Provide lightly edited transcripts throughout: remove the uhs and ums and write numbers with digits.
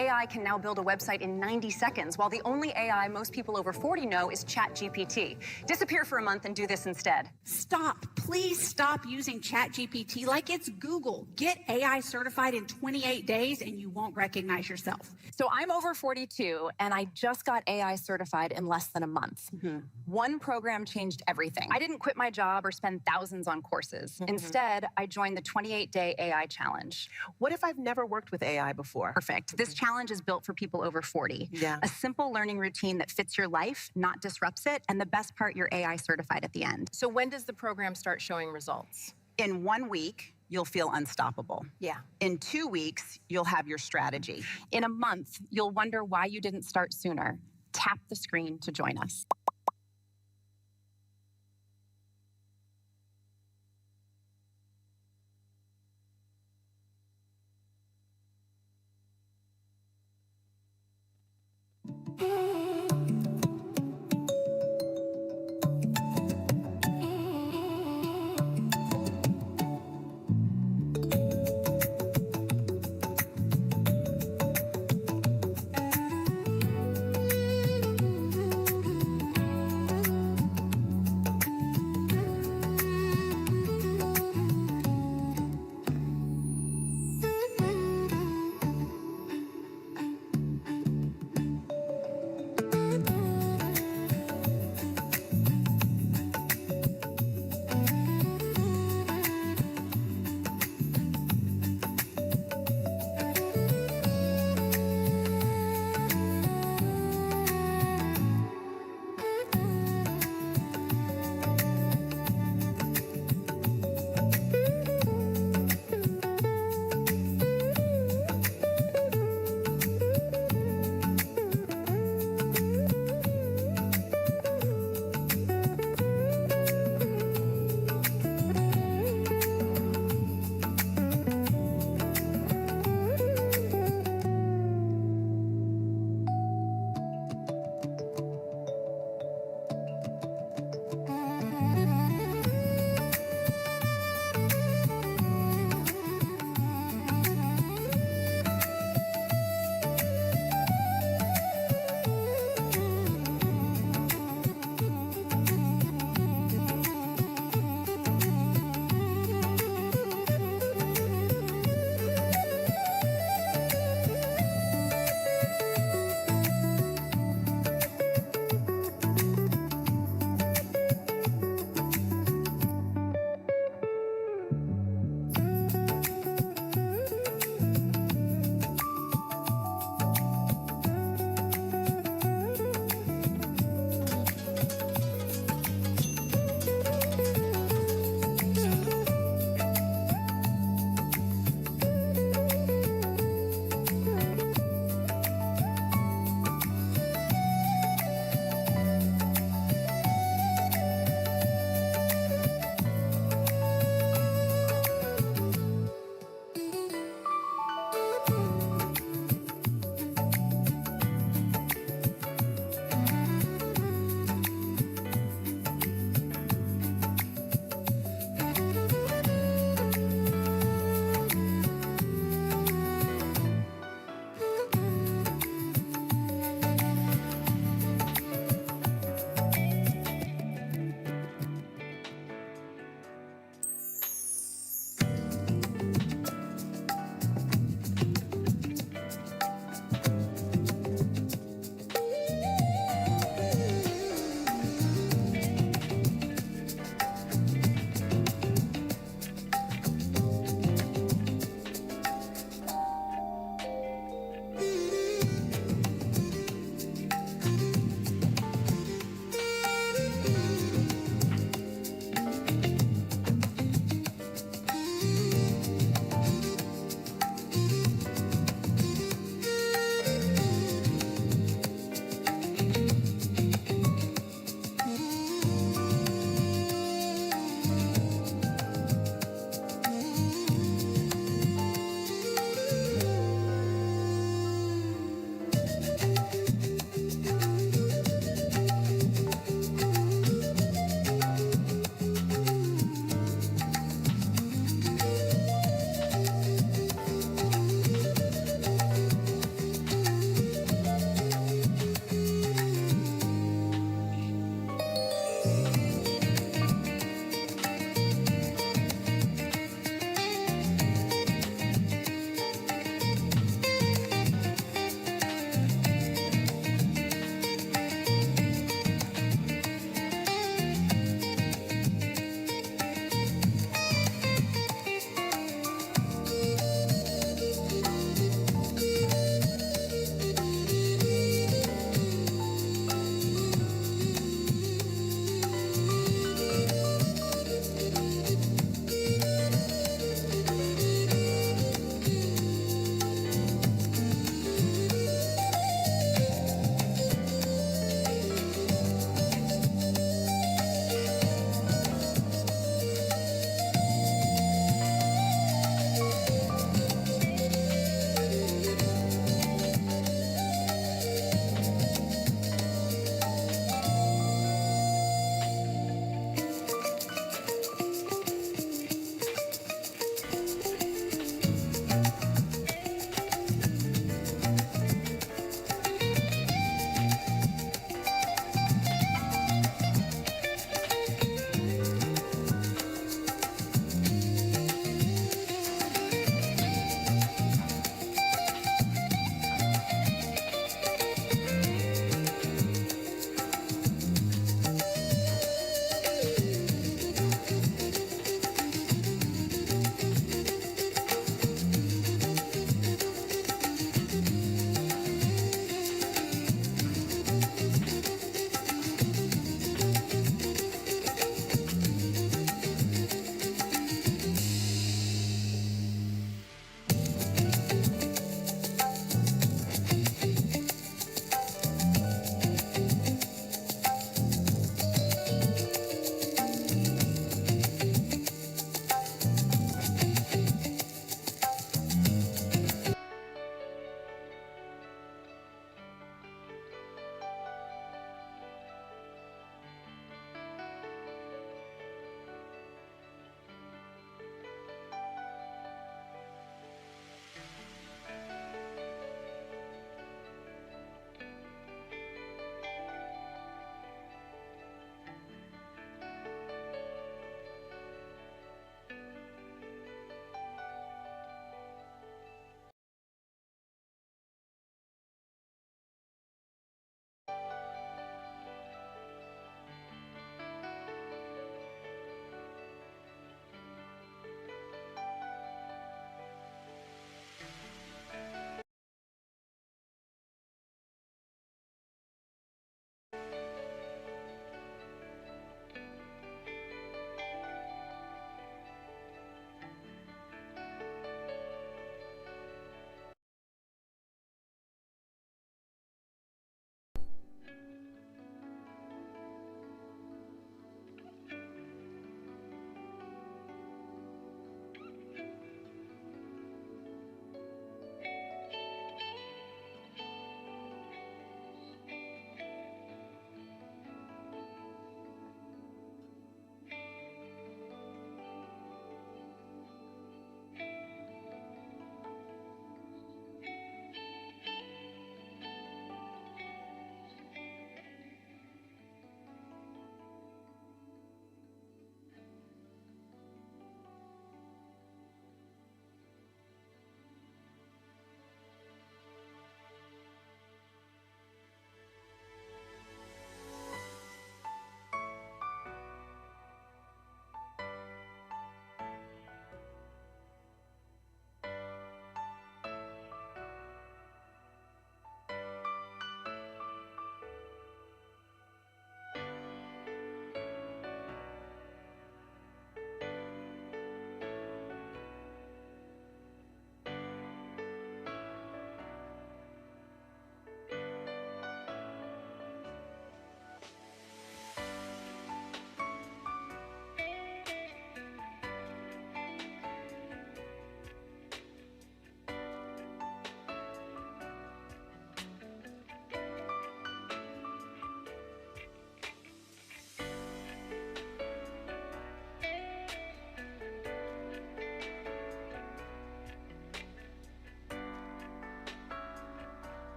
AI can now build a website in 90 seconds, while the only AI most people over 40 know is ChatGPT. Disappear for a month and do this instead. Stop. Please stop using ChatGPT like it's Google. Get AI certified in 28 days and you won't recognize yourself. So I'm over 42 and I just got AI certified in less than a month. One program changed everything. I didn't quit my job or spend thousands on courses. Instead, I joined the 28-day AI challenge. What if I've never worked with AI before? Perfect. This challenge is built for people over 40. Yeah. A simple learning routine that fits your life, not disrupts it, and the best part, you're AI certified at the end. So when does the program start showing results? In 1 week, you'll feel unstoppable. Yeah. In 2 weeks, you'll have your strategy. In a month, you'll wonder why you didn't start sooner. Tap the screen to join us.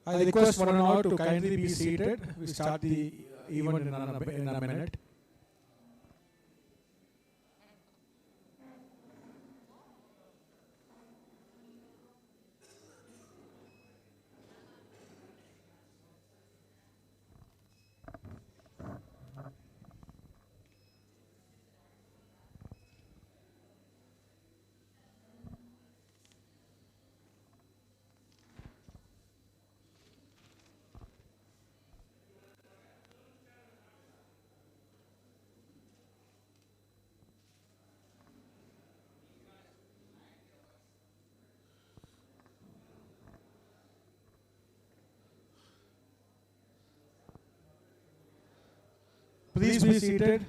I request one and all to kindly be seated. We start the event in a minute. Please be seated.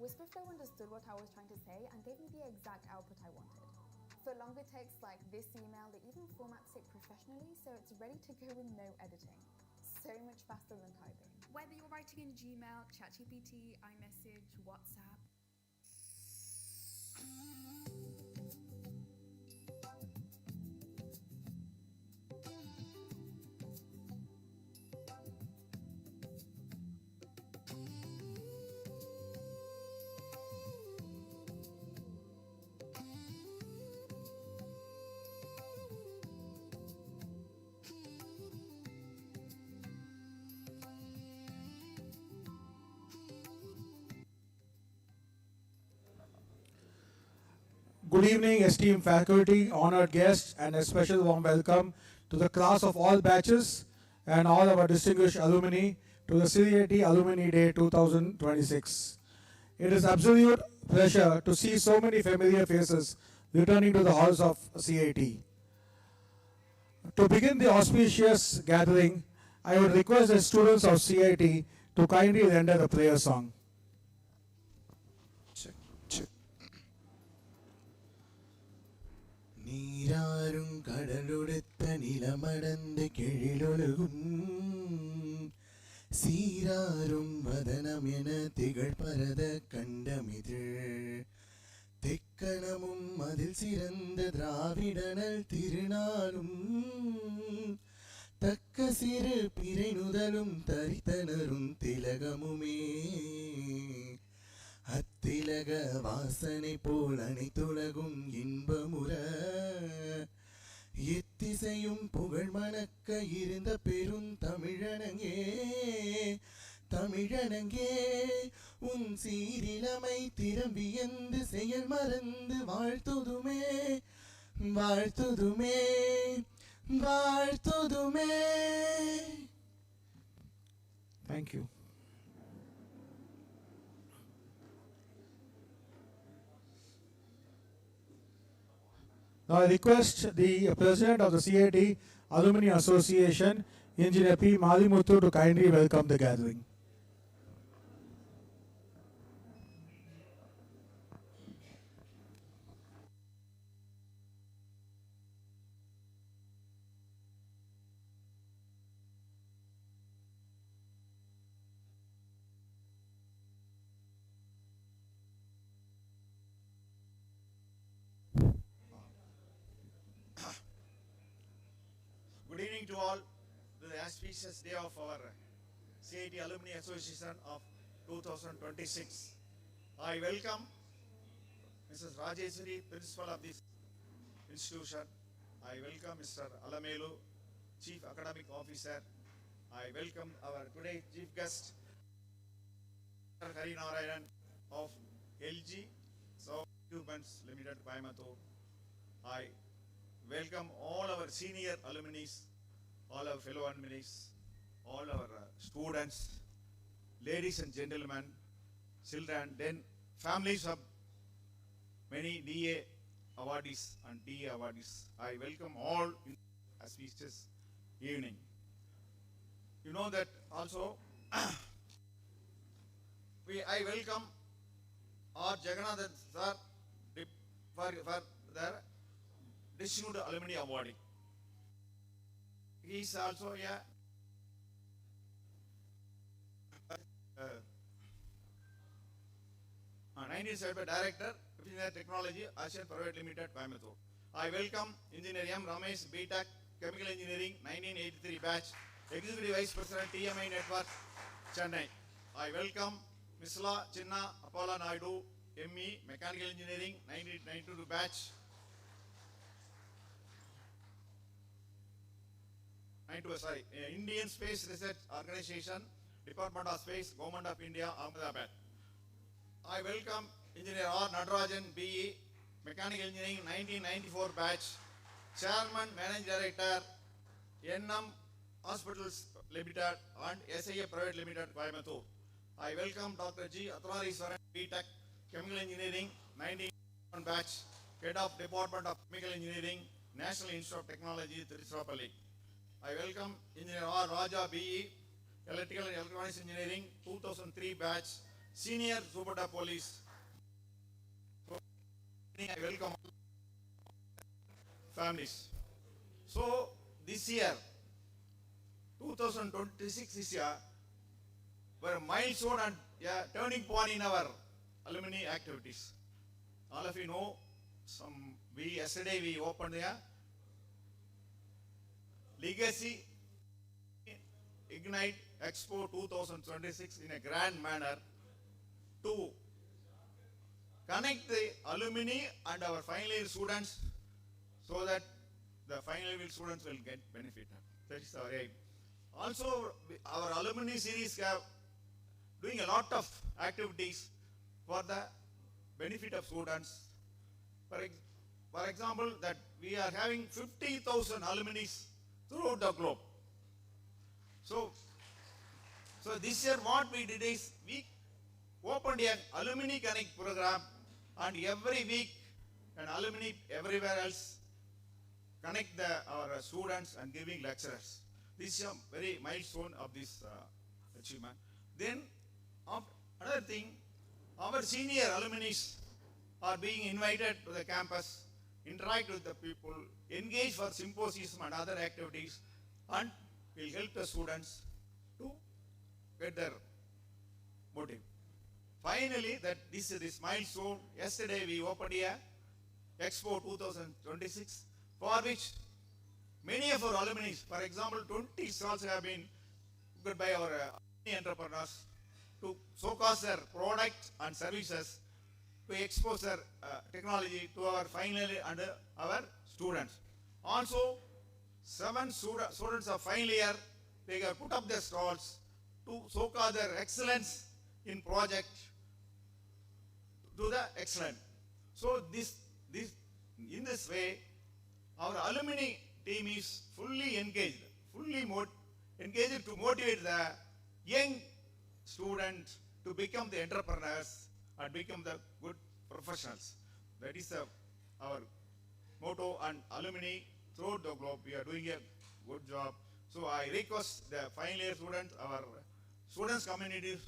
Whisperflow understood what I was trying to say and gave me the exact output I wanted. For longer texts like this email, they even formats it professionally so it's ready to go with no editing. So much faster than typing. Whether you're writing in Gmail, ChatGPT, iMessage, WhatsApp. Good evening, esteemed faculty, honored guests, and a special warm welcome to the class of all batches and all of our distinguished alumni to the CIT Alumni Day 2026. It is absolute pleasure to see so many familiar faces returning to the halls of CIT. To begin the auspicious gathering, I would request the students of CIT to kindly render a prayer song. நீராறும் கடலுடுத்த நிலமடந்து கெழிலொழுகும் சீராறும் வதனம் என திகழ் பரத கண்டமிதிழ் தெக்கணமும் அதில் சிறந்த திராவிடனல் திருநாளும் தக்க சிறு பிறை நுதலும் தரித்தனரும் திலகமுமே அத்திலக வாசனை போல் அனைத்துலகும் இன்பமுற எத்திசையும் புகழ் மணக்க இருந்த பெரும் தமிழனங்கே தமிழனங்கே உன் சீரிலமை திறம்பியந்து செயல் மறந்து வாழ்த்துதுமே வாழ்த்துதுமே வாழ்த்துதுமே. Thank you. Now I request the President of the CIT Alumni Association, Engineer P. Malimuthu, to kindly welcome the gathering. auspicious day of our CIT Alumni Association of 2026. I welcome Mrs. Rajeshwari, Principal of this institution. I welcome Mr. Alamelu, Chief Academic Officer. I welcome our today's chief guest, Mr. Hari Narayan of LG Equipments Limited, Coimbatore. I welcome all our senior alumni, all our fellow alumni, all our students, ladies and gentlemen, children, then families of many DA awardees and DA awardees. I welcome all in auspicious evening. You know that also I welcome R. Jagannathan sir for their distinguished alumni awarding. He is also a 1975 Director, Engineering Technology, Asian Private Limited, Coimbatore. I welcome Engineer M. Ramesh, BTech, Chemical Engineering, 1983 batch, Executive Vice President, TMI Network, Chennai. I welcome Misla Chinna Apollo Naidu, ME, Mechanical Engineering, 1992 batch. Indian Space Research Organization, Department of Space, Government of India, Ahmedabad. I welcome Engineer R. Natarajan, BE, Mechanical Engineering, 1994 batch, Chairman, Managing Director, NM Hospitals Limited and SIA Private Limited, Coimbatore. I welcome Dr. G. Athariswaran, BTech, Chemical Engineering, 1991 batch, Head of Department of Chemical Engineering, National Institute of Technology, Tiruchirappalli. I welcome Engineer R. Raja, BE, Electrical and Electronics Engineering, 2003 batch, Senior Superta Police. So, I welcome families. So, this year, 2026 is a milestone and a turning point in our alumni activities. All of you know, yesterday we opened a Legacy Ignite Expo 2026 in a grand manner to connect the alumni and our final year students so that the final year students will get benefit. That is our aim. Also, our alumni series have doing a lot of activities for the benefit of students. For example, that we are having 50,000 alumni throughout the globe. So this year what we did is we opened an Alumni Connect program, and every week an alumni everywhere else connect our students and giving lectures. This is a very milestone of this achievement. Then another thing, our senior alumni are being invited to the campus, interact with the people, engage for symposiums and other activities, and will help the students to get their motive. Finally, that this milestone, yesterday we opened a Expo 2026, for which many of our alumni, for example, 20 stalls have been booked by our entrepreneurs to showcase their products and services, to expose their technology to our final and our students. Also, 7 students of final year, they have put up their stalls to showcase their excellence in project to the excellent. So in this way, our alumni team is fully engaged to motivate the young students to become the entrepreneurs and become the good professionals. That is our motto, and alumni throughout the globe, we are doing a good job. So I request the final year students, our students communities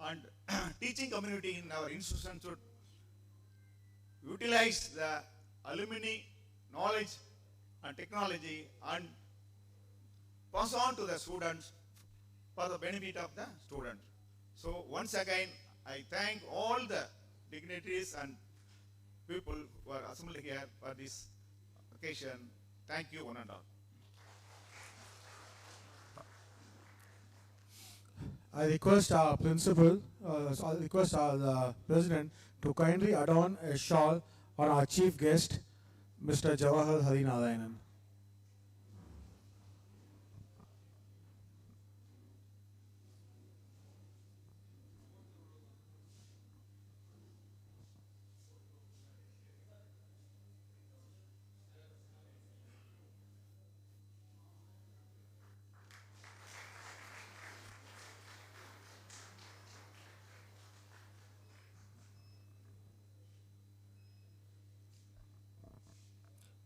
and teaching community in our institution should utilize the alumni knowledge and technology and pass on to the students for the benefit of the students. So once again, I thank all the dignitaries and people who are assembled here for this occasion. Thank you, one and all. I request our principal, I request our president to kindly adorn a shawl on our chief guest, Mr. Jawahar Harinarayanan.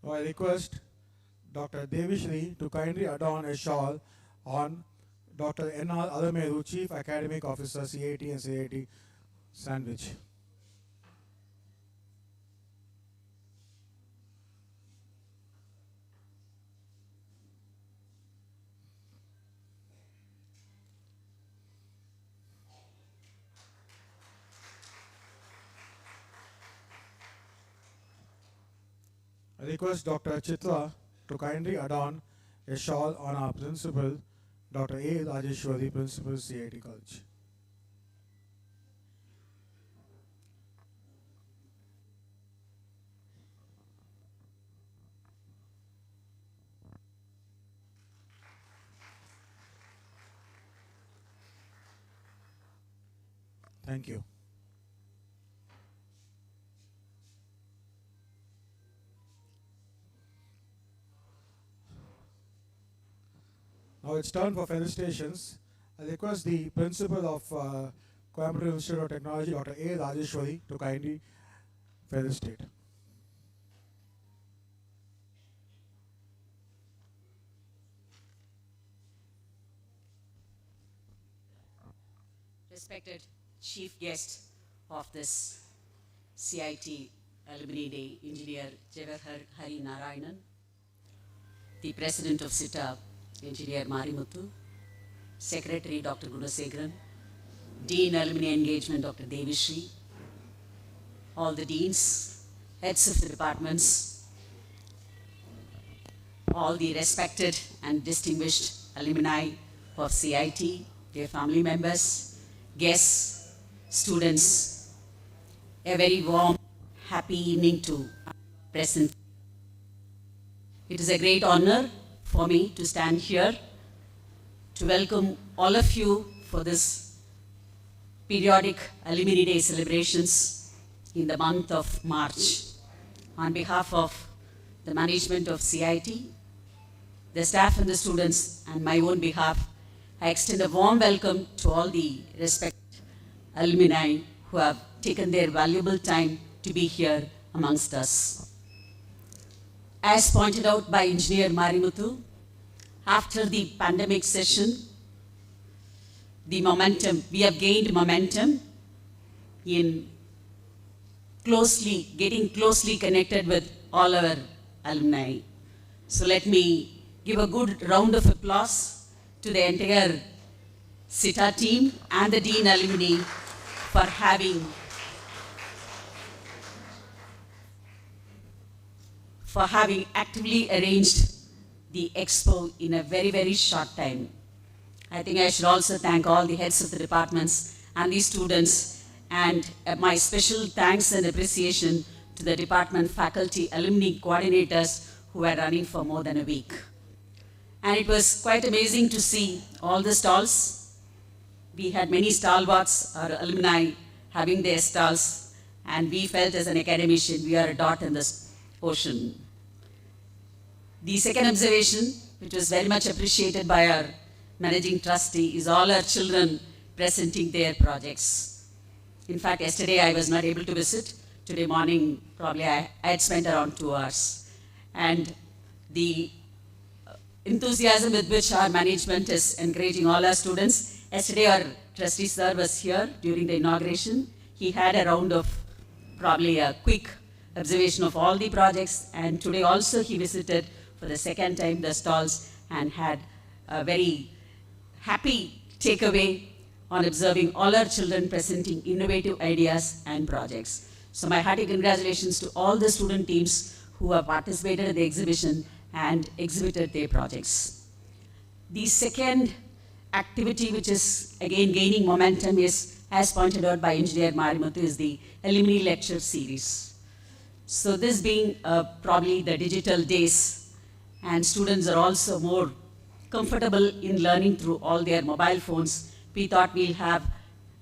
Now I request Dr. Devishri to kindly adorn a shawl on Dr. N.R. Alameru, Chief Academic Officer, CIT and CIT Sandwich. I request Dr. Chitra to kindly adorn a shawl on our principal, Dr. A. Rajeshwari, Principal, CIT College. Thank you. Now it's time for felicitations. I request the principal of Coimbatore Institute of Technology, Dr. A. Rajeshwari, to kindly felicitate. Respected chief guest of this CIT Alumni Day, Engineer Jawahar Harinarayanan, the President of Cit, Engineer Marimuthu, Secretary Dr. Gunasekharan, Dean Alumni Engagement Dr. Devishri, all the deans, heads of the departments, all the respected and distinguished alumni of CIT, their family members, guests, students, a very warm, happy evening to present. It is a great honor for me to stand here to welcome all of you for this periodic Alumni Day celebrations in the month of March. On behalf of the management of CIT, the staff and the students, and my own behalf, I extend a warm welcome to all the respected alumni who have taken their valuable time to be here amongst us. As pointed out by Engineer Marimuthu, after the pandemic session, we have gained momentum in getting closely connected with all our alumni. So let me give a good round of applause to the entire CITA team and the Dean Alumni for having actively arranged the expo in a very, very short time. I think I should also thank all the heads of the departments and the students, and my special thanks and appreciation to the department faculty, alumni coordinators who were running for more than a week. And it was quite amazing to see all the stalls. We had many stalwarts, our alumni, having their stalls, and we felt as an academician, we are a dot in this ocean. The second observation, which was very much appreciated by our managing trustee, is all our children presenting their projects. In fact, yesterday I was not able to visit. Today morning, probably I had spent around 2 hours. And the enthusiasm with which our management is encouraging all our students. Yesterday our trustee sir was here during the inauguration. He had a round of probably a quick observation of all the projects, and today also he visited for the second time the stalls and had a very happy takeaway on observing all our children presenting innovative ideas and projects. So my hearty congratulations to all the student teams who have participated in the exhibition and exhibited their projects. The second activity which is again gaining momentum is, as pointed out by Engineer Marimuthu, is the Alumni Lecture Series. So this being probably the digital days, and students are also more comfortable in learning through all their mobile phones, we thought we'll have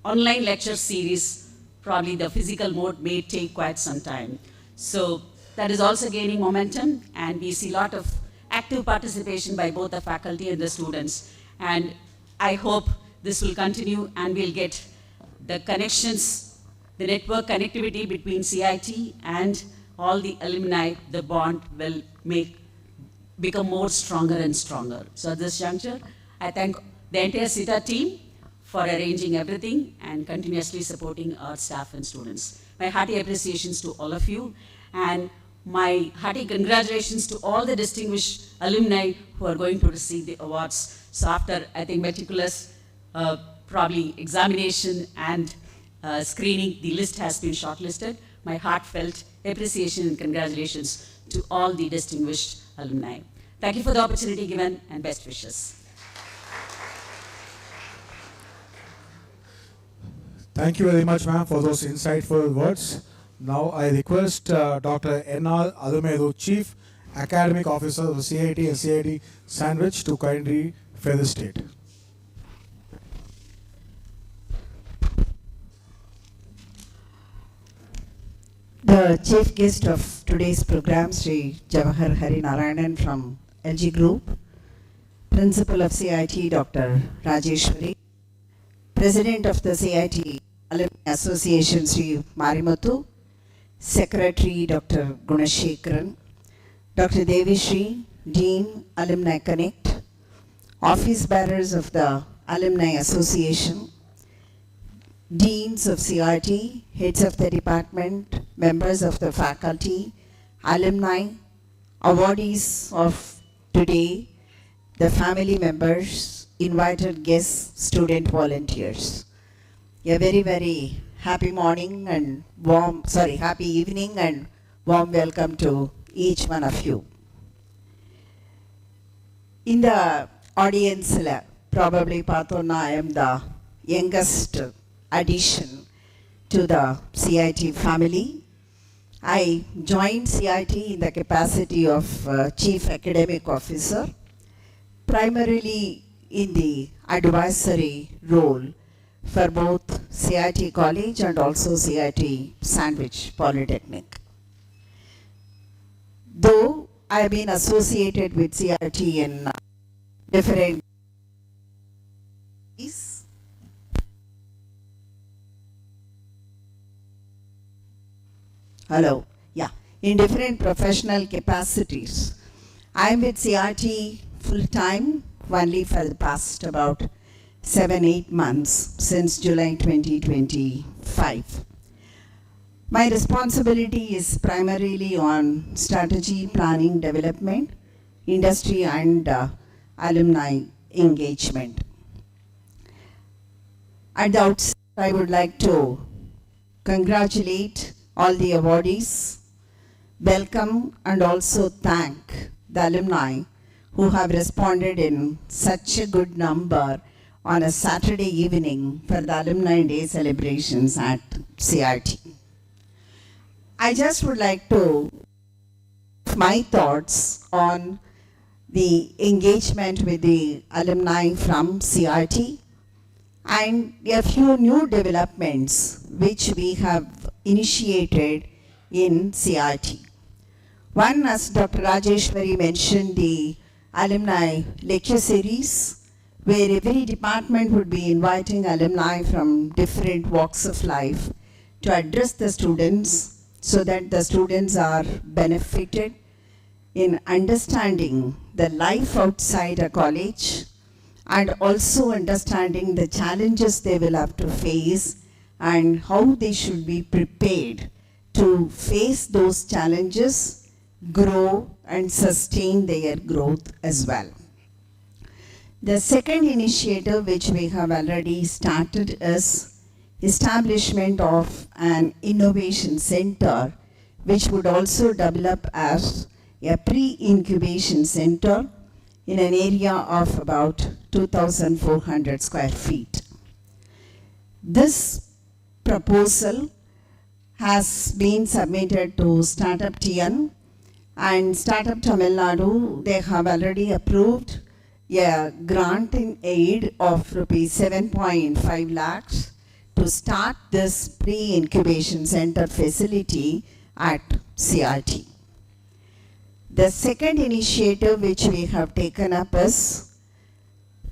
online lecture series. Probably the physical mode may take quite some time. So that is also gaining momentum, and we see a lot of active participation by both the faculty and the students. And I hope this will continue, and we'll get the connections, the network connectivity between CIT and all the alumni. The bond will become more stronger and stronger. So at this juncture, I thank the entire CITA team for arranging everything and continuously supporting our staff and students. My hearty appreciations to all of you, and my hearty congratulations to all the distinguished alumni who are going to receive the awards. So after, I think, meticulous probably examination and screening, the list has been shortlisted. My heartfelt appreciation and congratulations to all the distinguished alumni. Thank you for the opportunity given, and best wishes. Thank you very much, ma'am, for those insightful words. Now I request Dr. N.R. Alumedu, Chief Academic Officer of CIT and CIT Sandwich, to kindly fill the state. The chief guest of today's program, Sri Jawahar Hari Narayanan from LG Group, Principal of CIT, Dr. Rajeshwari, President of the CIT Alumni Association, Sri Marimuthu, Secretary, Dr. Gunashekaran, Dr. Devishri, Dean, Alumni Connect, Office Bearers of the Alumni Association, Deans of CIT, Heads of the Department, members of the faculty, alumni, awardees of today, the family members, invited guests, student volunteers. A very, very happy morning and happy evening and warm welcome to each one of you. In the audience, probably Pathona, I am the youngest addition to the CIT family. I joined CIT in the capacity of Chief Academic Officer, primarily in the advisory role for both CIT College and also CIT Sandwich Polytechnic. Though I have been associated with CIT in different ways, in different professional capacities. I am with CIT full-time only for the past about 7-8 months, since July 2025. My responsibility is primarily on strategy, planning, development, industry and alumni engagement. At the outset, I would like to congratulate all the awardees, welcome and also thank the alumni who have responded in such a good number on a Saturday evening for the Alumni Day celebrations at CIT. I just would like to my thoughts on the engagement with the alumni from CIT and a few new developments which we have initiated in CIT. One, as Dr. Rajeshwari mentioned, the alumni lecture series, where every department would be inviting alumni from different walks of life to address the students so that the students are benefited in understanding the life outside a college and also understanding the challenges they will have to face and how they should be prepared to face those challenges, grow and sustain their growth as well. The second initiative which we have already started is establishment of an innovation center which would also develop as a pre-incubation center in an area of about 2,400 square feet. This proposal has been submitted to Startup TN, and Startup Tamil Nadu, they have already approved a grant in aid of rupees 7.5 lakhs to start this pre-incubation center facility at CRT. The second initiative which we have taken up is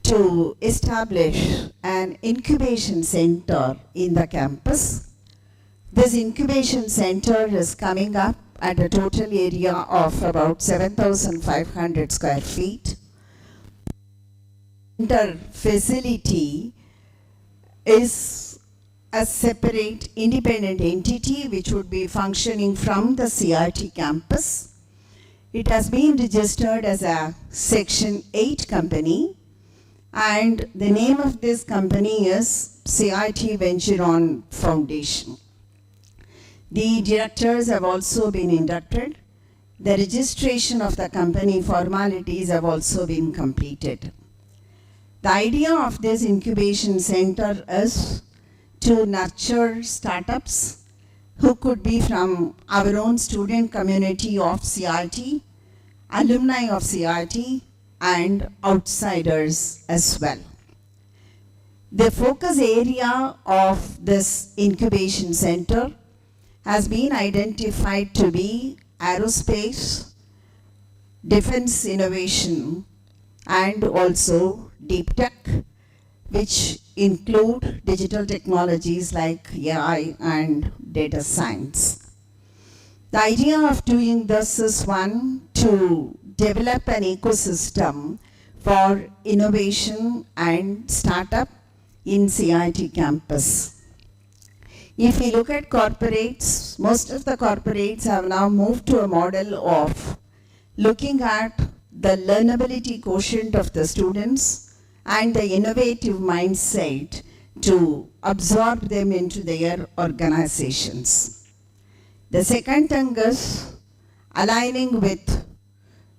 to establish an incubation center in the campus. This incubation center is coming up at a total area of about 7,500 square feet. The facility is a separate independent entity which would be functioning from the CRT campus. It has been registered as a Section 8 company, and the name of this company is CRT Venture On Foundation. The directors have also been inducted. The registration of the company formalities have also been completed. The idea of this incubation center is to nurture startups who could be from our own student community of CRT, alumni of CRT, and outsiders as well. The focus area of this incubation center has been identified to be aerospace, defense innovation, and also deep tech, which include digital technologies like AI and data science. The idea of doing this is, one, to develop an ecosystem for innovation and startup in CIT campus. If we look at corporates, most of the corporates have now moved to a model of looking at the learnability quotient of the students and the innovative mindset to absorb them into their organizations. The second thing is aligning with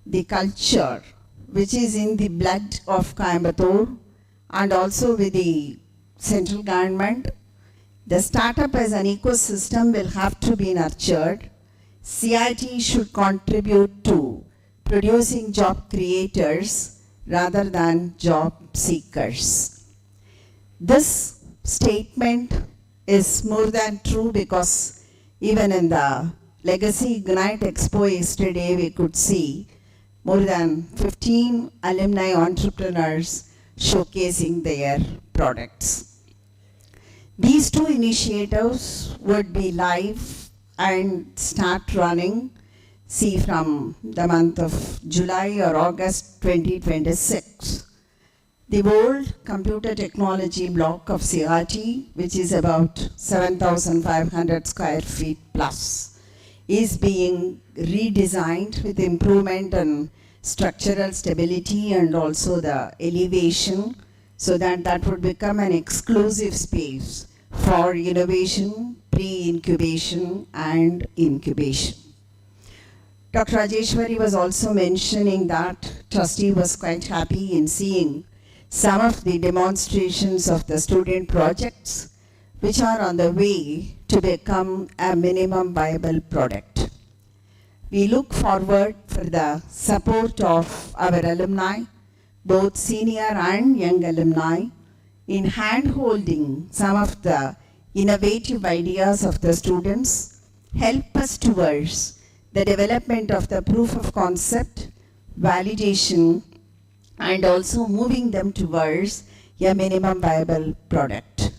the culture which is in the blood of Coimbatore and also with the central government. The startup as an ecosystem will have to be nurtured. CIT should contribute to producing job creators rather than job seekers. This statement is more than true because even in the Legacy Ignite Expo yesterday, we could see more than 15 alumni entrepreneurs showcasing their products. These two initiatives would be live and start running, see, from the month of July or August 2026. The old computer technology block of CRT, which is about 7,500 square feet plus, is being redesigned with improvement in structural stability and also the elevation, so that that would become an exclusive space for innovation, pre-incubation, and incubation. Dr. Rajeshwari was also mentioning that trustee was quite happy in seeing some of the demonstrations of the student projects which are on the way to become a minimum viable product. We look forward for the support of our alumni, both senior and young alumni, in hand-holding some of the innovative ideas of the students, help us towards the development of the proof of concept, validation, and also moving them towards a minimum viable product.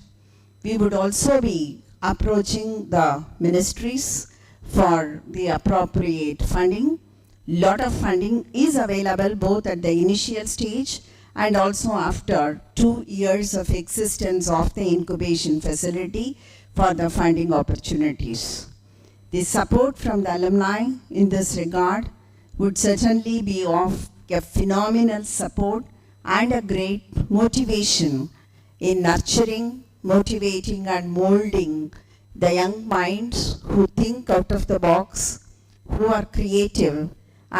We would also be approaching the ministries for the appropriate funding. Lot of funding is available both at the initial stage and also after 2 years of existence of the incubation facility for the funding opportunities. The support from the alumni in this regard would certainly be of a phenomenal support and a great motivation in nurturing, motivating, and molding the young minds who think out of the box, who are creative,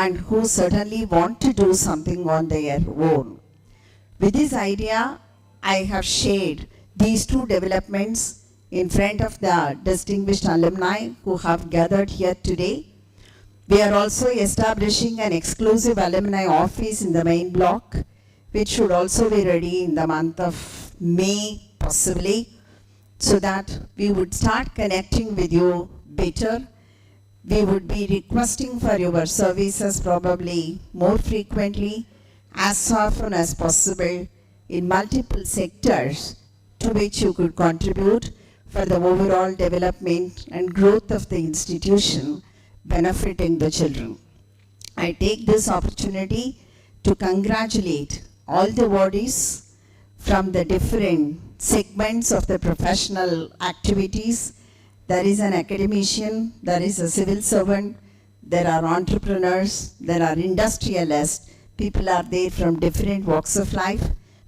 and who certainly want to do something on their own. With this idea, I have shared these two developments in front of the distinguished alumni who have gathered here today. We are also establishing an exclusive alumni office in the main block, which should also be ready in the month of May, possibly, so that we would start connecting with you better. We would be requesting for your services probably more frequently, as often as possible, in multiple sectors to which you could contribute for the overall development and growth of the institution, benefiting the children. I take this opportunity to congratulate all the awardees from the different segments of the professional activities. There is an academician, there is a civil servant, there are entrepreneurs, there are industrialists, people are there from different walks of life.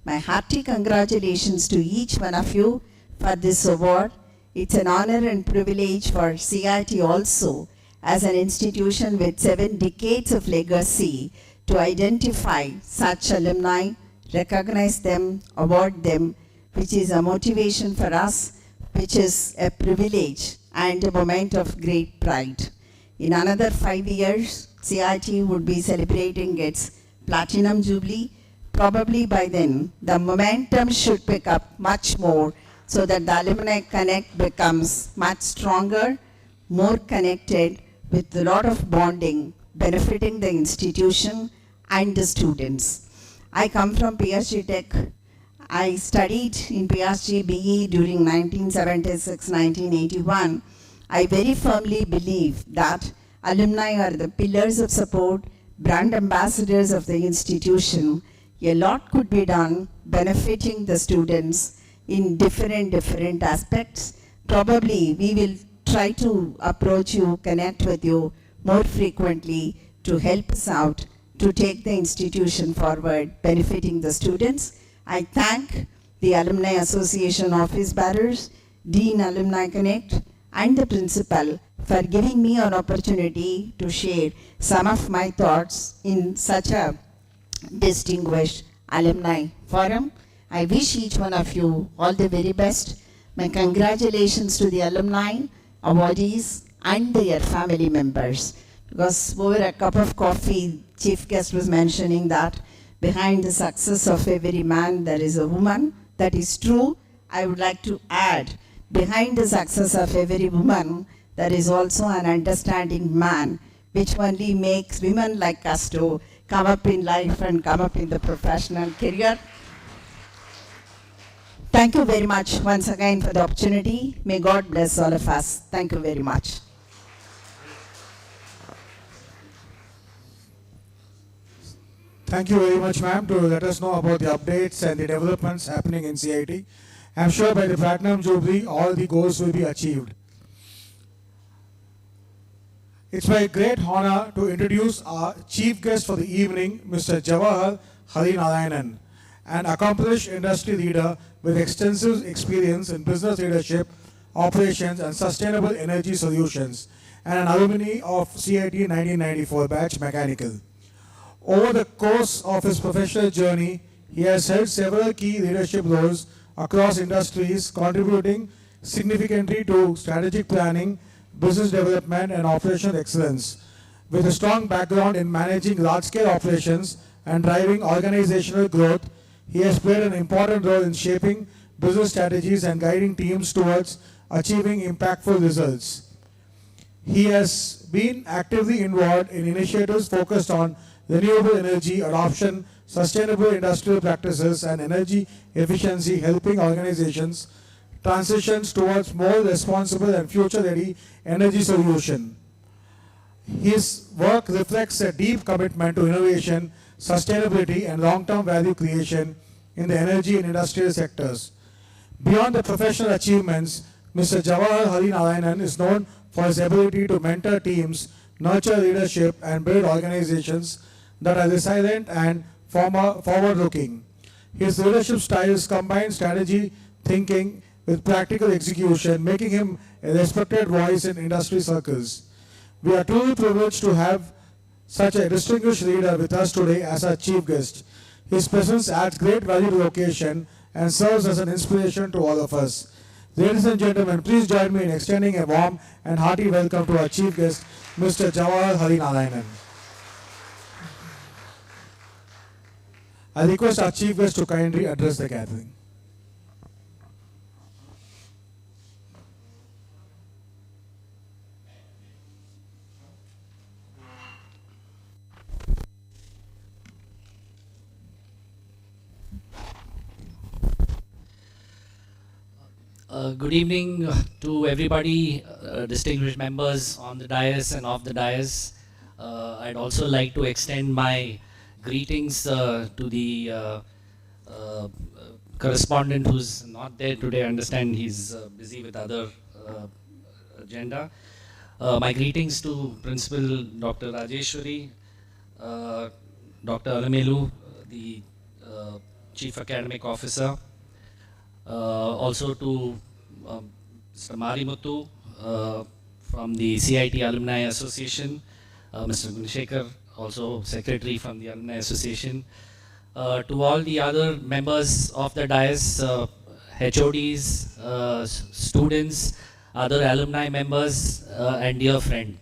My hearty congratulations to each one of you for this award. It's an honor and privilege for CIT also, as an institution with 7 decades of legacy, to identify such alumni, recognize them, award them, which is a motivation for us, which is a privilege and a moment of great pride. In another 5 years, CIT would be celebrating its Platinum Jubilee. Probably by then, the momentum should pick up much more so that the Alumni Connect becomes much stronger, more connected, with a lot of bonding, benefiting the institution and the students. I come from PSG Tech. I studied in PSG BE during 1976-1981. I very firmly believe that alumni are the pillars of support, brand ambassadors of the institution. A lot could be done benefiting the students in different aspects. Probably we will try to approach you, connect with you more frequently to help us out to take the institution forward, benefiting the students. I thank the Alumni Association office bearers, Dean Alumni Connect, and the principal for giving me an opportunity to share some of my thoughts in such a distinguished alumni forum. I wish each one of you all the very best. My congratulations to the alumni, awardees, and their family members. Because over a cup of coffee, chief guest was mentioning that behind the success of every man, there is a woman. That is true. I would like to add, behind the success of every woman, there is also an understanding man, which only makes women like us to come up in life and come up in the professional career. Thank you very much once again for the opportunity. May God bless all of us. Thank you very much. Thank you very much, ma'am, to let us know about the updates and the developments happening in CIT. I'm sure by the Platinum Jubilee, all the goals will be achieved. It's my great honor to introduce our chief guest for the evening, Mr. Jawahar Harinarayanan, an accomplished industry leader with extensive experience in business leadership, operations, and sustainable energy solutions, and an alumni of CIT 1994 batch Mechanical. Over the course of his professional journey, he has held several key leadership roles across industries, contributing significantly to strategic planning, business development, and operational excellence. With a strong background in managing large-scale operations and driving organizational growth, he has played an important role in shaping business strategies and guiding teams towards achieving impactful results. He has been actively involved in initiatives focused on renewable energy adoption, sustainable industrial practices, and energy efficiency, helping organizations transitions towards more responsible and future-ready energy solution. His work reflects a deep commitment to innovation, sustainability, and long-term value creation in the energy and industrial sectors. Beyond the professional achievements, Mr. Jawahar Harinarayanan is known for his ability to mentor teams, nurture leadership, and build organizations that are resilient and forward-looking. His leadership styles combine strategy thinking with practical execution, making him a respected voice in industry circles. We are truly privileged to have such a distinguished leader with us today as our chief guest. His presence adds great value to the occasion and serves as an inspiration to all of us. Ladies and gentlemen, please join me in extending a warm and hearty welcome to our chief guest, Mr. Jawahar Harinarayanan. I request our chief guest to kindly address the gathering. Good evening to everybody, distinguished members on the dais and off the dais. I'd also like to extend my greetings to the correspondent who's not there today. I understand he's busy with other agenda. My greetings to Principal Dr. Rajeshwari, Dr. Alamelu, the Chief Academic Officer, also to Mr. Marimuthu from the Cit Alumni Association, Mr. Gunshekar, also Secretary from the Alumni Association, to all the other members of the dais, HODs, students, other alumni members, and dear friend.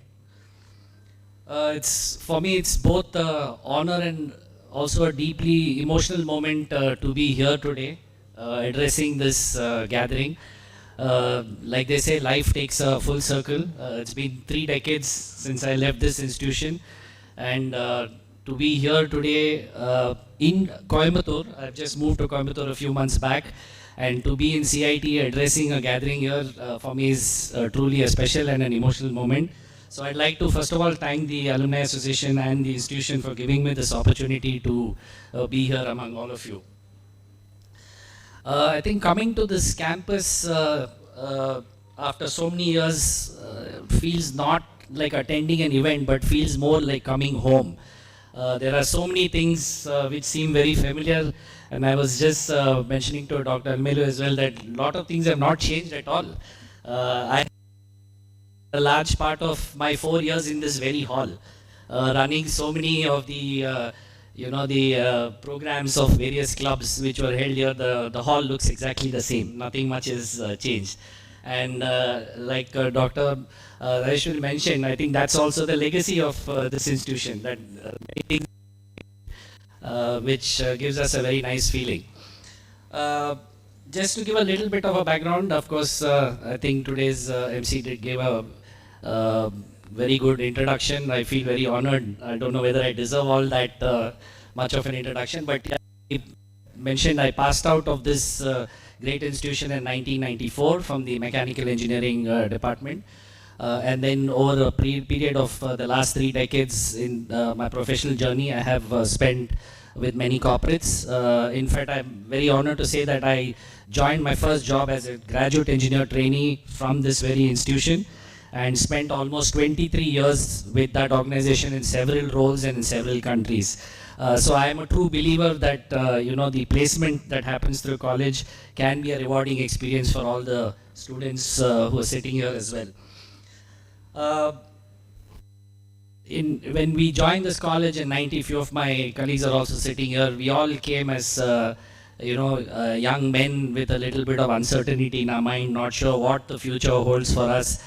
For me, it's both honor and also a deeply emotional moment to be here today, addressing this gathering. Like they say, life takes a full circle. It's been 3 decades since I left this institution, and to be here today in Coimbatore, I've just moved to Coimbatore a few months back, and to be in CIT addressing a gathering here for me is truly a special and an emotional moment. So I'd like to first of all thank the Alumni Association and the institution for giving me this opportunity to be here among all of you. I think coming to this campus after so many years feels not like attending an event, but feels more like coming home. There are so many things which seem very familiar, and I was just mentioning to Dr. Almelu as well that a lot of things have not changed at all. I a large part of my 4 years in this very hall, running so many of the programs of various clubs which were held here. The hall looks exactly the same. Nothing much has changed. And like Dr. Rajeshwari mentioned, I think that's also the legacy of this institution, that which gives us a very nice feeling. Just to give a little bit of a background, of course, I think today's MC did give a very good introduction. I feel very honored. I don't know whether I deserve all that much of an introduction, but I mentioned I passed out of this great institution in 1994 from the Mechanical Engineering Department. And then over a period of the last 3 decades in my professional journey, I have spent with many corporates. In fact, I'm very honored to say that I joined my first job as a graduate engineer trainee from this very institution, and spent almost 23 years with that organization in several roles and in several countries. So I am a true believer that the placement that happens through college can be a rewarding experience for all the students who are sitting here as well. When we joined this college in 90, few of my colleagues are also sitting here. We all came as young men with a little bit of uncertainty in our mind, not sure what the future holds for us.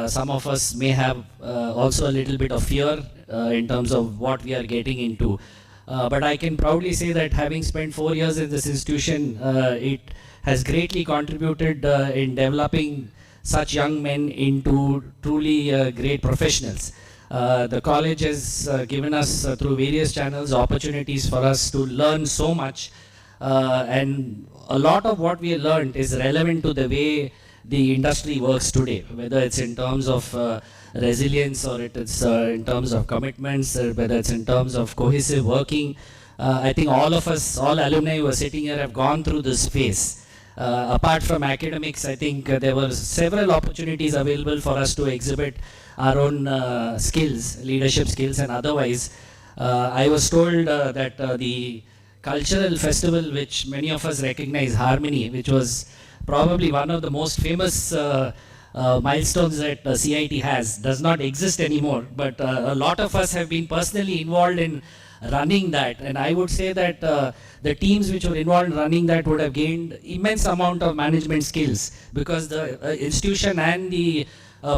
Some of us may have also a little bit of fear in terms of what we are getting into. But I can proudly say that having spent 4 years in this institution, it has greatly contributed in developing such young men into truly great professionals. The college has given us through various channels opportunities for us to learn so much, and a lot of what we learned is relevant to the way the industry works today, whether it's in terms of resilience or it's in terms of commitments, whether it's in terms of cohesive working. I think all of us, all alumni who are sitting here, have gone through this phase. Apart from academics, I think there were several opportunities available for us to exhibit our own skills, leadership skills and otherwise. I was told that the cultural festival which many of us recognize, Harmony, which was probably one of the most famous milestones that CIT has does not exist anymore, but a lot of us have been personally involved in running that, and I would say that the teams which were involved in running that would have gained immense amount of management skills, because the institution and the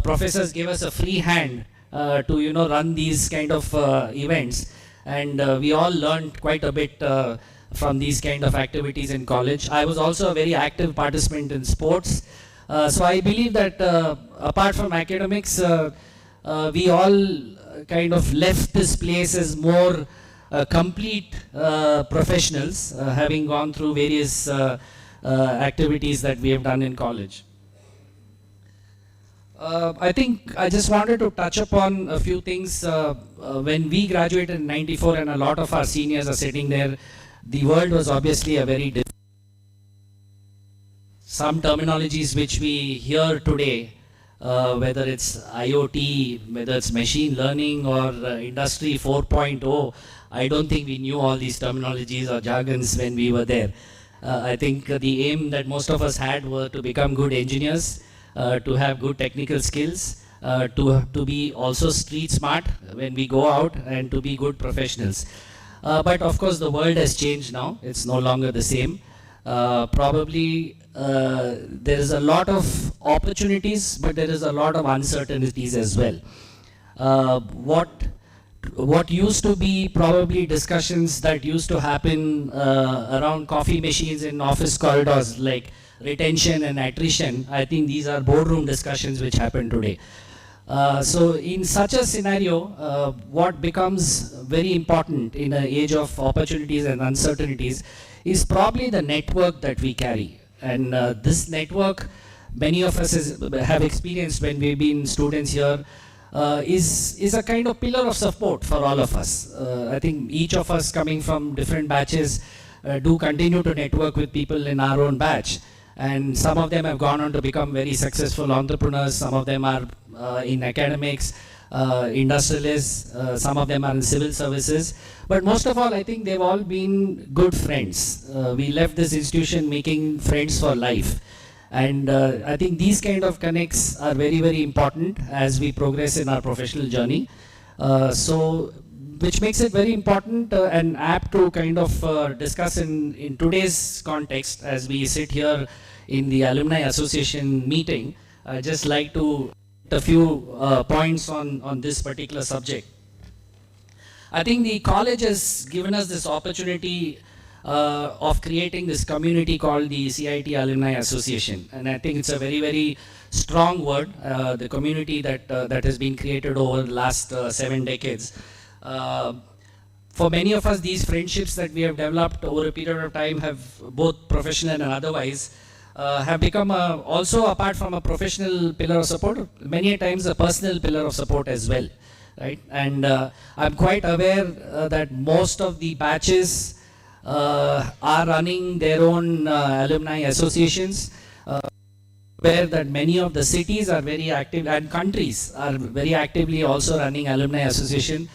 professors gave us a free hand to run these kind of events, and we all learned quite a bit from these kind of activities in college. I was also a very active participant in sports. So I believe that apart from academics, we all kind of left this place as more complete professionals, having gone through various activities that we have done in college. I think I just wanted to touch upon a few things. When we graduated in '94 and a lot of our seniors are sitting there, the world was obviously a very different. Some terminologies which we hear today, whether it's IoT, whether it's machine learning or Industry 4.0, I don't think we knew all these terminologies or jargons when we were there. I think the aim that most of us had were to become good engineers, to have good technical skills, to be also street smart when we go out, and to be good professionals. But of course the world has changed now. It's no longer the same. Probably there is a lot of opportunities, but there is a lot of uncertainties as well. What used to be probably discussions that used to happen around coffee machines in office corridors, like retention and attrition, I think these are boardroom discussions which happen today. So in such a scenario, what becomes very important in an age of opportunities and uncertainties is probably the network that we carry. And this network, many of us have experienced when we've been students here, is a kind of pillar of support for all of us. I think each of us coming from different batches do continue to network with people in our own batch. And some of them have gone on to become very successful entrepreneurs. Some of them are in academics, industrialists, some of them are in civil services. But most of all, I think they've all been good friends. We left this institution making friends for life. And I think these kind of connects are very, very important as we progress in our professional journey. Which makes it very important and apt to kind of discuss in today's context as we sit here in the Alumni Association meeting. I'd just like to a few points on this particular subject. I think the college has given us this opportunity of creating this community called the CIT Alumni Association, and I think it's a very, very strong word, the community that has been created over the last 7 decades. For many of us, these friendships that we have developed over a period of time have, both professional and otherwise, have become also, apart from a professional pillar of support, many times a personal pillar of support as well, right? And I'm quite aware that most of the batches are running their own alumni associations, where that many of the cities are very active and countries are very actively also running alumni association.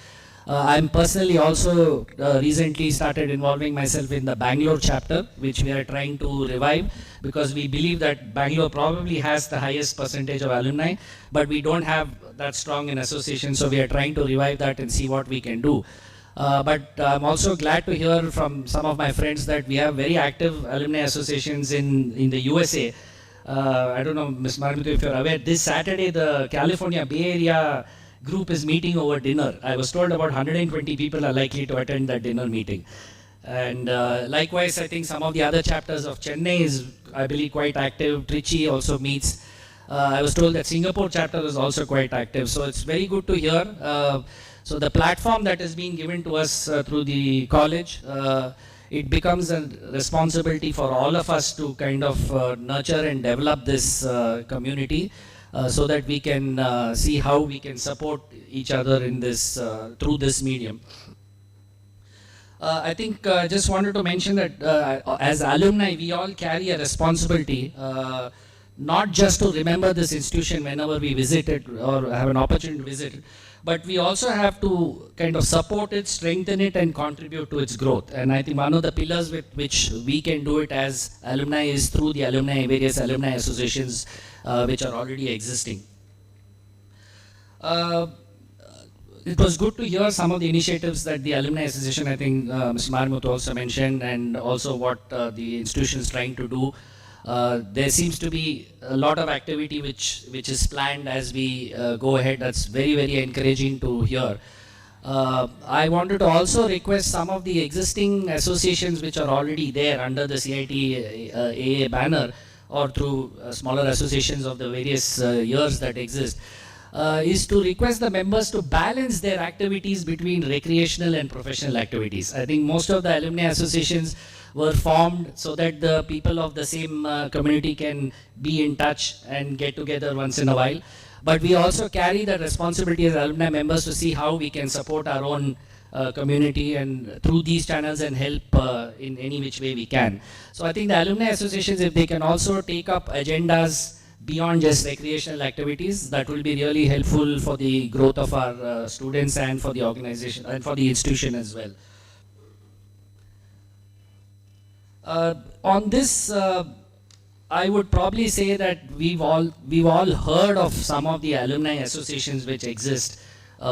I'm personally also recently started involving myself in the Bangalore chapter, which we are trying to revive, because we believe that Bangalore probably has the highest percentage of alumni, but we don't have that strong an association, so we are trying to revive that and see what we can do. But I'm also glad to hear from some of my friends that we have very active alumni associations in the USA. I don't know, Ms. Marmito, if you're aware, this Saturday the California Bay Area group is meeting over dinner. I was told about 120 people are likely to attend that dinner meeting. And likewise, I think some of the other chapters of Chennai is, I believe, quite active. Trichy also meets. I was told that Singapore chapter is also quite active. So it's very good to hear. So the platform that is being given to us through the college, it becomes a responsibility for all of us to kind of nurture and develop this community. So that we can see how we can support each other in this through this medium. I think I just wanted to mention that as alumni, we all carry a responsibility not just to remember this institution whenever we visit it or have an opportunity to visit it, but we also have to kind of support it, strengthen it, and contribute to its growth. And I think one of the pillars with which we can do it as alumni is through the various alumni associations which are already existing. It was good to hear some of the initiatives that the Alumni Association, I think Mr. Marmut also mentioned, and also what the institution is trying to do. There seems to be a lot of activity which is planned as we go ahead. That's very, very encouraging to hear. I wanted to also request some of the existing associations which are already there under the CIT AA banner or through smaller associations of the various years that exist, is to request the members to balance their activities between recreational and professional activities. I think most of the alumni associations were formed so that the people of the same community can be in touch and get together once in a while. But we also carry the responsibility as alumni members to see how we can support our own community and through these channels and help in any which way we can. So I think the alumni associations, if they can also take up agendas beyond just recreational activities, that will be really helpful for the growth of our students and for the organization and for the institution as well. On this, I would probably say that we've all heard of some of the alumni associations which exist,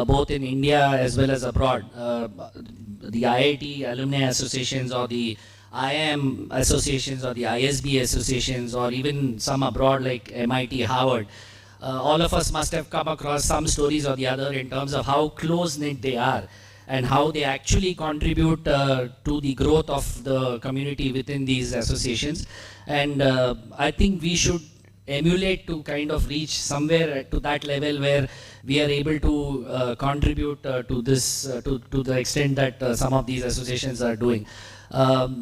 both in India as well as abroad. The IIT alumni associations or the IIM associations or the ISB associations or even some abroad like MIT, Harvard. All of us must have come across some stories or the other in terms of how close-knit they are and how they actually contribute to the growth of the community within these associations. And I think we should emulate to kind of reach somewhere to that level where we are able to contribute to this to the extent that some of these associations are doing.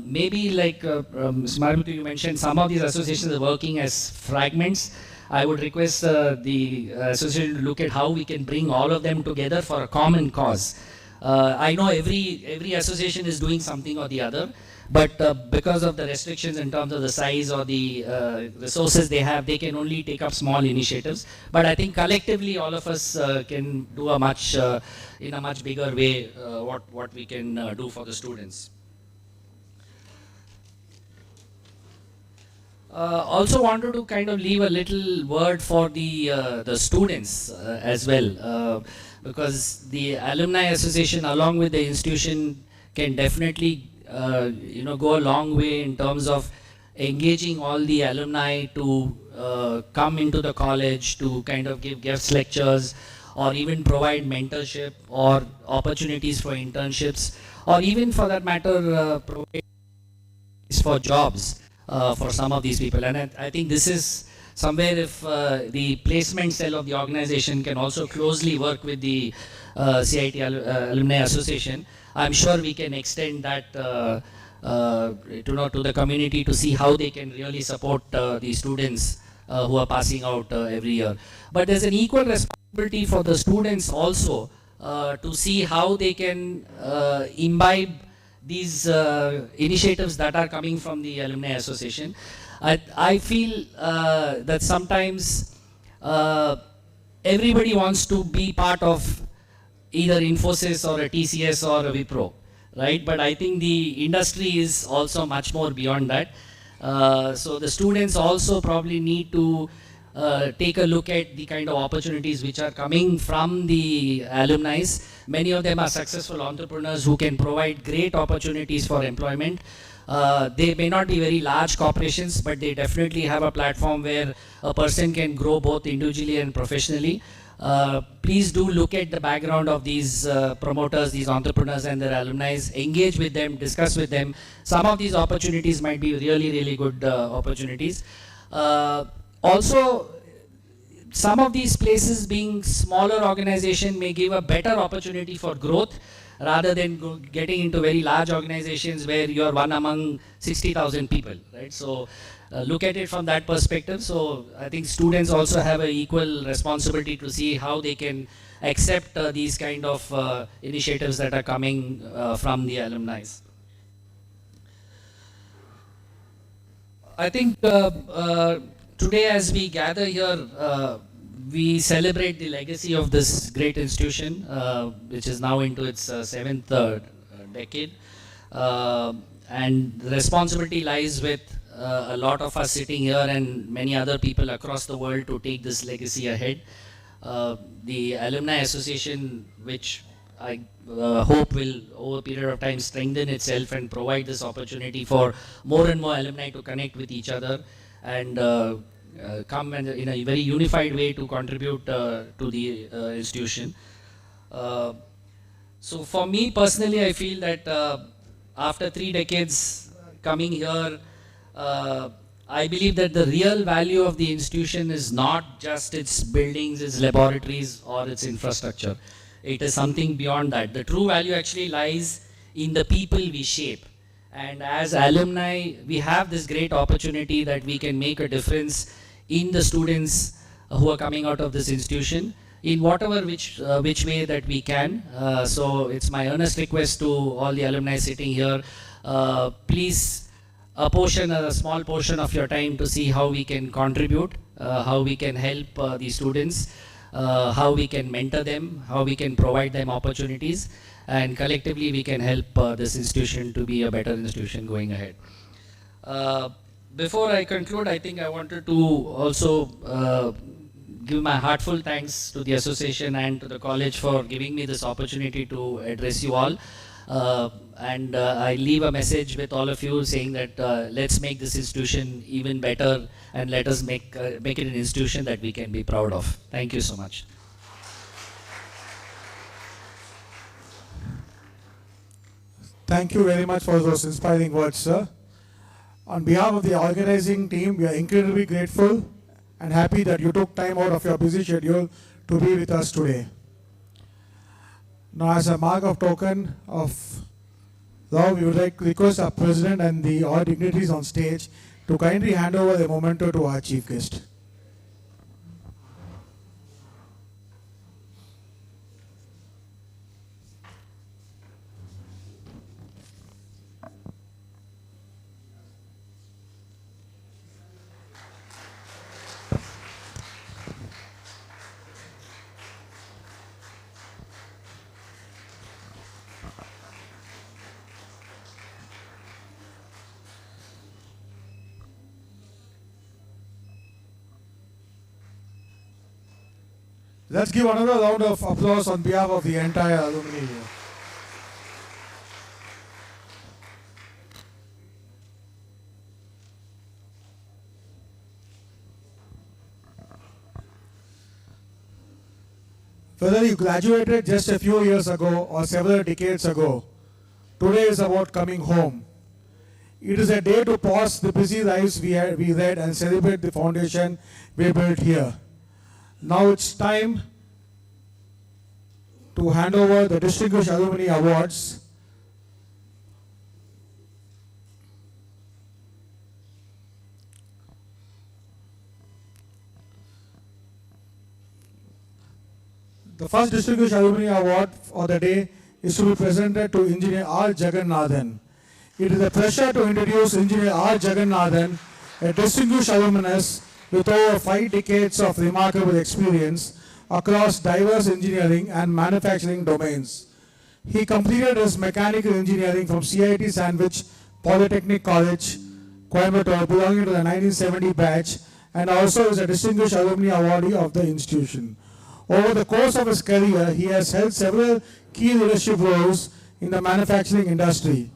Maybe like Smarmutu, you mentioned some of these associations are working as fragments. I would request the association to look at how we can bring all of them together for a common cause. I know every association is doing something or the other, but because of the restrictions in terms of the size or the resources they have, they can only take up small initiatives. But I think collectively all of us can do a much, in a much bigger way what we can do for the students. Also wanted to kind of leave a little word for the students as well, because the Alumni Association along with the institution can definitely go a long way in terms of engaging all the alumni to come into the college to kind of give guest lectures or even provide mentorship or opportunities for internships or even for that matter provide for jobs. For some of these people, and I think this is somewhere if the placement cell of the organization can also closely work with the CIT Alumni Association, I'm sure we can extend that to the community to see how they can really support the students who are passing out every year. But there's an equal responsibility for the students also to see how they can imbibe these initiatives that are coming from the Alumni Association. I feel that sometimes everybody wants to be part of either Infosys or a TCS or a Wipro, right? But I think the industry is also much more beyond that. So the students also probably need to take a look at the kind of opportunities which are coming from the alumni. Many of them are successful entrepreneurs who can provide great opportunities for employment. They may not be very large corporations, but they definitely have a platform where a person can grow both individually and professionally. Please do look at the background of these promoters, these entrepreneurs and their alumni. Engage with them, discuss with them. Some of these opportunities might be really, really good opportunities. Also, some of these places being smaller organization may give a better opportunity for growth rather than getting into very large organizations where you are one among 60,000 people, right? So look at it from that perspective. So I think students also have an equal responsibility to see how they can accept these kind of initiatives that are coming from the alumni. I think today as we gather here, we celebrate the legacy of this great institution, which is now into its seventh decade. And the responsibility lies with a lot of us sitting here and many other people across the world to take this legacy ahead. The Alumni Association, which I hope will over a period of time strengthen itself and provide this opportunity for more and more alumni to connect with each other and come and in a very unified way to contribute to the institution. So for me personally, I feel that after 3 decades coming here, I believe that the real value of the institution is not just its buildings, its laboratories, or its infrastructure. It is something beyond that. The true value actually lies in the people we shape. And as alumni, we have this great opportunity that we can make a difference in the students who are coming out of this institution in whatever which way that we can. So it's my earnest request to all the alumni sitting here, please a small portion of your time to see how we can contribute, how we can help the students, how we can mentor them, how we can provide them opportunities, and collectively we can help this institution to be a better institution going ahead. Before I conclude, I think I wanted to also give my heartfelt thanks to the association and to the college for giving me this opportunity to address you all. I leave a message with all of you saying that let's make this institution even better and let us make it an institution that we can be proud of. Thank you so much. Thank you very much for those inspiring words, sir. On behalf of the organizing team, we are incredibly grateful and happy that you took time out of your busy schedule to be with us today. Now, as a mark of token of love, we would like to request our president and all dignitaries on stage to kindly hand over the memento to our chief guest. Let's give another round of applause on behalf of the entire alumni here. Whether you graduated just a few years ago or several decades ago, today is about coming home. It is a day to pause the busy lives we led and celebrate the foundation we built here. Now it's time to hand over the Distinguished Alumni Awards. The first Distinguished Alumni Award for the day is to be presented to Engineer R. Jagannathan. It is a pleasure to introduce Engineer R. Jagannathan, a distinguished alumnus with over 5 decades of remarkable experience across diverse engineering and manufacturing domains. He completed his mechanical engineering from CIT Sandwich Polytechnic College, Coimbatore, belonging to the 1970 batch, and also is a distinguished alumni awardee of the institution. Over the course of his career, he has held several key leadership roles in the manufacturing industry.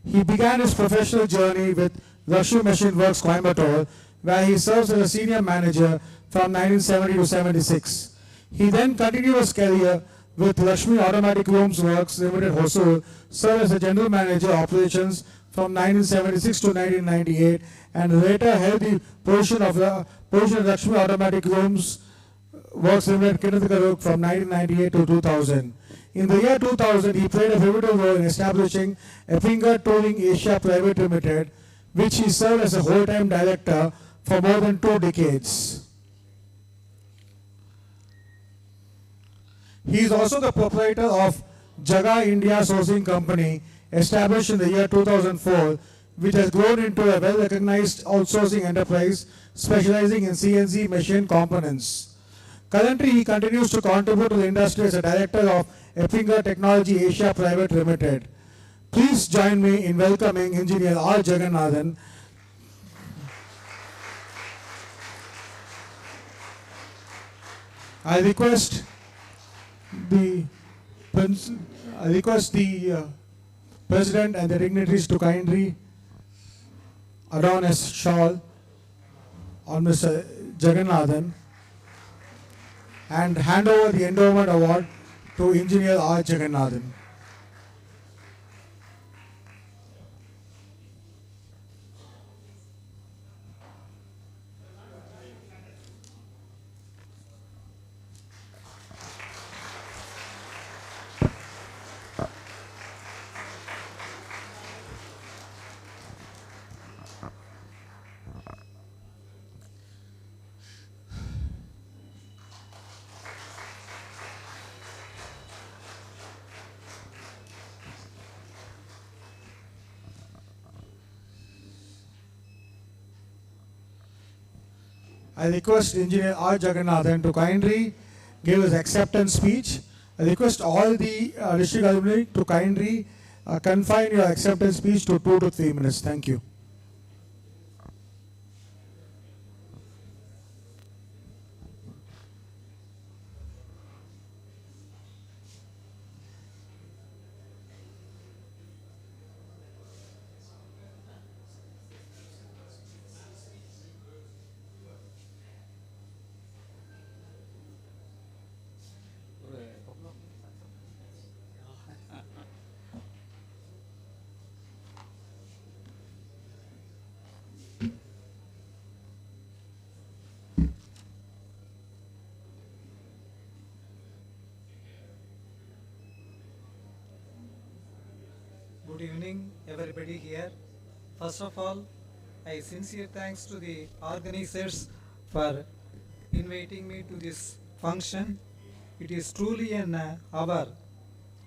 He began his professional journey with Lakshmi Machine Works, Coimbatore, where he serves as a senior manager from 1970 to 76. He then continued his career with Lakshmi Automatic Looms Works Limited, Hosur, served as a general manager operations from 1976 to 1998, and later held the position of Lakshmi Automatic Looms Works Limited, Kinnathakal from 1998 to 2000. In the year 2000, he played a pivotal role in establishing Finger Tooling Asia Private Limited, which he served as a whole-time director for more than 2 decades. He is also the proprietor of Jaga India Sourcing Company, established in the year 2004, which has grown into a well-recognized outsourcing enterprise specializing in CNC machine components. Currently, he continues to contribute to the industry as a director of Eppinger Technology Asia Private Limited. Please join me in welcoming Engineer R. Jagannathan. I request the President and the dignitaries to kindly adorn a shawl on Mr. Jagannathan and hand over the endowment award to Engineer R. Jagannathan. I request Engineer R. Jagannathan to kindly give his acceptance speech. I request all the district alumni to kindly confine your acceptance speech to 2 to 3 minutes. Thank you. Good evening, everybody here. First of all, I sincere thanks to the organizers for inviting me to this function. It is truly an honor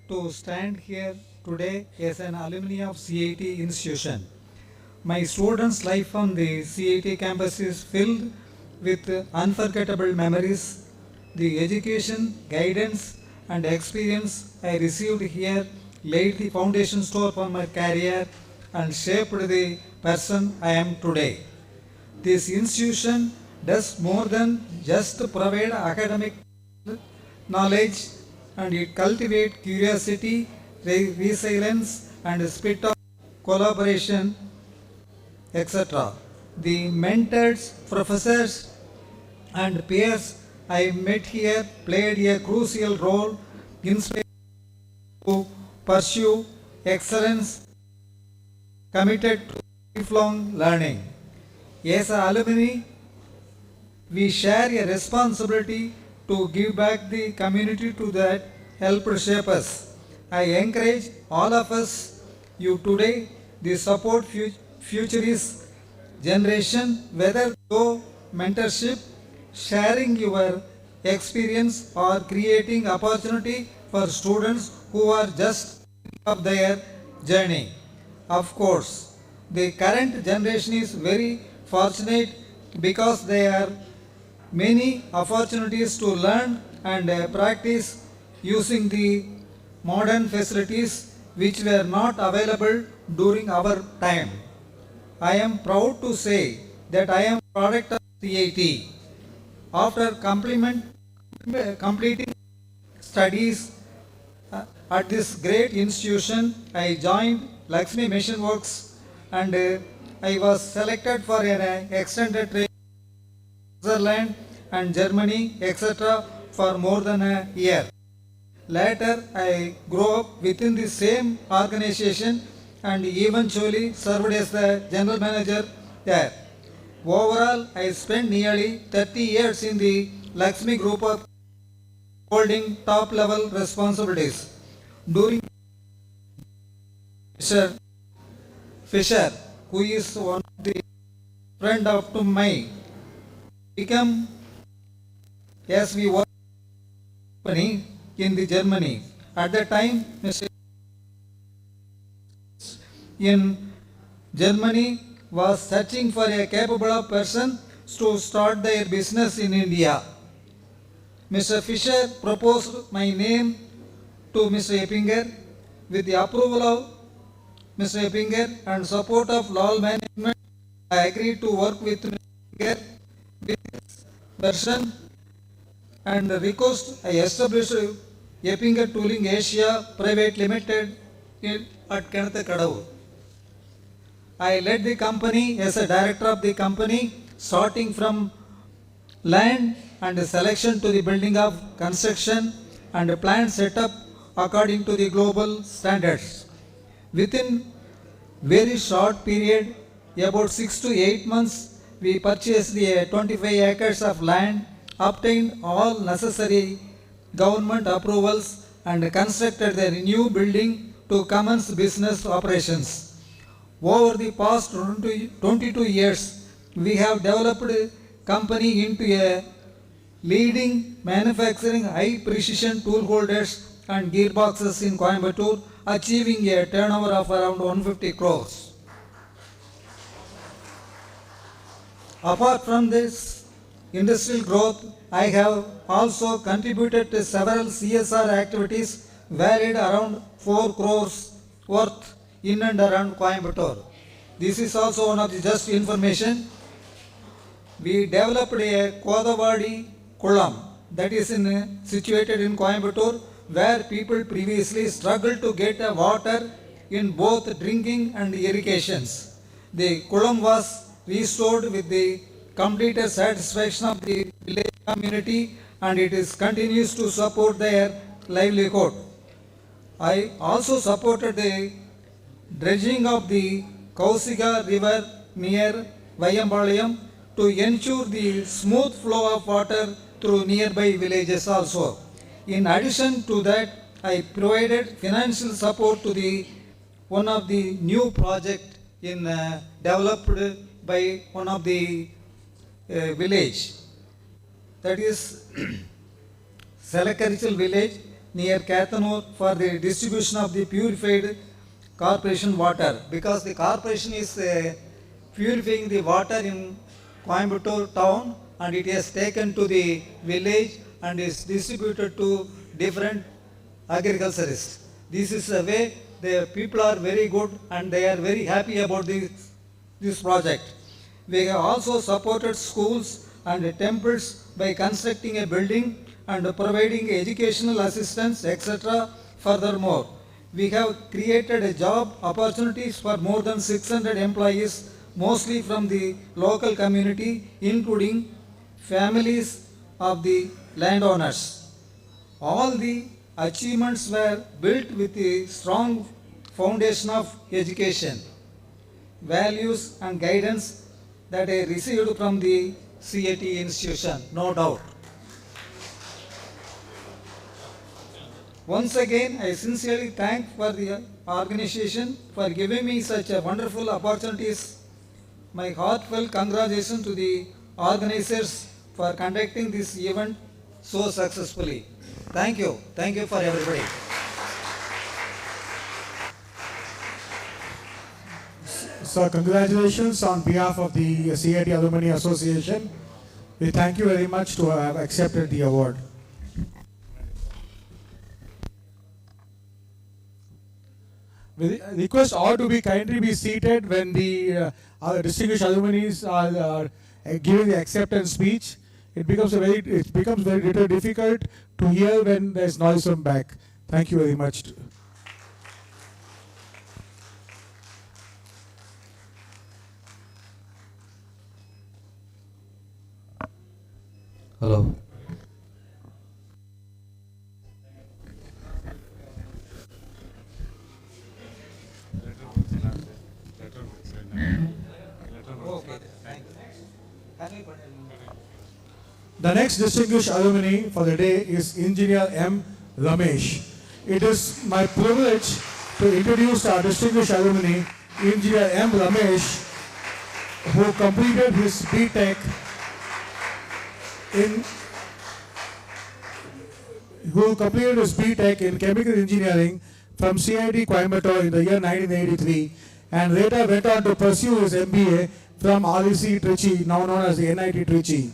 to stand here today as an alumni of CIT institution. My students' life on the CIT campus is filled with unforgettable memories. The education, guidance, and experience I received here laid the foundation stone for my career and shaped the person I am today. This institution does more than just provide academic knowledge, and it cultivates curiosity, resilience, and spirit of collaboration, etc. The mentors, professors, and peers I met here played a crucial role in to pursue excellence, committed to lifelong learning. As alumni, we share a responsibility to give back the community to that helped shape us. I encourage all of us, you today, the support futurist generation, whether through mentorship, sharing your experience, or creating opportunity for students who are just of their journey. Of course, the current generation is very fortunate because there are many opportunities to learn and practice using the modern facilities which were not available during our time. I am proud to say that I am a product of CIT. After completing studies at this great institution, I joined Lakshmi Mission Works and I was selected for an extended training in Switzerland and Germany, etc. for more than a year. Later, I grew up within the same organization and eventually served as the general manager there. Overall, I spent nearly 30 years in the Lakshmi Group of holding top level responsibilities. During Fisher, who is one of the friend of to my, become as we work in the Germany. At that time, in Germany was searching for a capable person to start their business in India. Mr. Fisher proposed my name to Mr. Eppinger. With the approval of Mr. Eppinger and support of Lal management, I agreed to work with Mr. Eppinger with this version and request I established Eppinger Tooling Asia Private Limited at Kanatha. I led the company as a director of the company, starting from land and selection to the building of construction and plant setup according to the global standards. Within very short period, about 6 to 8 months, we purchased the 25 acres of land, obtained all necessary government approvals and constructed a new building to commence business operations. Over the past 22 years, we have developed a company into a leading manufacturing high precision tool holders and gearboxes in Coimbatore, achieving a turnover of around 150 crores. Apart from this industrial growth, I have also contributed to several CSR activities valued around 4 crores worth in and around Coimbatore. This is also one of the just information. We developed a Kodavadi Kulam that is situated in Coimbatore, where people previously struggled to get water in both drinking and irrigations. The Kulam was restored with the complete satisfaction of the village community, and it continues to support their livelihood. I also supported the dredging of the Kausiga river near Vayambalayam to ensure the smooth flow of water through nearby villages also. In addition to that, I provided financial support to the one of the new project in developed by one of the village, that is Selakarichal village near Kathanur, for the distribution of the purified corporation water, because the corporation is purifying the water in Coimbatore town, and it has taken to the village and is distributed to different agriculturists. This is a way the people are very good and they are very happy about this project. We have also supported schools and temples by constructing a building and providing educational assistance, etc. Furthermore, we have created a job opportunities for more than 600 employees, mostly from the local community, including families of the landowners. All the achievements were built with a strong foundation of education, values and guidance that I received from the CAT institution, no doubt. Once again, I sincerely thank for the organization for giving me such a wonderful opportunities. My heartfelt congratulations to the organizers for conducting this event so successfully. Thank you. Thank you for everybody. So congratulations on behalf of the Cit Alumni Association. We thank you very much to have accepted the award. We request all to be kindly be seated when the distinguished alumni are giving the acceptance speech. It becomes very little difficult to hear when there is noise from back. Thank you very much. Hello. The next distinguished alumni for the day is Engineer M. Ramesh. It is my privilege to introduce our distinguished alumni, Engineer M. Ramesh, who completed his B.Tech in Chemical Engineering from CIT Coimbatore in the year 1983 and later went on to pursue his MBA from REC Trichy, now known as the NIT Trichy.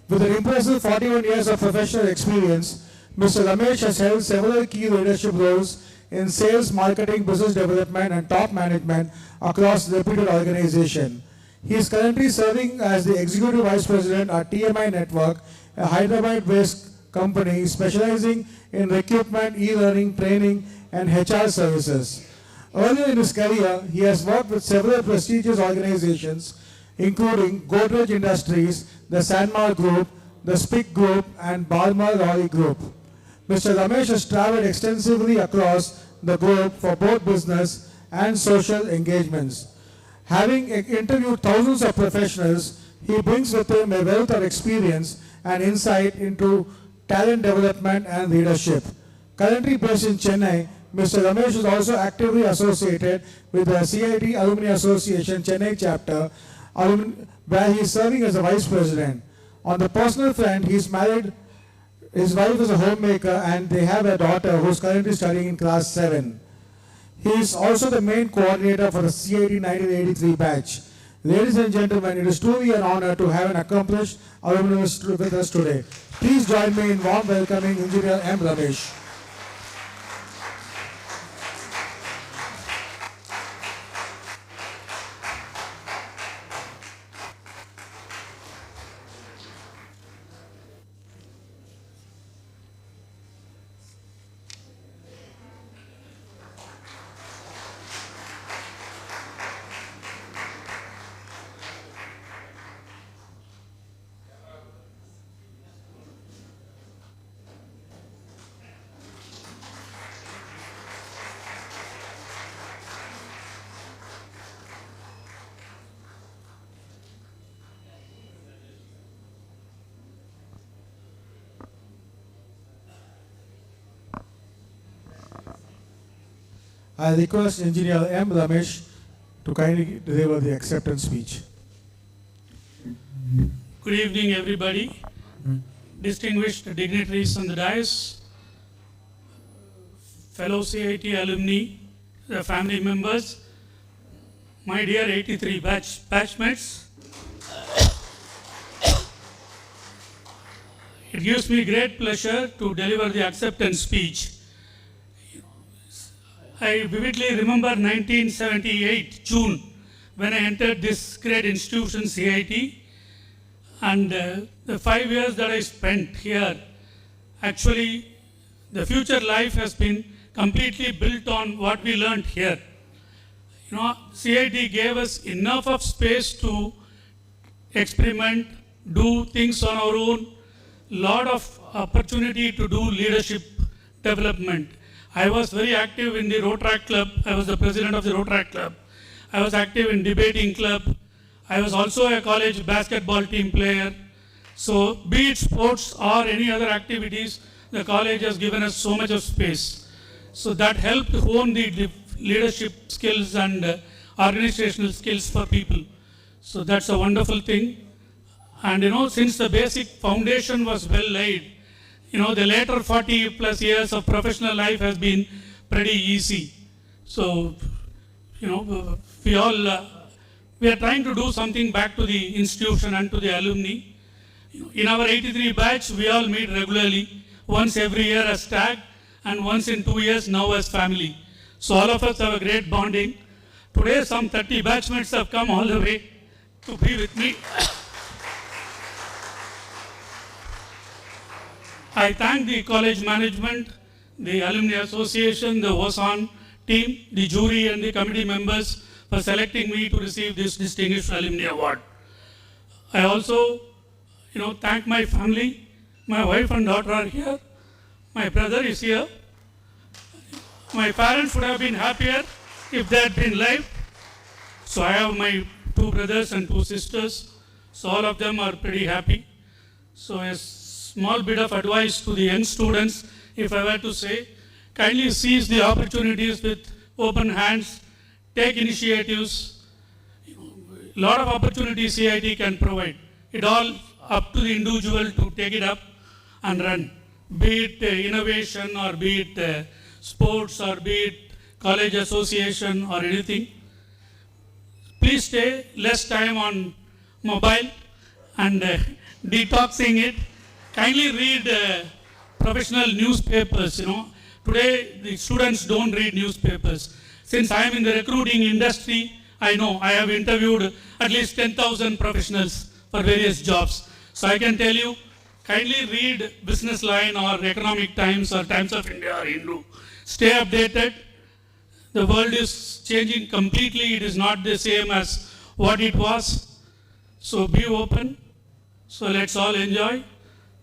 With an impressive 41 years of professional experience, Mr. Ramesh has held several key leadership roles in sales, marketing, business development, and top management across reputed organizations. He is currently serving as the Executive Vice President at TMI Network, a Hyderabad-based company specializing in recruitment, e-learning, training, and HR services. Earlier in his career, he has worked with several prestigious organizations, including Godrej Industries, the Sanmar Group, the SPIC Group, and Balmer Roy Group. Mr. Ramesh has traveled extensively across the globe for both business and social engagements. Having interviewed thousands of professionals, he brings with him a wealth of experience and insight into talent development and leadership. Currently based in Chennai, Mr. Ramesh is also actively associated with the CIT Alumni Association Chennai chapter, where he is serving as a vice president. On the personal front, he is married, his wife is a homemaker, and they have a daughter who is currently studying in class 7. He is also the main coordinator for the CIT 1983 batch. Ladies and gentlemen, it is truly an honor to have an accomplished alumnus with us today. Please join me in warm welcoming Engineer M. Ramesh. I request Engineer M. Ramesh to kindly deliver the acceptance speech. Good evening, everybody. Distinguished dignitaries on the dais, fellow CIT alumni, the family members, my dear 83 batchmates. It gives me great pleasure to deliver the acceptance speech. I vividly remember 1978, June, when I entered this great institution, CIT, and the 5 years that I spent here, actually, the future life has been completely built on what we learned here. You know, CIT gave us enough of space to experiment, do things on our own, lot of opportunity to do leadership development. I was very active in the Rotaract Club. I was the president of the Rotaract Club. I was active in debating club. I was also a college basketball team player. So be it sports or any other activities, the college has given us so much of space. So that helped hone the leadership skills and organizational skills for people. So that's a wonderful thing. And you know, since the basic foundation was well laid, you know, the later 40 plus years of professional life has been pretty easy. So, you know, we are trying to do something back to the institution and to the alumni. In our 83 batch, we all meet regularly, once every year as tag and once in 2 years now as family. So all of us have a great bonding. Today, some 30 batchmates have come all the way to be with me. I thank the college management, the Alumni Association, the WOSON team, the jury and the committee members for selecting me to receive this distinguished alumni award. I also, thank my family. My wife and daughter are here. My brother is here. My parents would have been happier if they had been live. So I have my 2 brothers and 2 sisters. So all of them are pretty happy. So a small bit of advice to the young students, if I were to say, kindly seize the opportunities with open hands, take initiatives. A lot of opportunities CIT can provide. It all up to the individual to take it up and run. Be it innovation or be it sports or be it college association or anything. please stay less time on mobile and detoxing it. Kindly read professional newspapers, Today, the students don't read newspapers. Since I am in the recruiting industry, I know I have interviewed at least 10,000 professionals for various jobs. So I can tell you, kindly read Business Line or Economic Times or Times of India or Hindu. Stay updated. The world is changing completely. It is not the same as what it was. So be open. So let's all enjoy.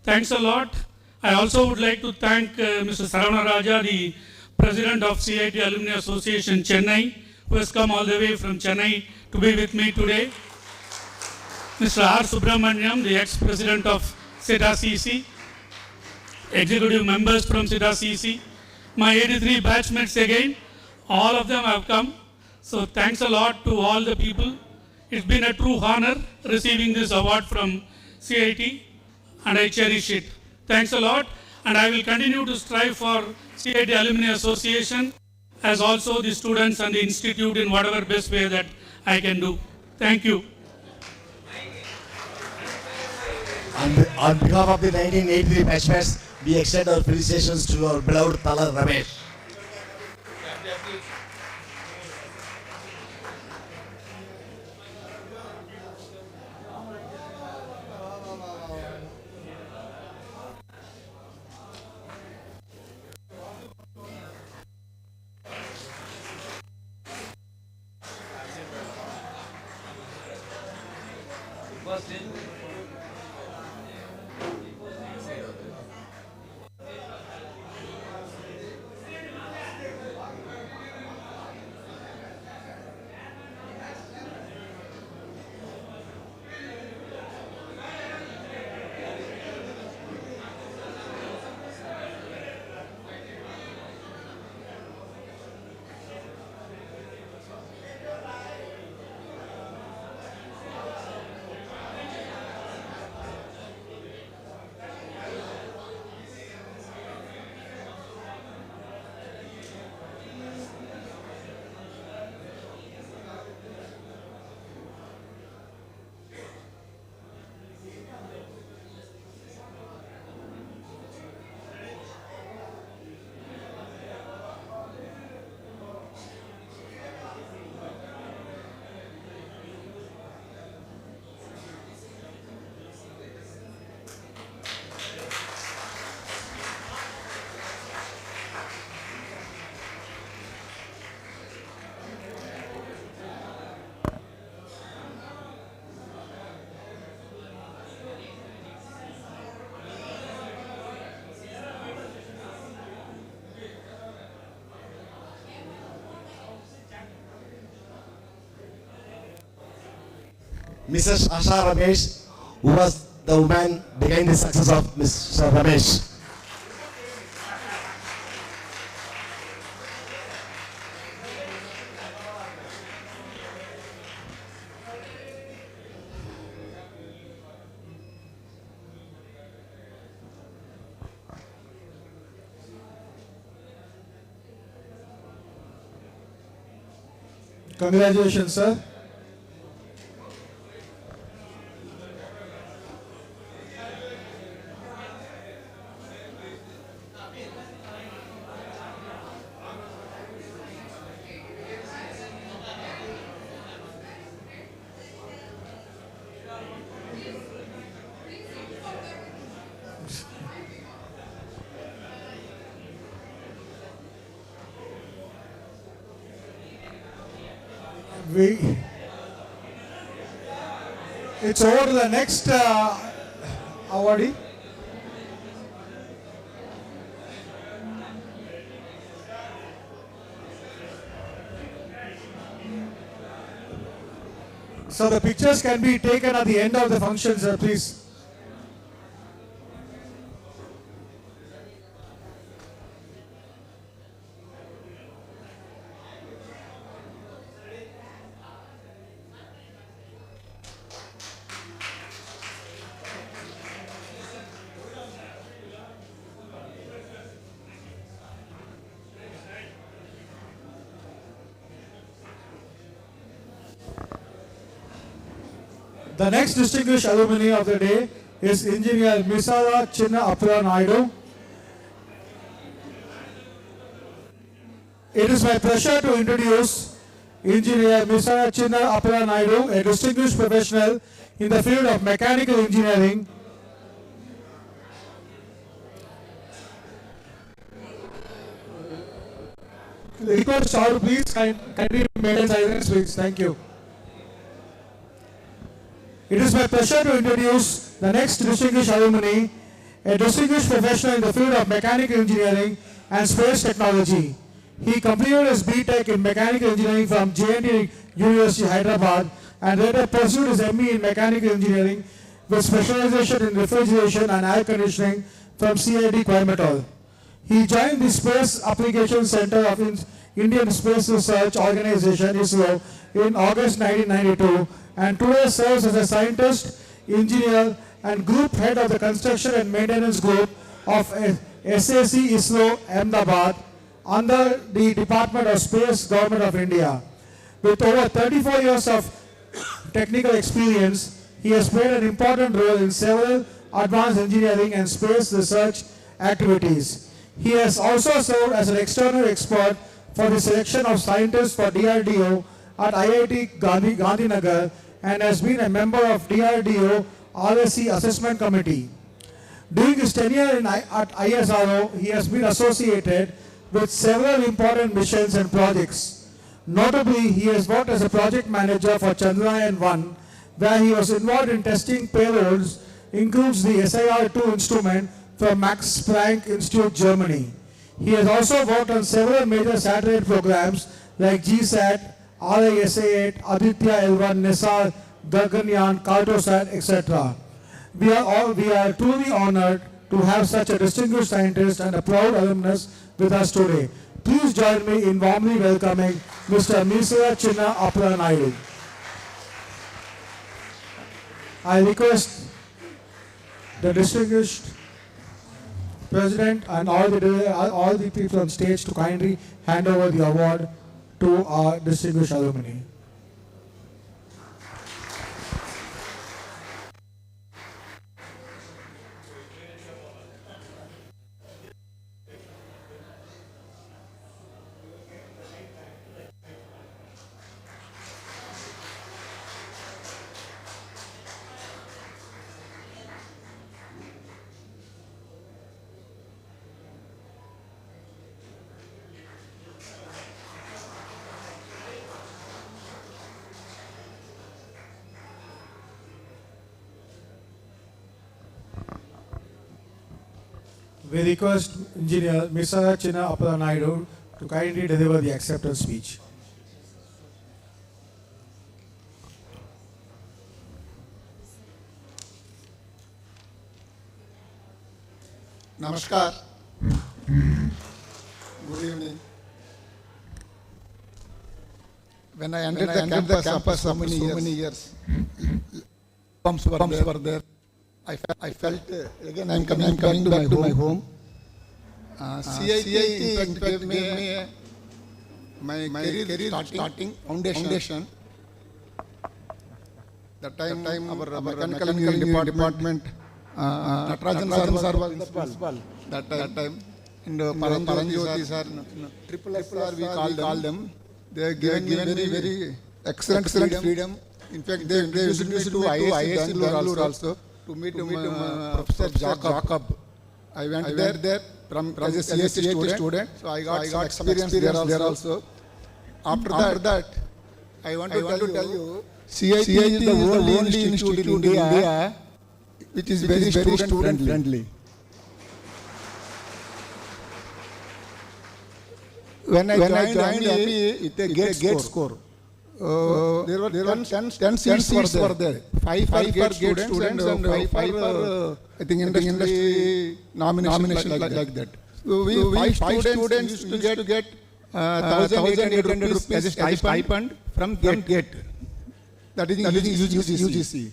Thanks a lot. I also would like to thank Mr. Saravana Raja, the President of Cit Alumni Association, Chennai, who has come all the way from Chennai to be with me today. Mr. R. Subramaniam, the ex-President of Cit CC, executive members from Cit CC, my 83 batchmates again, all of them have come. So thanks a lot to all the people. It's been a true honor receiving this award from CIT, and I cherish it. Thanks a lot, and I will continue to strive for CIT Alumni Association as also the students and the institute in whatever best way that I can do. Thank you. On behalf of the 1983 batchmates, we extend our felicitations to our beloved Tala Ramesh. Mrs. Asha Ramesh, who was the woman behind the success of Mr. Ramesh. Congratulations, sir. It's over to the next awardee. So the pictures can be taken at the end of the function, sir, please. The next distinguished alumni of the day is Engineer Misala Chinna Appala Naidu. It is my pleasure to introduce Engineer Misala Chinna Appala Naidu, a distinguished professional in the field of mechanical engineering. Request Charu, please kindly maintain silence, please. Thank you. It is my pleasure to introduce the next distinguished alumni, a distinguished professional in the field of mechanical engineering and space technology. He completed his B.Tech in mechanical engineering from JNT University, Hyderabad, and later pursued his ME in mechanical engineering with specialization in refrigeration and air conditioning from CIT Coimbatore. He joined the Space Applications Center of Indian Space Research Organization (ISRO) in August 1992, and today serves as a scientist, engineer, and group head of the construction and maintenance group of SAC ISRO Ahmedabad under the Department of Space, Government of India. With over 34 years of technical experience, he has played an important role in several advanced engineering and space research activities. He has also served as an external expert for the selection of scientists for DRDO at IIT Gandhinagar and has been a member of DRDO RSC Assessment Committee. During his tenure at ISRO, he has been associated with several important missions and projects. Notably, he has worked as a project manager for Chandrayaan-1, where he was involved in testing payloads, includes the SIR-2 instrument from Max Planck Institute, Germany. He has also worked on several major satellite programs like GSAT, RISA-8, Aditya L1, NISAR, Gaganyaan, Cartosat, etc. We are truly honored to have such a distinguished scientist and a proud alumnus with us today. Please join me in warmly welcoming Mr. Misala Chinna Appala Naidu. I request the distinguished President and all the people on stage to kindly hand over the award to our distinguished alumni. We request Engineer Misala Chinna Appala Naidu to kindly deliver the acceptance speech. Namaskar. Good evening. When I entered the campus so many years, pumps were there. I felt again I'm coming back to my home. CIT in fact gave me my career starting foundation. That time our mechanical engineering department, Natarajan sir was principal. That time. And Paranjyoti sir, Triple S sir we call them. They are given very excellent freedom. In fact, they introduced me to IIT Bangalore also. To meet Professor Jacob. I went there from as a CIT student, so I got some experience there also. After that, I want to tell you, CIT is the only institute in India which is very student friendly. When I joined ME, it a gate score. There were 10 seats were there. 5 for gate students and 5 for I think industry nomination like that. So we 5 students used to get 1,800 rupees as a stipend from gate. That is UGC.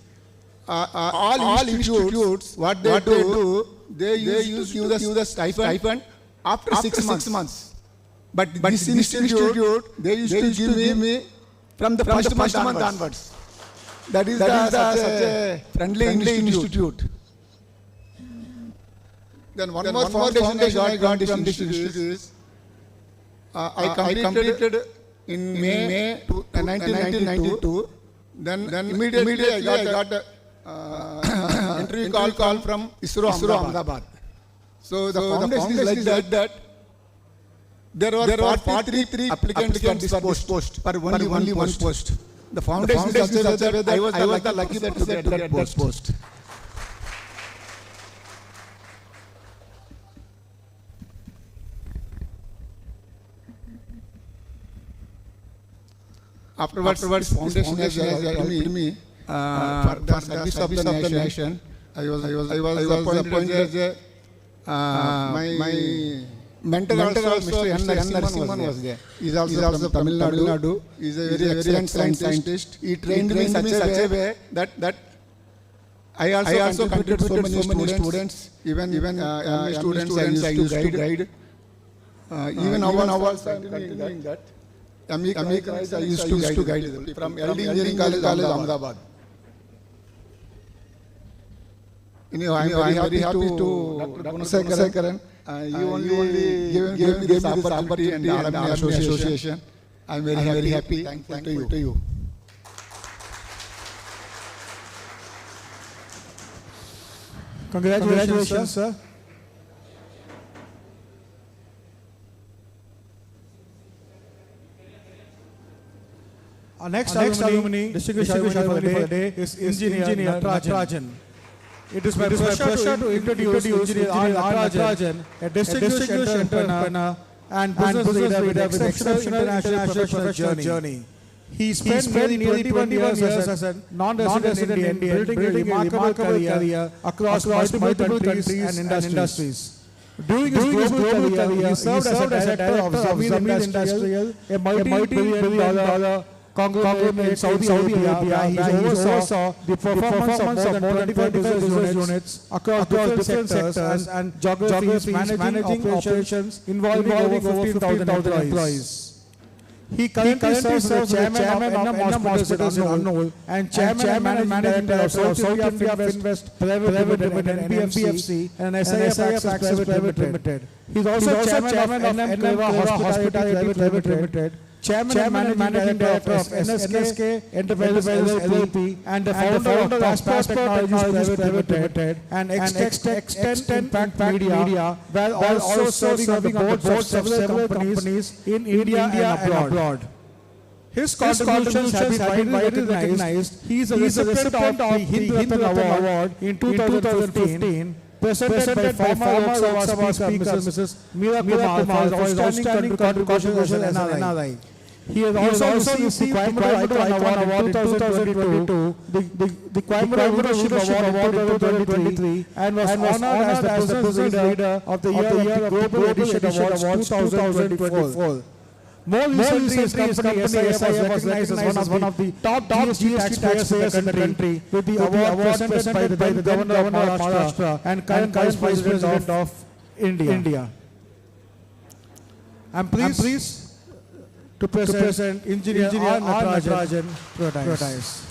All institutes, what they do, they used to give the stipend after 6 months. But this institute, they used to give me from the first month onwards. That is such a friendly institute. Then one more foundation I got from this institute is I completed in May 1992. Then immediately I got a interview call from ISRO Ahmedabad. So the foundation is like that. There were 43 applicants for this post, for only one post. The foundation is such a way that I was the lucky person to get that post. Afterwards, foundation has helped me for the service of the nation. I was appointed as a my mentor also Mr. N. Narasimhan was there. He is also from Tamil Nadu. He is a very excellent scientist. He trained me in such a way that I also contributed so many students. Even students I used to guide. Even our I am continuing that. I used to guide from LD Engineering College, Ahmedabad. Anyhow, I am very happy to Dr. Gunasekaran. You only gave me this opportunity and the Alumni Association. I am very happy. Thankful to you. Congratulations, sir. Our next alumni, distinguished alumni for the day is Engineer Natarajan. It is my pleasure to introduce Engineer Natarajan, a distinguished entrepreneur and business leader with exceptional international professional journey. He spent nearly 21 years as a non-resident Indian building a remarkable career across multiple countries and industries. During his global career, he served as a director of Zameen Industrial, a multi-billion-dollar conglomerate in Saudi Arabia. He oversaw the performance of more than 25 business units across different sectors and geographies, managing operations involving over 15,000 employees. He currently serves as chairman of NM Hospitals in Unnol and chairman and managing director of South India Finvest Private Limited and NBFC and SIF Access Private Limited. He is also chairman of NM Hospitality Private Limited, chairman and managing director of NSK Enterprises LLP, and the founder of Passport Technologies Private Limited and Extent Impact Media, while also serving on the boards of several companies in India and abroad. His contributions have been widely recognized. He is a recipient of the Hindu Ratna Award in 2015. Presented by former Lok Sabha Speaker Mrs. Meera Kumar for his outstanding contributions as an NRI. He has also received the Coimbatore Icon Award in 2022, the Coimbatore Leadership Award in 2023, and was honored as the Business Leader of the Year of the Global Edition Awards 2024. More recently, his company SIF was recognized as one of the top GST taxpayers in the country with the award presented by the Governor of Maharashtra and current Vice President of India. I am pleased to present Engineer R. Natarajan Prodise.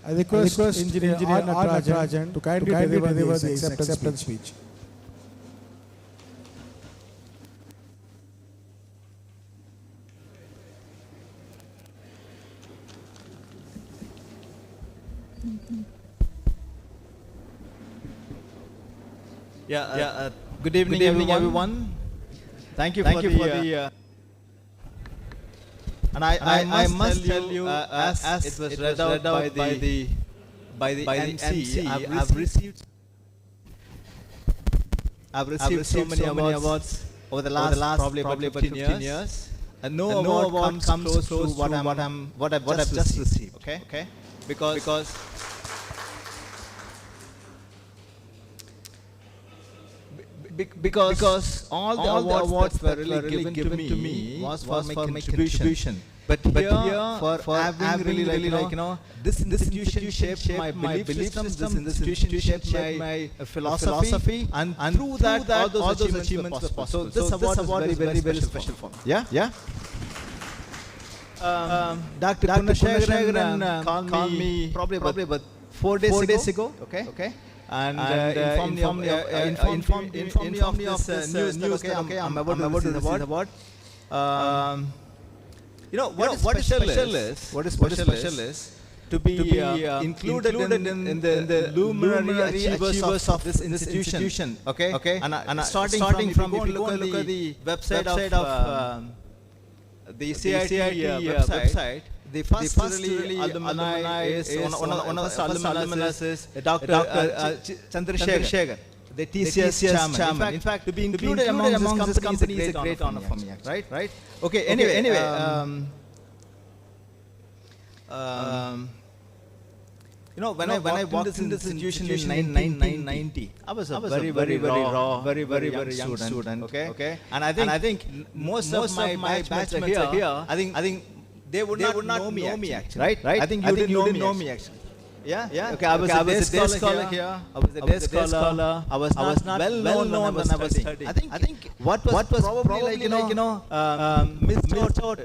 I request Engineer R. Natarajan to kindly deliver the acceptance speech. Good evening, everyone. Thank you for the And I must tell you, as it was read out by the MC, I've received so many awards over the last probably 15 years. And no award comes close to what I've just received. Okay? Because all the awards that were really given to me was for my contribution. But here, for having really this institution shaped my belief system, this institution shaped my philosophy, and through that, all those achievements were possible. So this award is very special for me. Yeah? Dr. Punashekaran called me probably about 4 days ago. Okay? And informed me of this news that I'm about to receive this award. What is special is to be included in the luminary achievers of this institution. Okay? And starting from, if you go and look at the website of the CIT website, the first really alumni is one of the first alumni is Dr. Chandrasekhar, the TCS chairman. In fact, to be included among this company is a great honor for me, right? Okay, anyway, when I walked into this institution in 1990, I was a very raw, very young student. Okay, and I think most of my batchmates are here. I think they would not know me actually, right? I think you didn't know me actually. Yeah. Okay, I was a day scholar here. I was a day scholar. I was not well known when I was studying. I think what was probably missed out.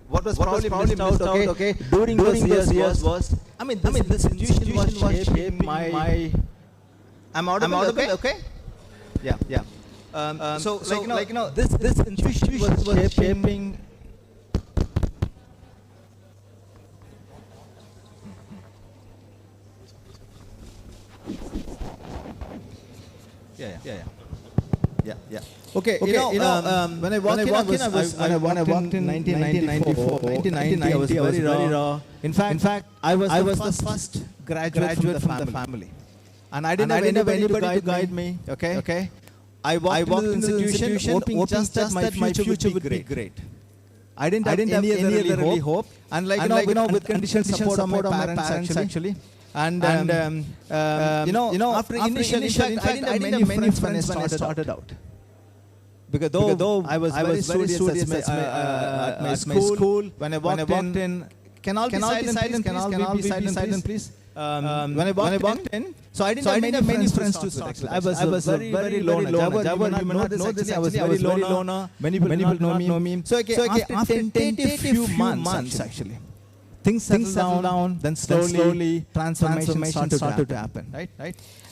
What was probably missed out, okay, during those years was, this institution was shaping my. I'm audible, okay? Yeah. So this institution was shaping. Yeah. Okay. When I walked in 1990, I was very raw. In fact, I was the first graduate from the family, and I didn't have anybody to guide me. Okay. I walked into the institution hoping just that my future would be great. I didn't have any other hope, and with conditional support of my parents actually. And after initial, in fact, I didn't have many friends when I started out. Because though I was very studious at my school, when I walked in, can all be silent, please? When I walked in, so I didn't have many friends to start with. I was very loner. You may not know this, I was very loner. Many people know me. So after tentative few months actually, things settled down, then slowly transformation started to happen, right?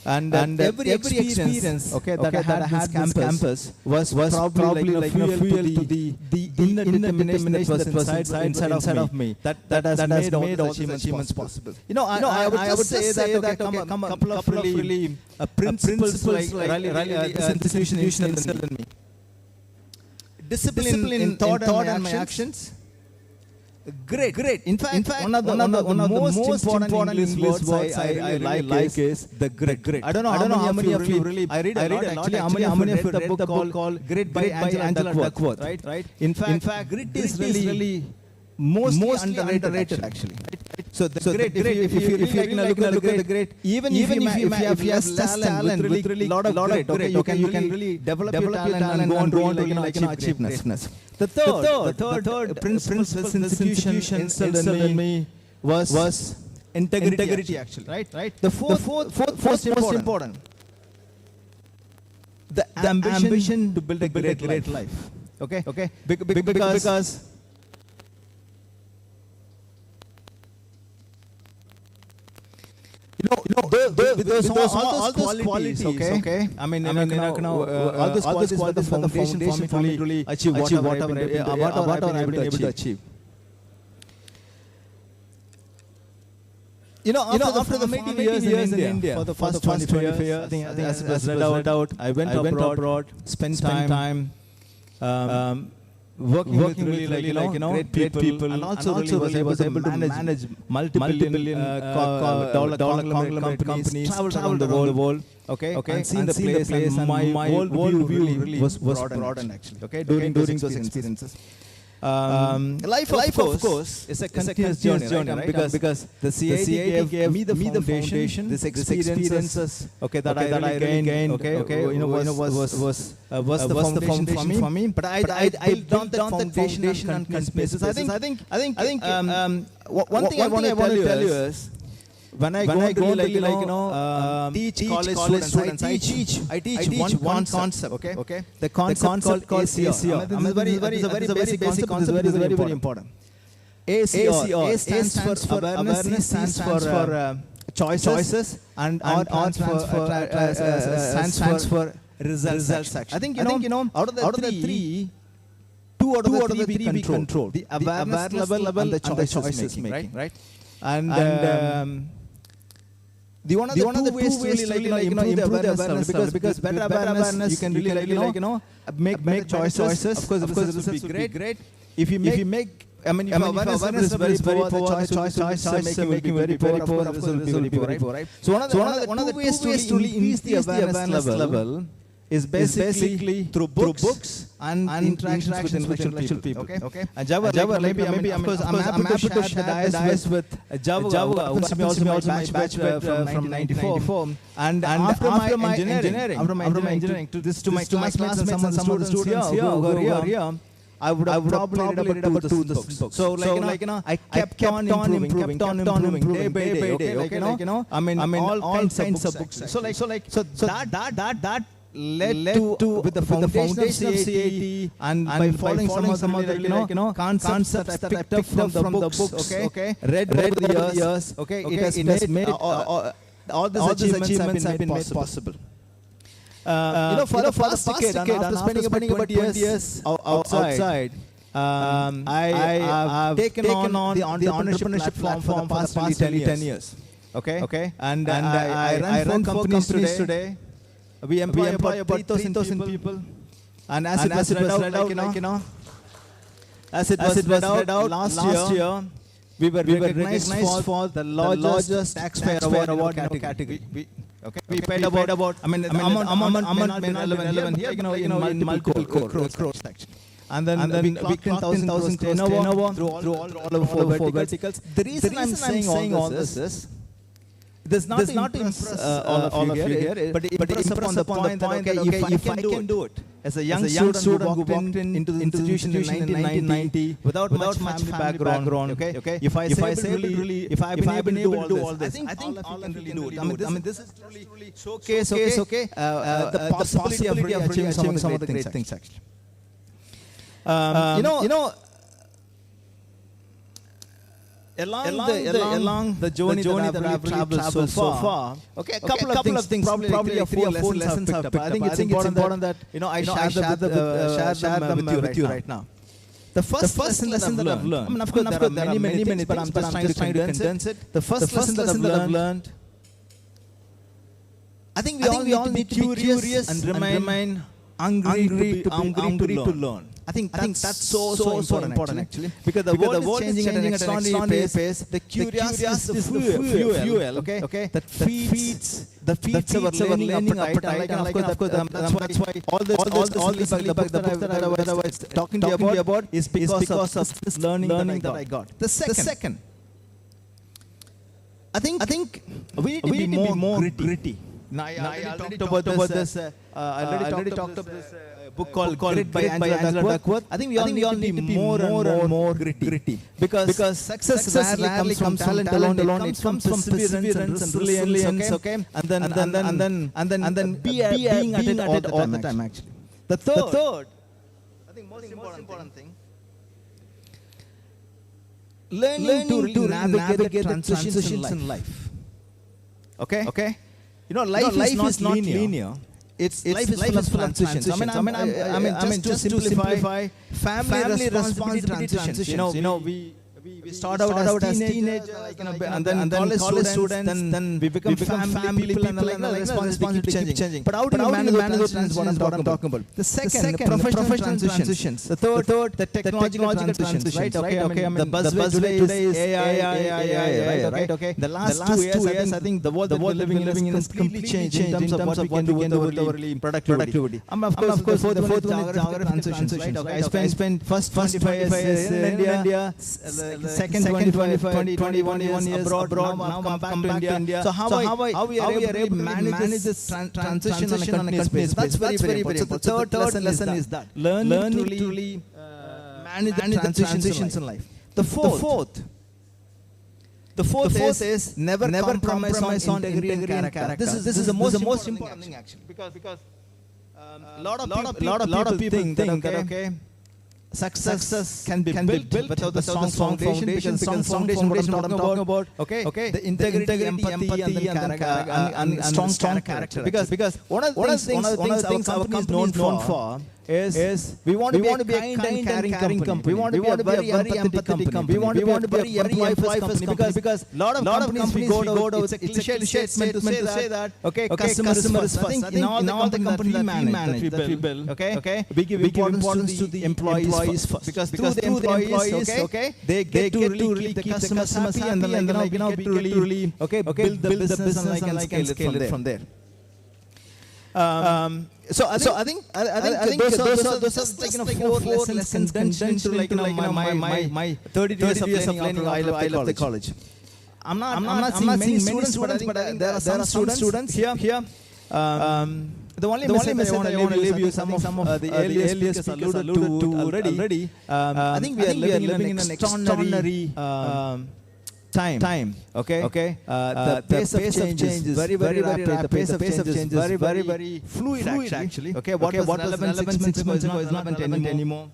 And every experience that I had this campus was probably like fuel to the inner determination that was inside of me that has made all these achievements possible. I would say that a couple of really principles like this institution instilled in me. Discipline in thought and my actions. Great. In fact, one of the most important English words I like is the grit. I don't know how many of you really. I read a lot actually. How many of you read the book called Grit by Angela Duckworth? Right. In fact, grit is really mostly underrated actually. So the grit. If you look at the grit, even if you have less talent with really lot of grit, okay, you can really develop your talent and go on to achieve greatness. The third principle this institution instilled in me was integrity actually, right? The fourth most important. The ambition to build a great life. Okay. Because those all those qualities, okay. I mean, all those qualities were the foundation for me to really achieve whatever I've been able to achieve. After the 40 years in India, for the first 25 years, I think as it was read out, I went abroad, spent time. working with really great people, and also really was able to manage multi-billion dollar conglomerate companies, traveled around the world, and seen the place, and my world really was broadened actually, during those experiences. Life of course is a continuous journey, right? Because the CIT gave me the foundation, this experiences, that I really gained, was the foundation for me. But I built down that foundation on continuous basis. I think one thing I want to tell you is, when I go teach college students, I teach one concept, okay? The concept called ACR. This is a very basic concept. This is very important. ACR. A stands for awareness, stands for choices, and stands for results. I think out of the three, two out of the three we control: the awareness level and the choices making, right? And the one of the two ways to really improve the awareness level, because better awareness you can really make choices. Of course, the results will be great. If you make if awareness level is very poor, the choice making very poor, of course the results will be very poor, right? So one of the ways to really increase the awareness level is basically through books and interactions with intellectual people. Okay. And Java, maybe of course I'm happy to share the dais with Java, who happens to be also my batch from 94. And after my engineering, to my classmates and some students here who are here, I would have probably read about 2 books. So I kept on improving day by day. Okay, I mean all kinds of books. So that led to with the foundation of CIT and by following some other concepts that I picked up from the books, okay, read over the years, okay, it has made all these achievements have been made possible. For the past decade, after spending about 20 years outside, I have taken on the entrepreneurship platform for the past 10 years. Okay, and I run 4 companies today. We employ about 3,000 people, and as it was read out last year, we were recognized for the largest taxpayer award category. We paid about the amount may not relevant here, in multiple crores actually. And then we clocked in 1,000 crores turnover through all of 4 verticals. The reason I'm saying all this is, This is not to impress all of you here, but impress upon the point that, if I can do it, as a young student who walked into the institution in 1990 without much family background, okay, if I've been able to do all this, I think all can really do it. I mean, this is truly showcase, the possibility of really achieving some of the great things actually. Along the journey that I've traveled so far, okay, a couple of things, probably 3 or 4 lessons I've picked up. I think it's important that I share them with you right now. The first lesson that I've learned, I mean, of course there are many things, but I'm just trying to condense it. The first lesson that I've learned, I think we all need to be curious and remain hungry to learn. I think that's so important actually, because the world is changing at an extraordinary pace. The curiosity is the fuel, okay, that feeds our learning appetite. And of course, that's why all this the book that I was talking to you about is because of this learning that I got. The second, I think we need to be more gritty. Now, I already talked about this. I already talked about this book called Grit by Angela Duckworth. I think we all need to be more and more gritty. Because success rarely comes from talent alone. It comes from perseverance and resilience. Okay, and then being at it all the time. Actually, the third, I think most important thing, learning to really navigate the transitions in life. Okay. Life is not linear. Life is full of transitions. I mean, just to simplify, family responsibility transitions. we start out as teenagers, like, and then college students, then we become family people, and the responsibility keep changing. But how do you manage those transitions? What I'm talking about. The second, professional transitions. The third, the technological transitions. Right? Okay. I mean, the buzzword today is AI. Right? Okay. The last 2 years, I think the world we're living in is completely changed in terms of what we can do with our productivity. Of course, the fourth one is geographic transitions. Right? Okay. I spent first 25 years in India. Second 21 years abroad. Now come back to India. So how we are able to manage this transition on a continuous basis? That's very important. So the third lesson is that learn to really manage the transitions in life. The fourth is never compromise on integrity and character. This is the most important thing actually, because a lot of people think that okay, success can be built without the strong foundation, because strong foundation what I'm talking about, okay, the integrity, empathy, and strong character. Because one of the things our company is known for is we want to be a kind and caring company. We want to be a very empathetic company. We want to be a very employee-first company, because a lot of companies we go to, it's a cliche statement to say that okay, customer is first. I think in all the companies that we build, okay, we give importance to the employees first, because through the employees, okay, they get to really keep the customers happy, and then we get to really build the business and scale it from there. So I think those are like four lessons condensed to my 32 years of learning after I left the college. I'm not saying many students, but I think there are some students here. The only message I want to leave you, some of the earlier speakers alluded to already. I think we are living in an extraordinary time. Okay. The pace of change is very rapid. The pace of change is very fluid actually. Okay. What was relevant 6 months ago is not relevant anymore.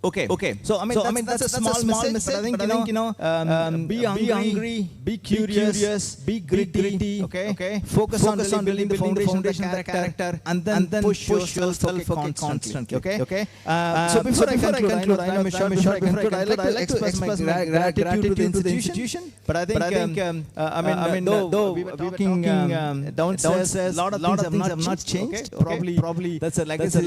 Okay. So I mean that's a small message, but I think be hungry, be curious, be gritty. Okay. Focus on building the foundation, the character, and then push yourself constantly. Okay. So before I conclude, I know I'm short. I like to express my gratitude to the institution. But I think though we were talking downstairs, a lot of things have not changed. Probably that's a legacy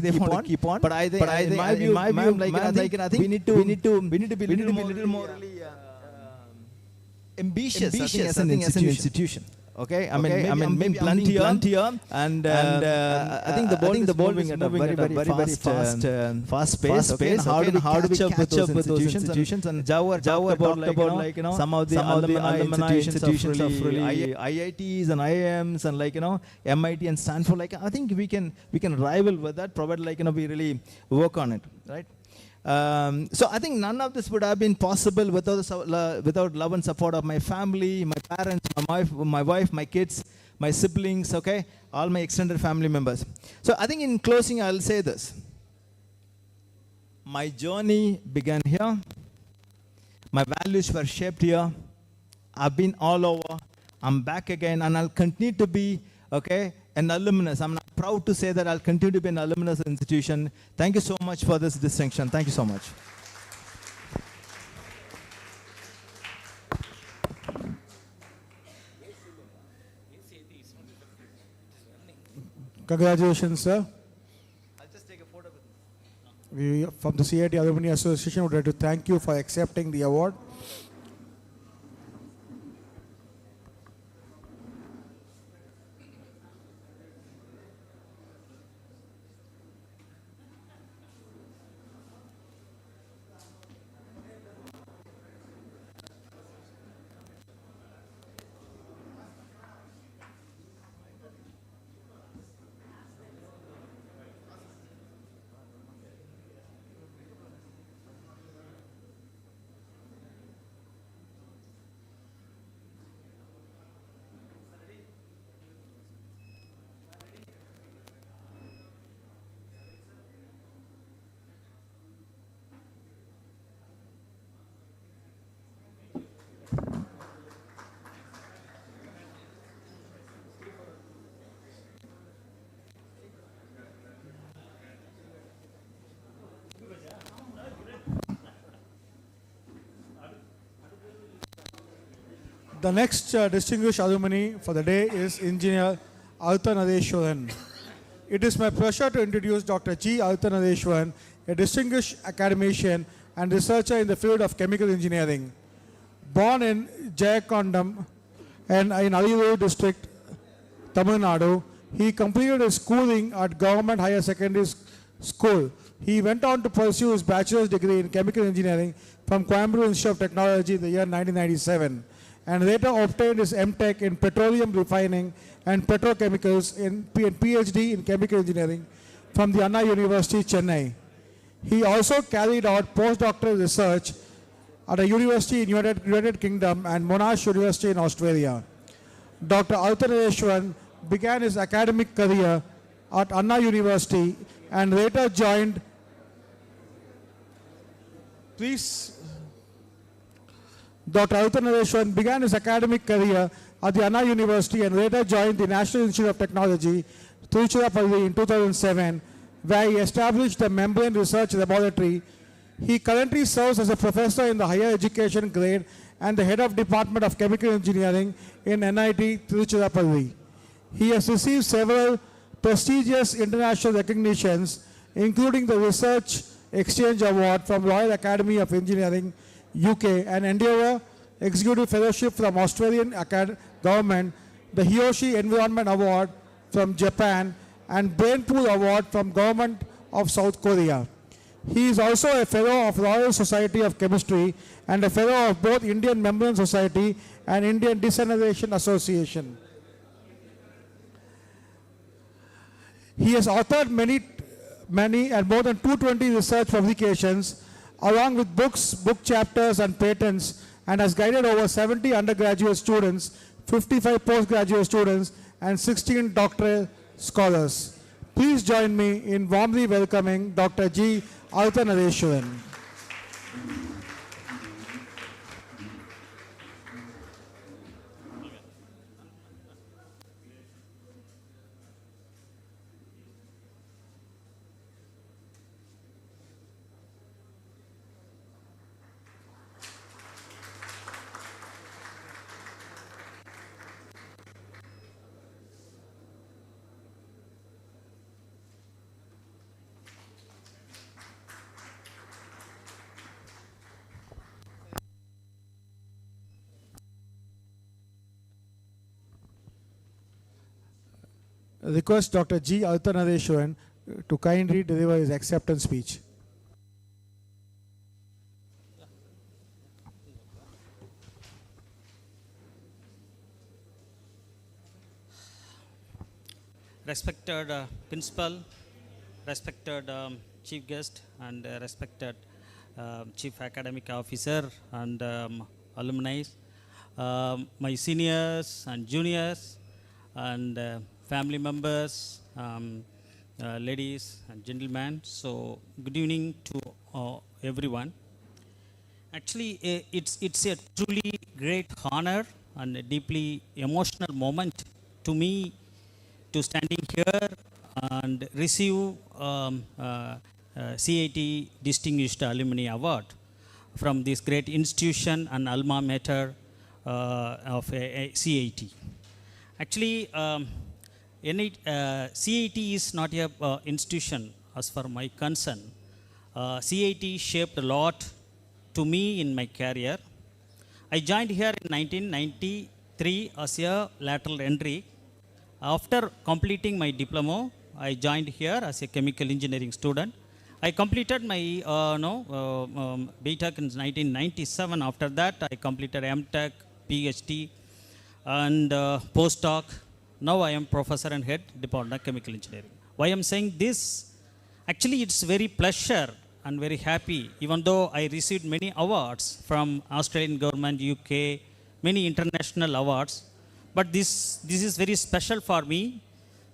they want to keep on. But I think in my view, I think we need to be a little more ambitious as an institution. Okay, I mean, maybe plenty here, and I think the ball moving at a very fast pace. Okay, how do we catch up with those institutions? And Jawar talked about some of the alumni institutions of really IITs and IIMs and MIT and Stanford. I think we can rival with that, provided we really work on it, right? So I think none of this would have been possible without love and support of my family, my parents, my wife, my kids, my siblings, okay, all my extended family members. So I think in closing, I'll say this. My journey began here. My values were shaped here. I've been all over. I'm back again, and I'll continue to be, okay, an alumnus. I'm proud to say that I'll continue to be an alumnus institution. Thank you so much for this distinction. Thank you so much. Congratulations, sir. I'll just take a photo with you. We from the Cit Alumni Association would like to thank you for accepting the award. The next distinguished alumni for the day is Engineer Altanadeshwaran. It is my pleasure to introduce Dr. G. Altanadeshwaran, a distinguished academician and researcher in the field of chemical engineering. Born in Jayakondam and in Aliyur district, Tamil Nadu, he completed his schooling at Government Higher Secondary School. He went on to pursue his bachelor's degree in chemical engineering from Coimbatore Institute of Technology in the year 1997, and later obtained his M.Tech in petroleum refining and petrochemicals and PhD in chemical engineering from the Anna University, Chennai. He also carried out postdoctoral research at a university in United Kingdom and Monash University in Australia. Dr. Altanadeshwaran began his academic career at Anna University and later joined Dr. Altanadeshwaran began his academic career at the Anna University and later joined the National Institute of Technology, Tiruchirappalli, in 2007, where he established the Membrane Research Laboratory. He currently serves as a professor in the higher education grade and the head of Department of Chemical Engineering in NIT Tiruchirappalli. He has received several prestigious international recognitions, including the Research Exchange Award from Royal Academy of Engineering, UK, and Endeavour Executive Fellowship from Australian Government, the Hiyoshi Environment Award from Japan, and Brainpool Award from Government of South Korea. He is also a Fellow of Royal Society of Chemistry and a Fellow of both Indian Membrane Society and Indian Desalination Association. He has authored many and more than 220 research publications, along with books, book chapters, and patents, and has guided over 70 undergraduate students, 55 postgraduate students, and 16 doctoral scholars. Please join me in warmly welcoming Dr. G. Altanadeshwaran. Request Dr. G. Altanadeshwaran to kindly deliver his acceptance speech. Respected principal, respected chief guest, and respected chief academic officer and alumni, my seniors and juniors, and family members, ladies and gentlemen. So good evening to everyone. Actually, it's a truly great honor and a deeply emotional moment to me to standing here and receive CIT Distinguished Alumni Award from this great institution and alma mater of CIT. Actually, CIT is not a institution as far my concern. CIT shaped a lot to me in my career. I joined here in 1993 as a lateral entry. After completing my diploma, I joined here as a chemical engineering student. I completed my BTech in 1997. After that, I completed MTech, PhD, and postdoc. Now I am professor and head Department of Chemical Engineering. Why I am saying this? Actually, it's very pleasure and very happy, even though I received many awards from Australian government, UK, many international awards. But this is very special for me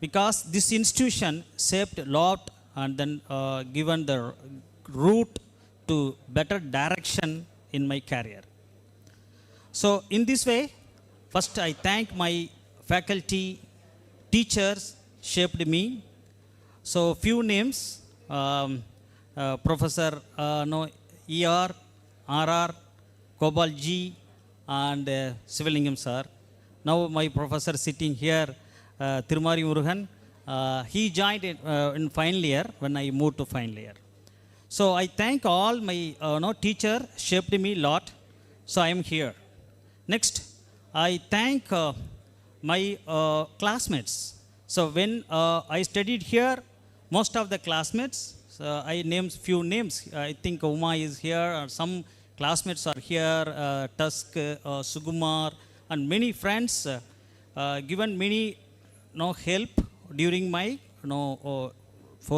because this institution shaped a lot and then given the route to better direction in my career. So in this way, first I thank my faculty, teachers shaped me. So few names, Professor ER, RR, Kobal G, and Sivalingam sir. Now my professor sitting here, Tirumari Murugan, he joined in final year when I moved to final year. So I thank all my teacher shaped me a lot. So I am here. Next, I thank my classmates. So when I studied here, most of the classmates, I named few names. I think Uma is here, or some classmates are here, Tusk, Sugumar, and many friends given many help during my 4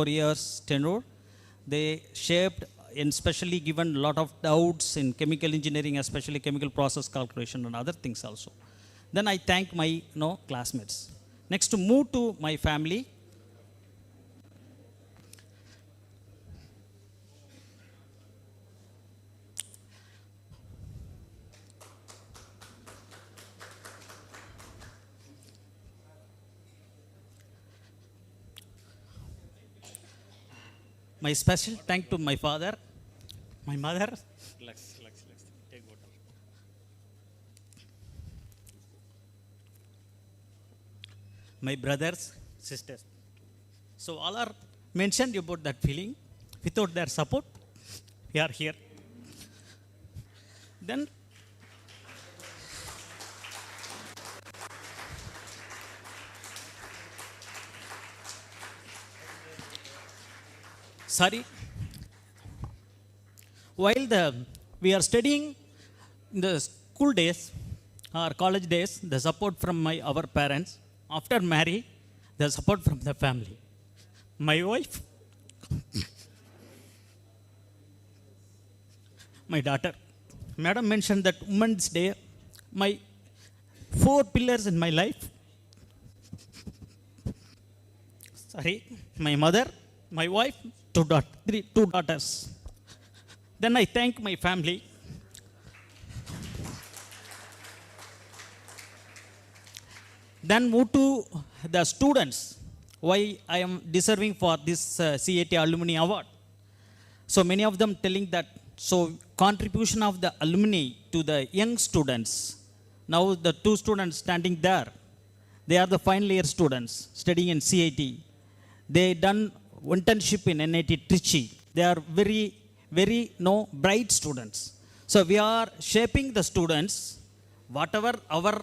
years tenure. They shaped and especially given a lot of doubts in chemical engineering, especially chemical process calculation and other things also. Then I thank my classmates. Next, to move to my family. My special thank to my father, my mother. Take water. My brothers, sisters. So all are mentioned about that feeling. Without their support, we are here. Then sorry. While we are studying in the school days or college days, the support from our parents. After marry, the support from the family. My wife, my daughter. Madam mentioned that Women's Day, my 4 pillars in my life. Sorry, my mother, my wife, 2 daughters. Then I thank my family. Then move to the students. Why I am deserving for this CIT Alumni Award. So many of them telling that, so contribution of the alumni to the young students. Now the 2 students standing there, they are the final year students studying in CIT. They done internship in NIT Trichy. They are very, very bright students. So we are shaping the students, whatever our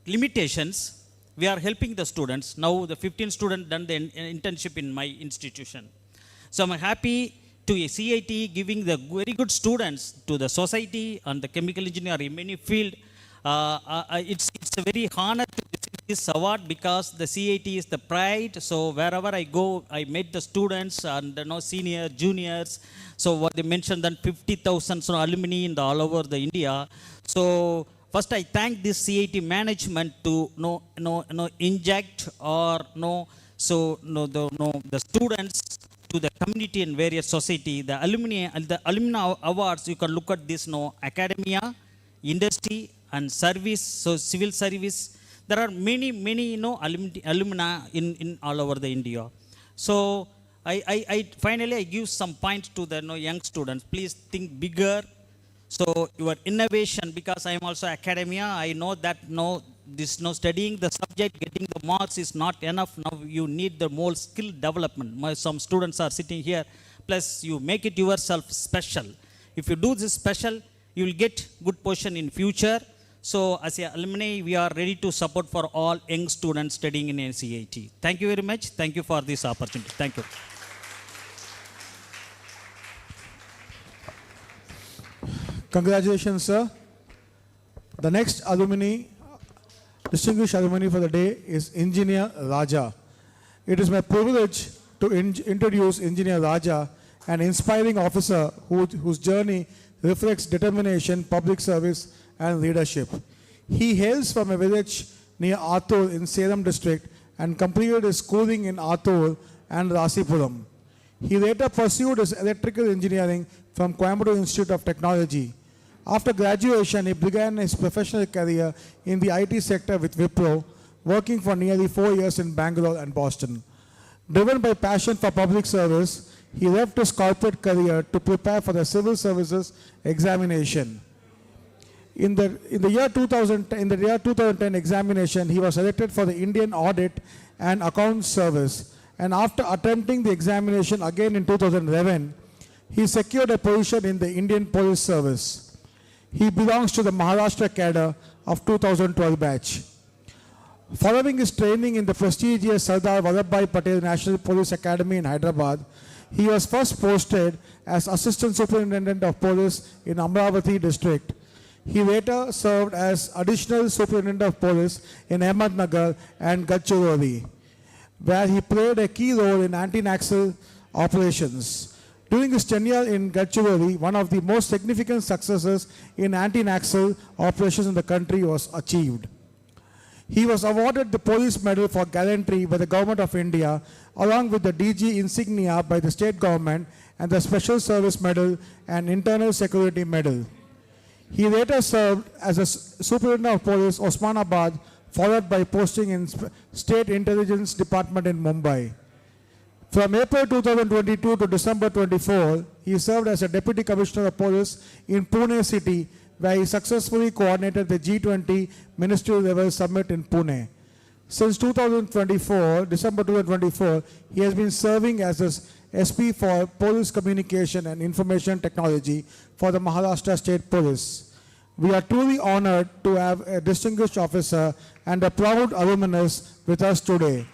limitations, we are helping the students. Now the 15 students done the internship in my institution. So I'm happy to a CIT giving the very good students to the society and the chemical engineering many field. It's a very honor to receive this award because the CIT is the pride. So wherever I go, I meet the students and senior, juniors. So what they mentioned that 50,000 alumni in all over the India. So first I thank this CIT management to inject or the students to the community and various society. The alumni awards, you can look at this academia, industry and service, so civil service. There are many alumni in all over the India. So I finally I give some points to the young students. Please think bigger. So your innovation, because I am also academia, I know that studying the subject, getting the marks is not enough. Now you need the more skill development. Some students are sitting here, plus you make it yourself special. If you do this special, you will get good position in future. So as a alumni, we are ready to support for all young students studying in NCIT. Thank you very much. Thank you for this opportunity. Thank you. Congratulations, sir. The next distinguished alumni for the day is Engineer Raja. It is my privilege to introduce Engineer Raja, an inspiring officer whose journey reflects determination, public service, and leadership. He hails from a village near Athur in Salem district and completed his schooling in Athur and Rasipuram. He later pursued his electrical engineering from Coimbatore Institute of Technology. After graduation, he began his professional career in the IT sector with Wipro, working for nearly 4 years in Bangalore and Boston. Driven by passion for public service, he left his corporate career to prepare for the civil services examination. In the year 2010 examination, he was selected for the Indian Audit and Accounts Service, and after attempting the examination again in 2011, he secured a position in the Indian Police Service. He belongs to the Maharashtra cadre of 2012 batch. Following his training in the prestigious Sardar Vallabhbhai Patel National Police Academy in Hyderabad, he was first posted as Assistant Superintendent of Police in Amravati district. He later served as Additional Superintendent of Police in Ahmednagar and Gadchiroli, where he played a key role in anti-Naxal operations. During his tenure in Gadchiroli, one of the most significant successes in anti-Naxal operations in the country was achieved. He was awarded the Police Medal for Gallantry by the Government of India, along with the DG insignia by the state government and the Special Service Medal and Internal Security Medal. He later served as a Superintendent of Police, Osmanabad, followed by posting in State Intelligence Department in Mumbai. From April 2022 to December 24, he served as a Deputy Commissioner of Police in Pune city, where he successfully coordinated the G20 ministerial level summit in Pune. Since December 2024, he has been serving as SP for Police Communication and Information Technology for the Maharashtra State Police. We are truly honored to have a distinguished officer and a proud alumnus with us today.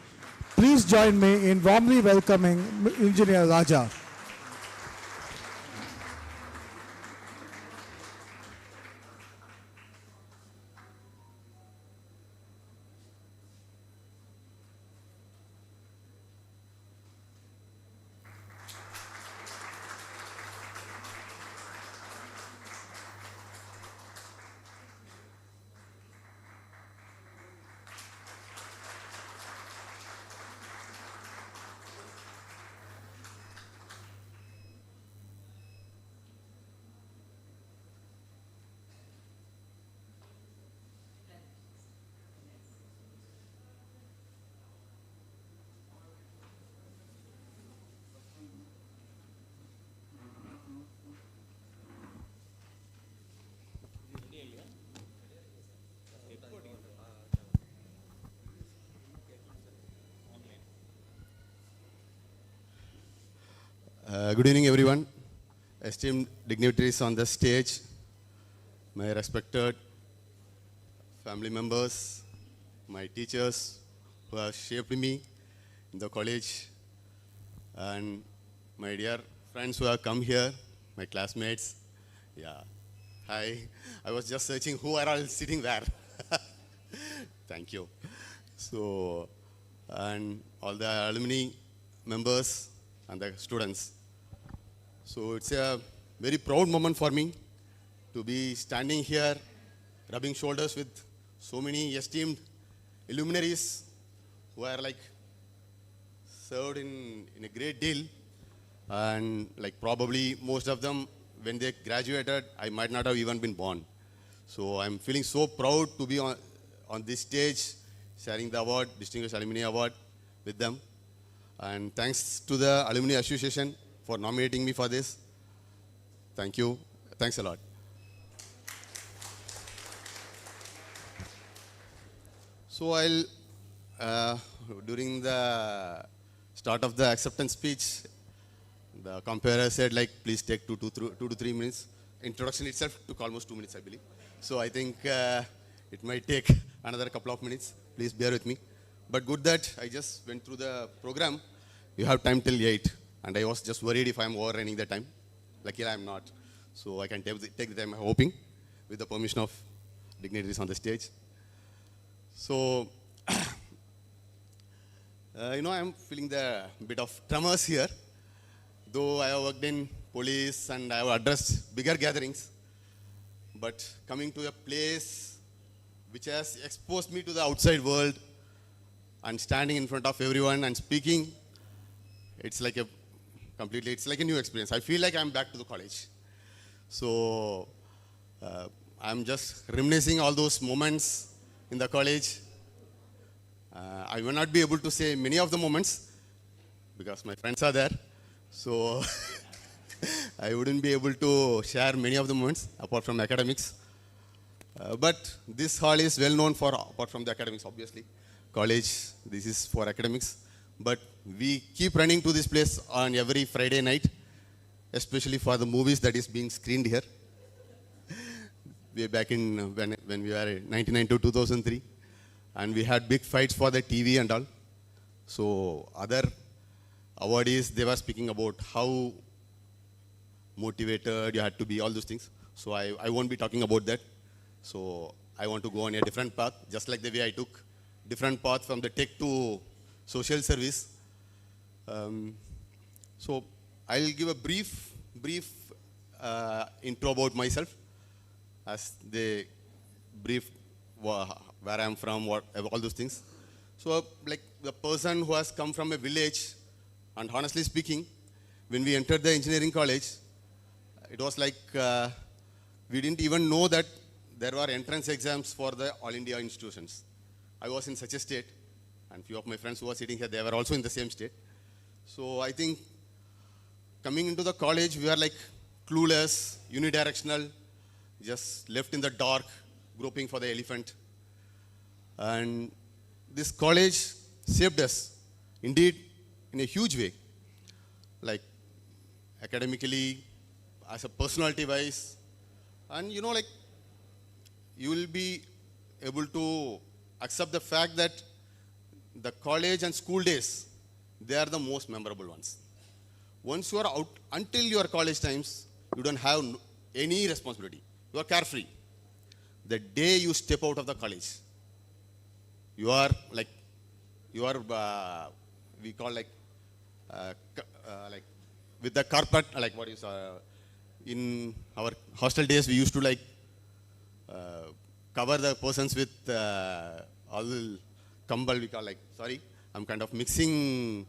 Please join me in warmly welcoming Engineer Raja. Good evening, everyone. Esteemed dignitaries on the stage, my respected family members, my teachers who have shaped me in the college, and my dear friends who have come here, my classmates. Yeah, hi. I was just searching who are all sitting there. Thank you. So, and all the alumni members and the students. So it's a very proud moment for me to be standing here, rubbing shoulders with so many esteemed luminaries who are like served in a great deal, and like probably most of them when they graduated, I might not have even been born. So I'm feeling so proud to be on this stage, sharing the award, Distinguished Alumni Award with them. And thanks to the Alumni Association for nominating me for this. Thank you. Thanks a lot. So during the start of the acceptance speech, the comparer said like, please take 2 to 3 minutes. Introduction itself took almost 2 minutes, I believe. So I think it might take another couple of minutes. Please bear with me. But good that I just went through the program. You have time till 8. And I was just worried if I'm overrunning the time. Luckily, I'm not. So I can take the time I'm hoping with the permission of dignitaries on the stage. So, I'm feeling the bit of tremors here. Though I have worked in police and I have addressed bigger gatherings. But coming to a place which has exposed me to the outside world and standing in front of everyone and speaking, it's like a new experience. I feel like I'm back to the college. So I'm just reminiscing all those moments in the college. I will not be able to say many of the moments because my friends are there. So I wouldn't be able to share many of the moments apart from academics. But this hall is well known for, apart from the academics, obviously. College, this is for academics. But we keep running to this place on every Friday night, especially for the movies that is being screened here. Way back in when we were in 99 to 2003. And we had big fights for the TV and all. So other awardees, they were speaking about how motivated you had to be, all those things. So I won't be talking about that. So I want to go on a different path, just like the way I took different path from the tech to social service. So I'll give a brief intro about myself, as they brief where I'm from, all those things. So like the person who has come from a village, and honestly speaking, when we entered the engineering college, it was like we didn't even know that there were entrance exams for the All India institutions. I was in such a state, and few of my friends who were sitting here, they were also in the same state. So I think coming into the college, we were like clueless, unidirectional, just left in the dark, groping for the elephant. And this college shaped us, indeed, in a huge way. Like academically, as a personality wise, and you know, like you will be able to accept the fact that the college and school days, they are the most memorable ones. Once you are out, until your college times, you don't have any responsibility. You are carefree. The day you step out of the college, you are like, we call like with the carpet, like what is, in our hostel days, we used to like cover the persons with all kambal, we call like, sorry, I'm kind of mixing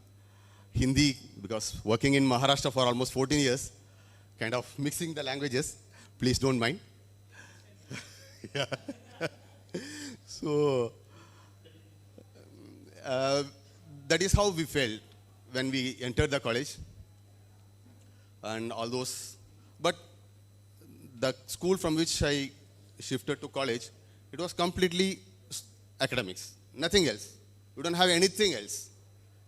Hindi because working in Maharashtra for almost 14 years, kind of mixing the languages, please don't mind. Yeah. So, that is how we felt when we entered the college and all those. But the school from which I shifted to college, it was completely academics, nothing else. You don't have anything else.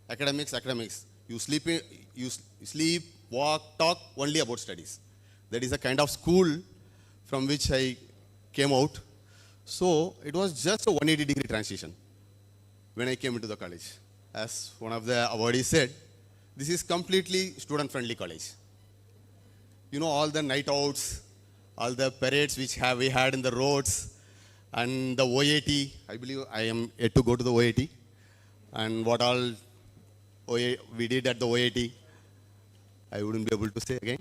Academics, academics. You sleep, walk, talk only about studies. That is a kind of school from which I came out. So it was just a 180-degree transition when I came into the college. As one of the awardees said, this is completely student-friendly college. You know, all the night outs, all the parades which we had in the roads, and the OAT. I believe I am yet to go to the OAT. And what all we did at the OAT, I wouldn't be able to say again.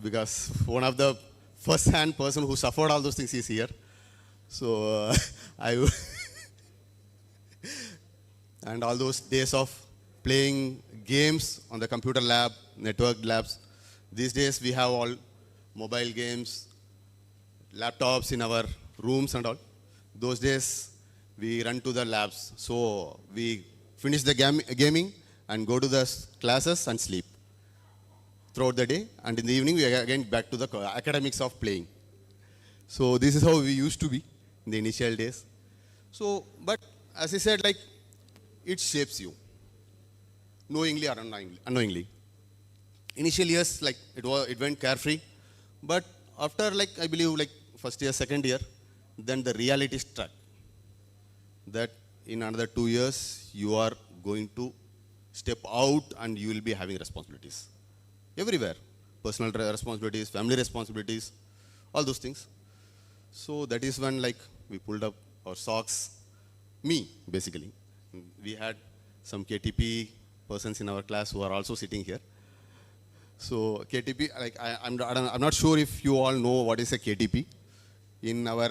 Because one of the first-hand person who suffered all those things is here. So and all those days of playing games on the computer lab, network labs. These days we have all mobile games, laptops in our rooms and all. Those days we run to the labs. So we finish the gaming and go to the classes and sleep throughout the day. And in the evening we are again back to the academics of playing. So this is how we used to be in the initial days. So, but as I said, like, it shapes you, knowingly or unknowingly. Initial years, like, it went carefree, but after, like, I believe, like, first year, second year, then the reality struck that in another 2 years, you are going to step out and you will be having responsibilities everywhere. Personal responsibilities, family responsibilities, all those things. So that is when, like, we pulled up our socks, me, basically. We had some KTP persons in our class who are also sitting here. So KTP, like, I'm not sure if you all know what is a KTP. In our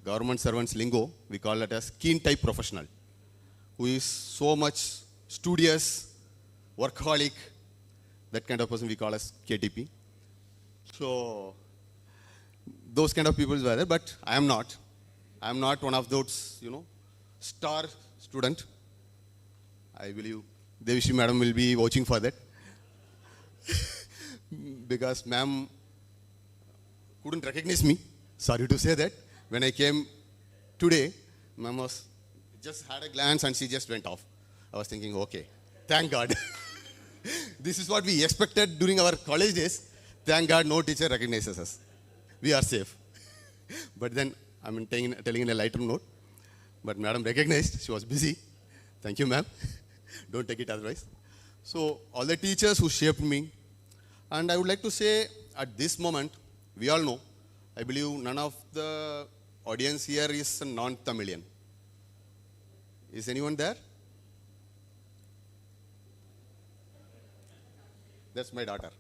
government servants lingo, we call it as keen type professional, who is so much studious, workaholic, that kind of person we call as KTP. So those kind of people were there, but I am not. I am not one of those, you know, star student. I believe Devishi madam will be watching for that. Because ma'am couldn't recognize me Sorry to say that. When I came today, ma'am was just had a glance and she just went off. I was thinking, okay, thank God. This is what we expected during our college days. Thank God no teacher recognizes us. We are safe. But then, I'm telling in a lighter note. But madam recognized, she was busy. Thank you, ma'am. Don't take it otherwise. So, all the teachers who shaped me, and I would like to say, at this moment, we all know, I believe none of the audience here is a non-Tamilian. Is anyone there? That's my daughter.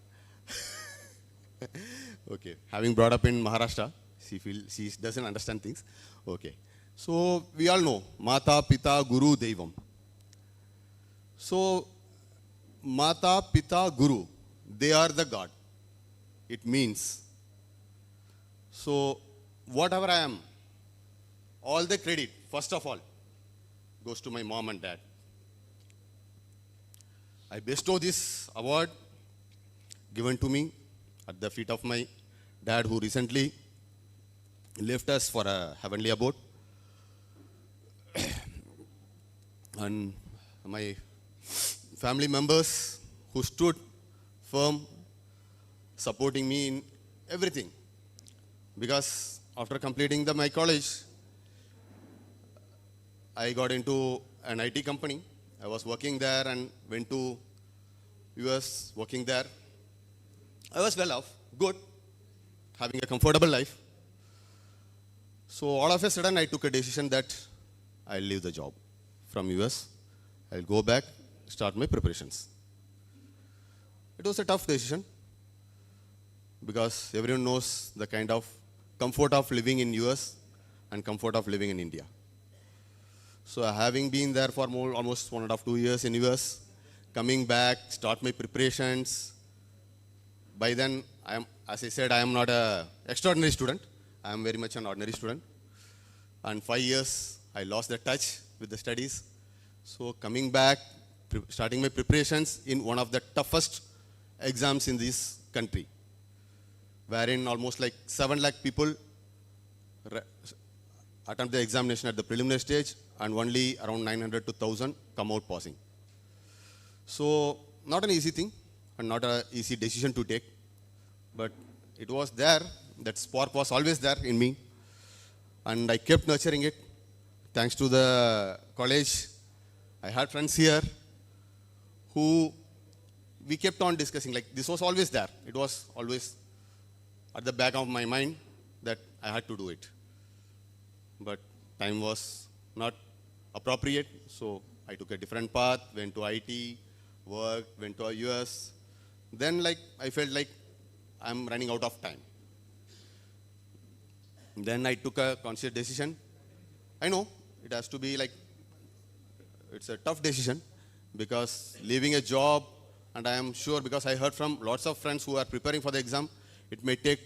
Okay. Having brought up in Maharashtra, she doesn't understand things. Okay. So, we all know, Mata, Pita, Guru, Devam. So, Mata, Pita, Guru, they are the God. It means. So, whatever I am, all the credit, first of all, goes to my mom and dad. I bestow this award given to me at the feet of my dad, who recently left us for a heavenly abode. And my family members who stood firm, supporting me in everything. Because after completing my college, I got into an IT company. I was working there and went to US, working there. I was well off, good, having a comfortable life. So all of a sudden, I took a decision that I'll leave the job from US. I'll go back, start my preparations. It was a tough decision because everyone knows the kind of comfort of living in US and comfort of living in India. So having been there for almost 1.5 to 2 years in US, coming back, start my preparations. By then, as I said, I am not an extraordinary student. I am very much an ordinary student. And 5 years, I lost the touch with the studies. So coming back, starting my preparations in one of the toughest exams in this country, wherein almost like 7 lakh people attempt the examination at the preliminary stage, and only around 900 to 1,000 come out passing. So not an easy thing, and not an easy decision to take, but it was there. That spark was always there in me, and I kept nurturing it. Thanks to the college, I had friends here who we kept on discussing. Like, this was always there. It was always at the back of my mind that I had to do it. But time was not appropriate, so I took a different path, went to IT, worked, went to US. Then I felt like I'm running out of time. Then I took a conscious decision. I know it has to be it's a tough decision, because leaving a job, and I am sure, because I heard from lots of friends who are preparing for the exam, it may take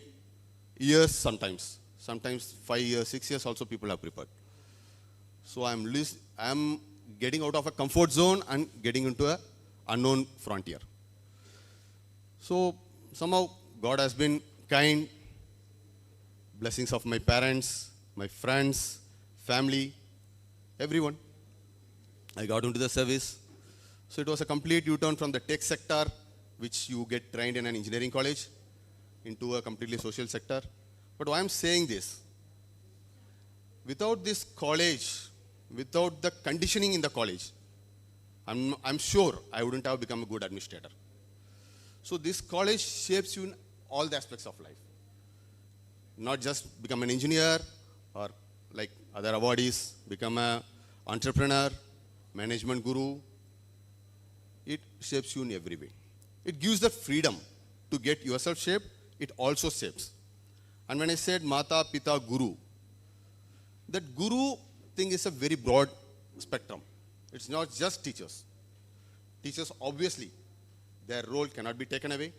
years sometimes. Sometimes 5 years, 6 years also people have prepared. So I'm getting out of a comfort zone and getting into an unknown frontier. So somehow God has been kind. Blessings of my parents, my friends, family, everyone. I got into the service. So it was a complete U-turn from the tech sector, which you get trained in an engineering college, into a completely social sector. But why I'm saying this, without this college, without the conditioning in the college, I'm sure I wouldn't have become a good administrator. So this college shapes you in all the aspects of life. Not just become an engineer, or like other awardees, become an entrepreneur, management guru. It shapes you in every way. It gives the freedom to get yourself shaped. It also shapes. And when I said Mata, Pita, Guru, that Guru thing is a very broad spectrum. It's not just teachers. Teachers, obviously, their role cannot be taken away.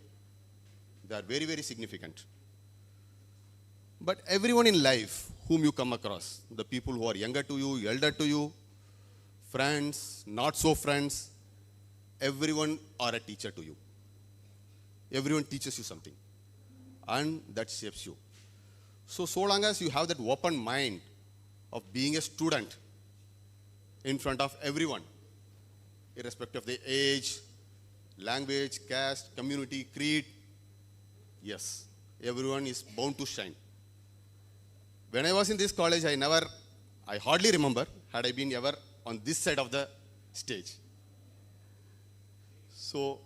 They are very, very significant. But everyone in life whom you come across, the people who are younger to you, elder to you, friends, not so friends, everyone are a teacher to you. Everyone teaches you something, and that shapes you. So long as you have that open mind of being a student in front of everyone, irrespective of the age, language, caste, community, creed, yes, everyone is bound to shine. When I was in this college, I hardly remember had I been ever on this side of the stage. So,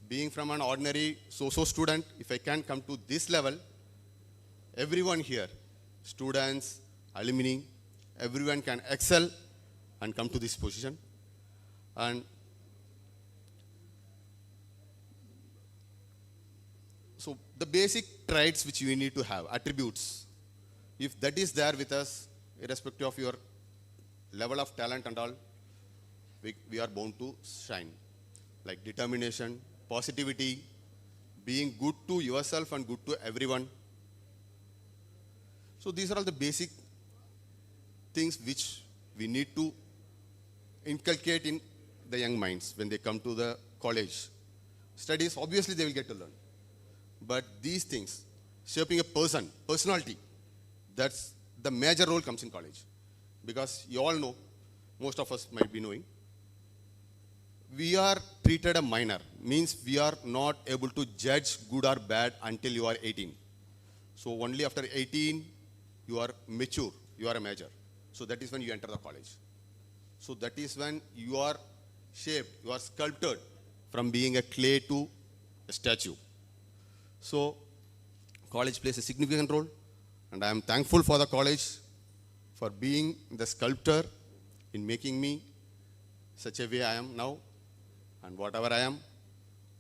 being from an ordinary so-so student, if I can come to this level, everyone here, students, alumni, everyone can excel and come to this position. And so the basic traits which you need to have, attributes, if that is there with us, irrespective of your level of talent and all, we are bound to shine. Like determination, positivity, being good to yourself and good to everyone. So these are all the basic things which we need to inculcate in the young minds when they come to the college. Studies, obviously they will get to learn. But these things, shaping a person, personality, that's the major role comes in college. Because you all know, most of us might be knowing, we are treated a minor, means we are not able to judge good or bad until you are 18. So only after 18, you are mature, you are a major. So that is when you enter the college. So that is when you are shaped, you are sculpted from being a clay to a statue. So college plays a significant role, and I am thankful for the college for being the sculptor in making me such a way I am now. And whatever I am,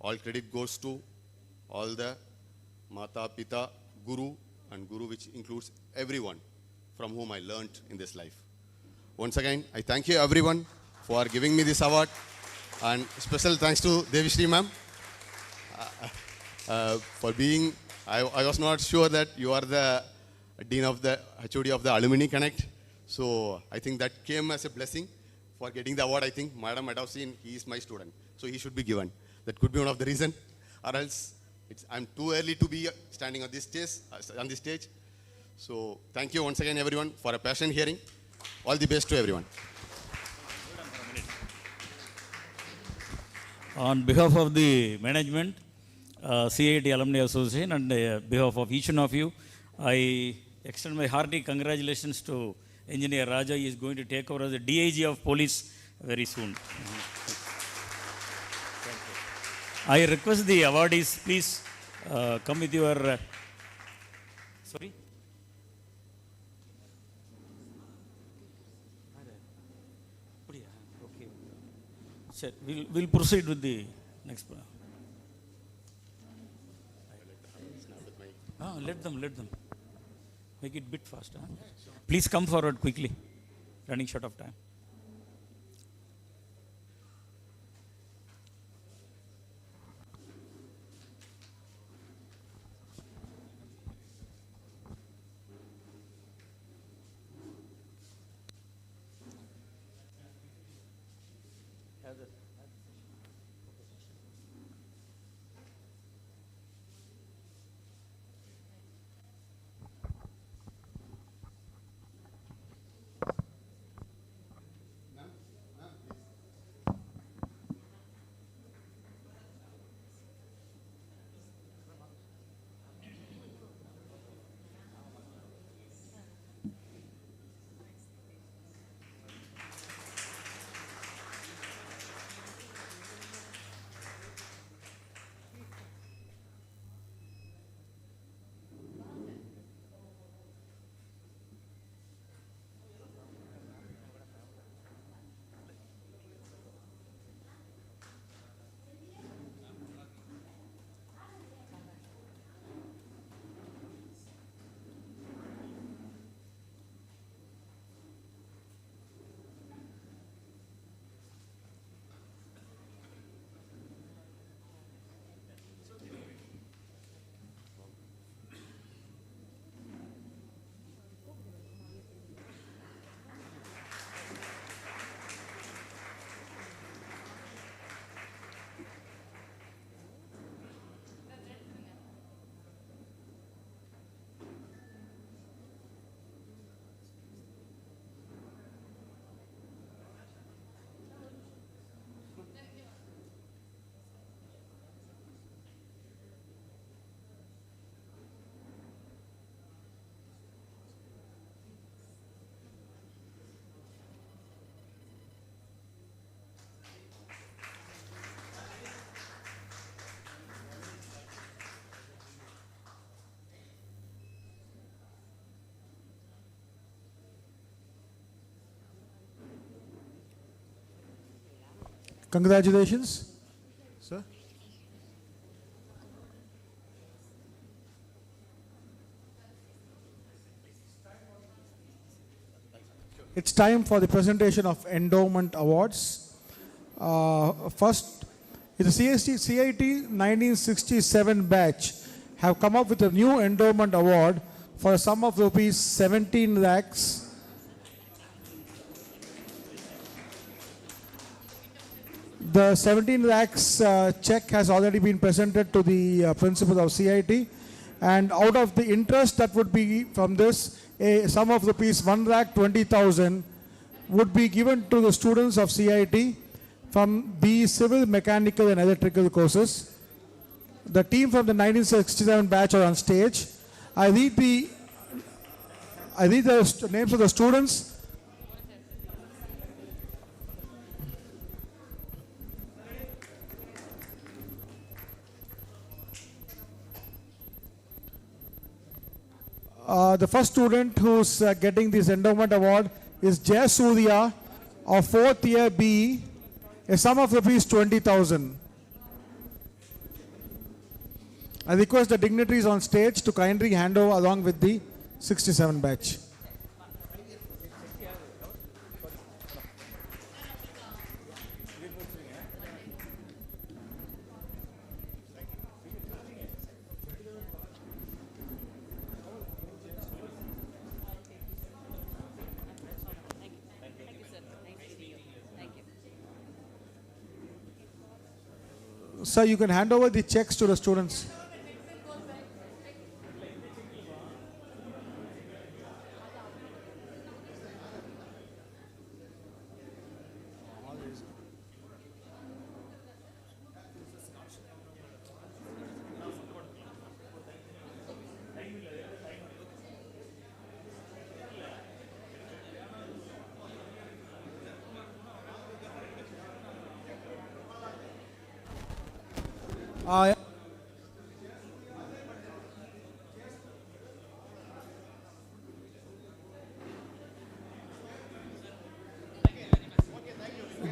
all credit goes to all the Mata, Pita, Guru, and Guru, which includes everyone from whom I learned in this life. Once again, I thank you everyone for giving me this award, and special thanks to Devi Shri ma'am for being, I was not sure that you are the Dean of the HOD of the Alumni Connect. So I think that came as a blessing for getting the award. I think Madam might have seen he is my student, so he should be given. That could be one of the reasons, or else I'm too early to be standing on this stage. So thank you once again everyone for a passionate hearing. All the best to everyone. On behalf of the management, CIT Alumni Association, and behalf of each one of you, I extend my hearty congratulations to Engineer Raja. He is going to take over as the DIG of Police very soon. I request the awardees, please come with your... sorry? Okay. Sure. We'll proceed with the next one. Let them. Make it a bit faster. Please come forward quickly. Running short of time. Congratulations, sir. It's time for the presentation of endowment awards. First, the CIT 1967 batch have come up with a new endowment award for a sum of rupees 17 lakhs. The 17 lakhs check has already been presented to the principal of CIT, and out of the interest that would be from this, a sum of rupees 1,20,000 would be given to the students of CIT from the civil, mechanical and electrical courses. The team from the 1967 batch are on stage. I read the names of the students. The first student who's getting this endowment award is Jay Surya of 4th year B, a sum of rupees 20,000. I request the dignitaries on stage to kindly hand over along with the 67 batch. Sir, you can hand over the checks to the students.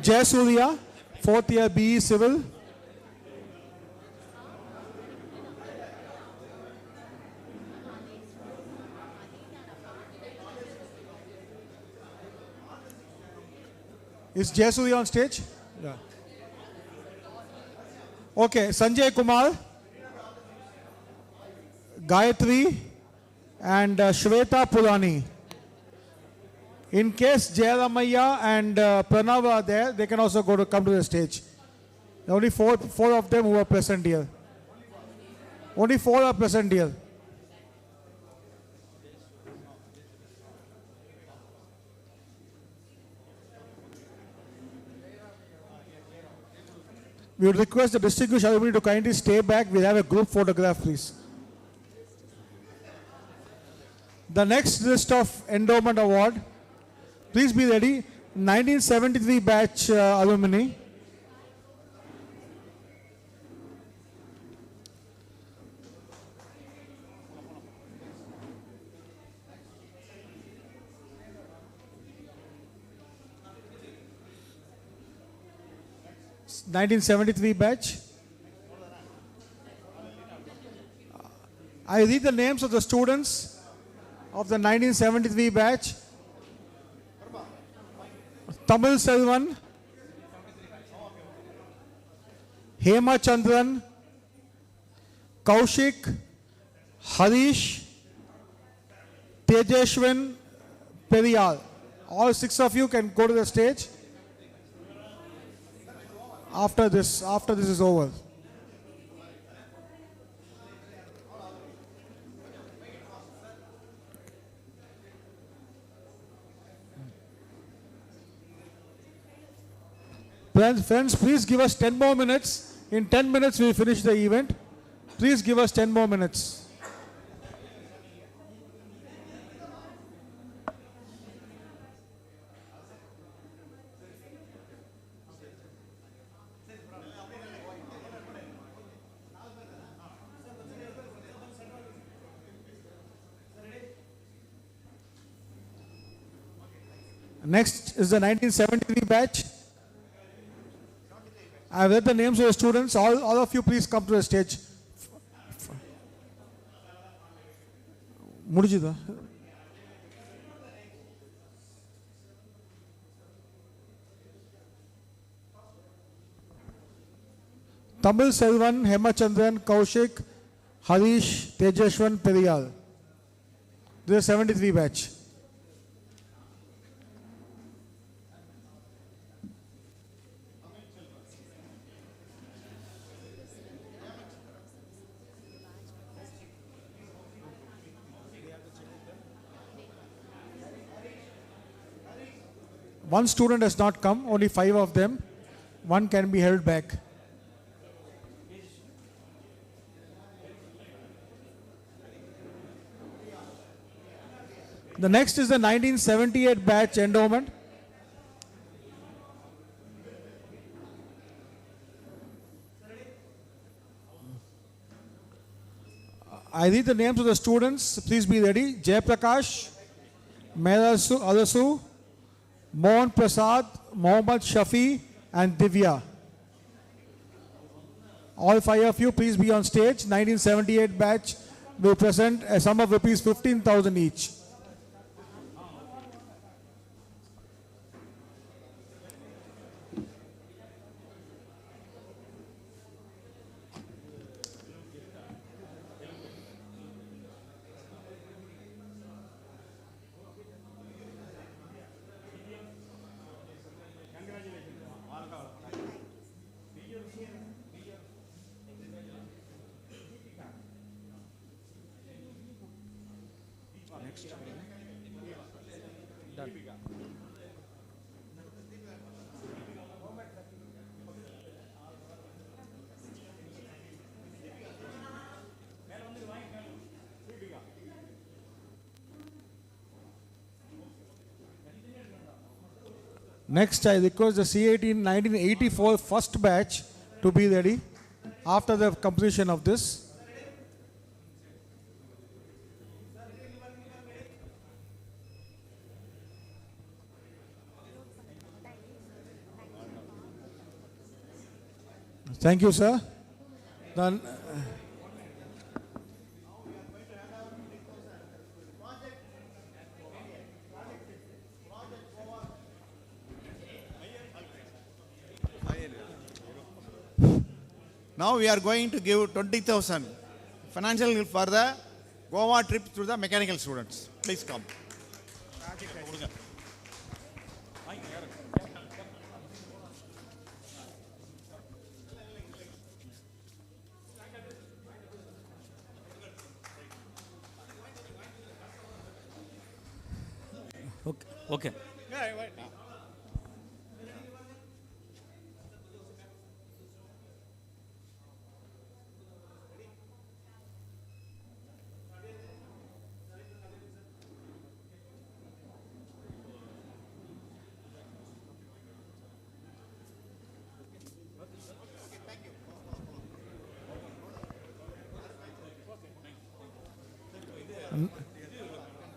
Jay Surya, 4th year BE Civil. Is Jay Surya on stage? Yeah. Okay, Sanjay Kumar, Gayatri, and Shweta Purani. In case Jayaramaya and Pranav are there, they can also come to the stage. Only four of them who are present here. Only 4 are present here. We would request the distinguished alumni to kindly stay back. We'll have a group photograph, please. The next list of endowment award. Please be ready. 1973 batch alumni. (1973 batch). I read the names of the students of the 1973 batch. Tamil Selvan, Hema Chandran, Kaushik, Harish, Tejeshwan, Periyal. All 6 of you can go to the stage after this is over. Friends, please give us 10 more minutes. In 10 minutes, we will finish the event. Please give us 10 more minutes. Next is the 1973 batch. I have read the names of the students. All of you please come to the stage. Mudijida. Tamil Selvan, Hemachandran, Kaushik, Harish, Tejashwan, Periyal. This is 73 batch. One student has not come, only 5 of them. One can be held back. The next is the 1978 batch endowment. I read the names of the students. Please be ready. Jaiprakash, Merasu Alasu, Mohan Prasad, Mohammad Shafi, and Divya. All 5 of you, please be on stage. 1978 batch will present a sum of rupees 15,000 each. Next, I request the CIT 1984 first batch to be ready after the completion of this. Thank you, sir. Then, now we are going to give 20,000 financial help for the Goa trip to the mechanical students. Please come. Okay.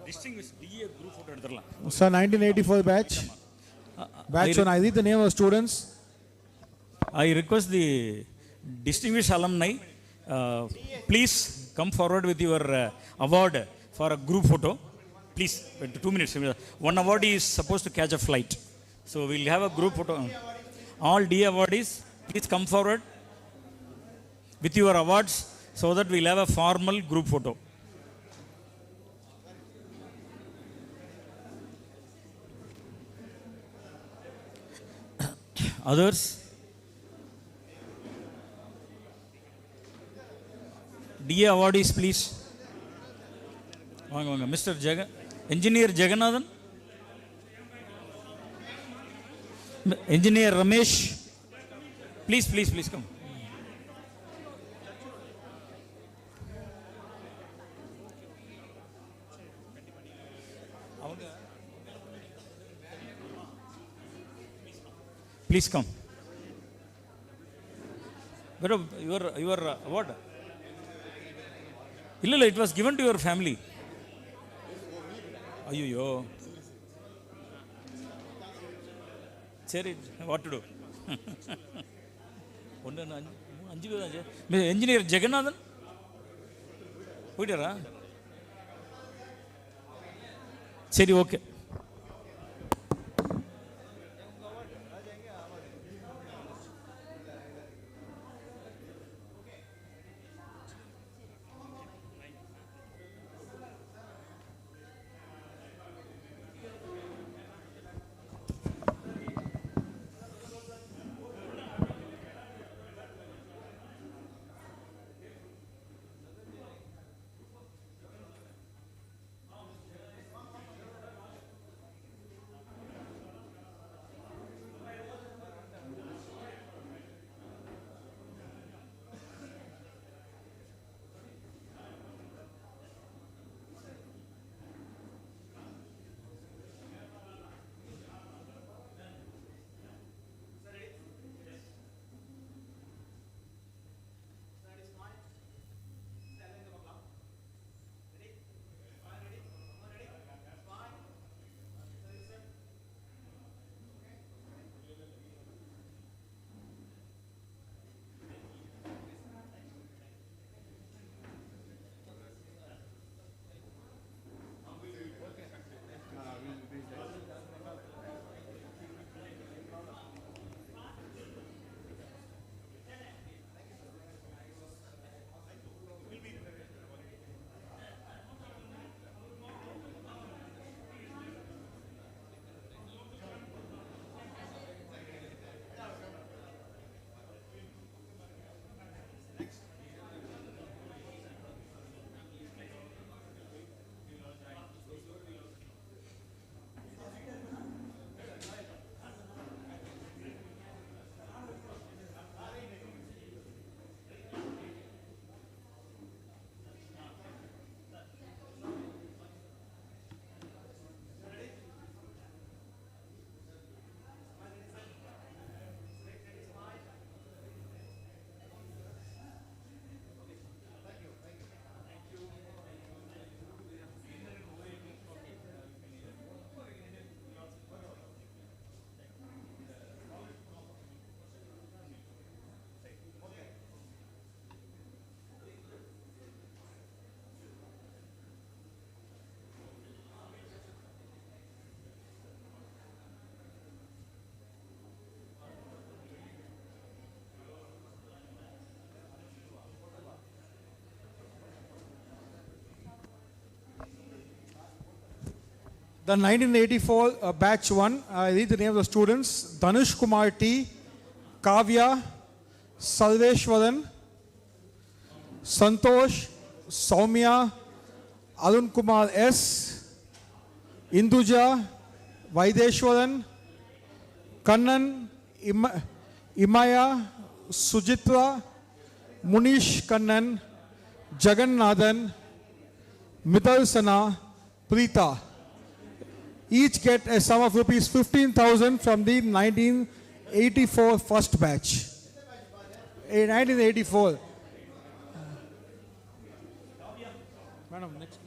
Distinguished DA group photo எடுத்துறலாம். Sir, 1984 batch. Batch 1, I read the name of students. I request the distinguished alumni, please come forward with your award for a group photo. Please, 2 minutes. One awardee is supposed to catch a flight. So we'll have a group photo. All D awardees, please come forward with your awards so that we'll have a formal group photo. Others? DA awardees, please. Mr. Engineer Jagannathan. Engineer Ramesh. Please come. Please come. But your award. Illa, it was given to your family. Ayyo. Seri, what to do? ஒன்று அஞ்சு பேர் தான். Engineer Jeganathan போயிட்டாரா? சரி, okay. The 1984 batch 1, I read the name of the students: Dhanush Kumar T, Kavya, Salveshwaran, Santosh, Soumya, Arun Kumar S, Induja, Vaideshwaran, Kannan, Imaya, Sujitra, Munish Kannan, Jagannathan, Mithal Sana, Preeta. Each get a sum of rupees 15,000 from the 1984 first batch. In 1984. Madam, next.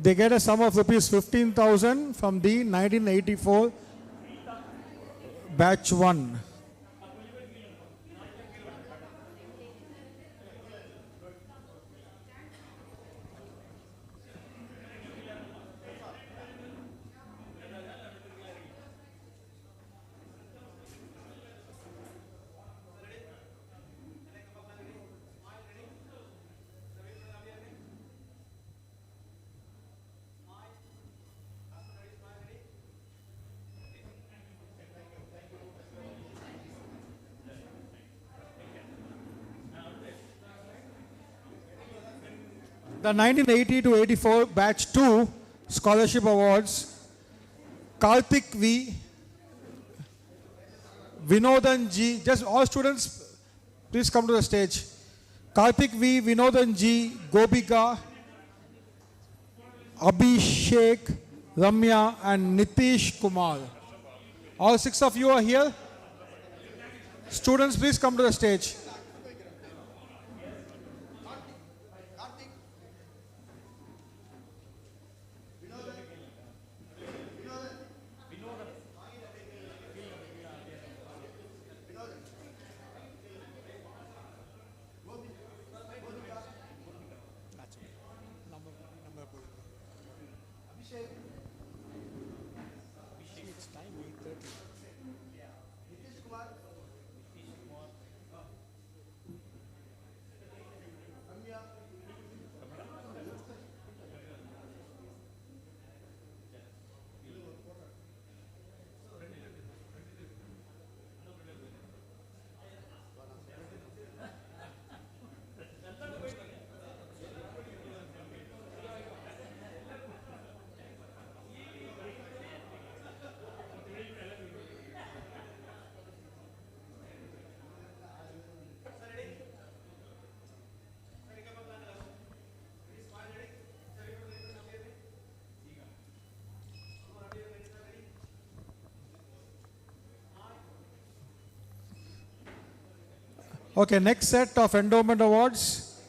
They get a sum of rupees 15,000 from the 1984 batch 1. The 1980 to 84 Batch 2 Scholarship Awards, Karthik V, Vinodan G, just all students, please come to the stage. Karthik V, Vinodan G, Gobika, Abhishek, Ramya, and Nitish Kumar. All 6 of you are here. Students, please come to the stage. Okay, next set of endowment awards.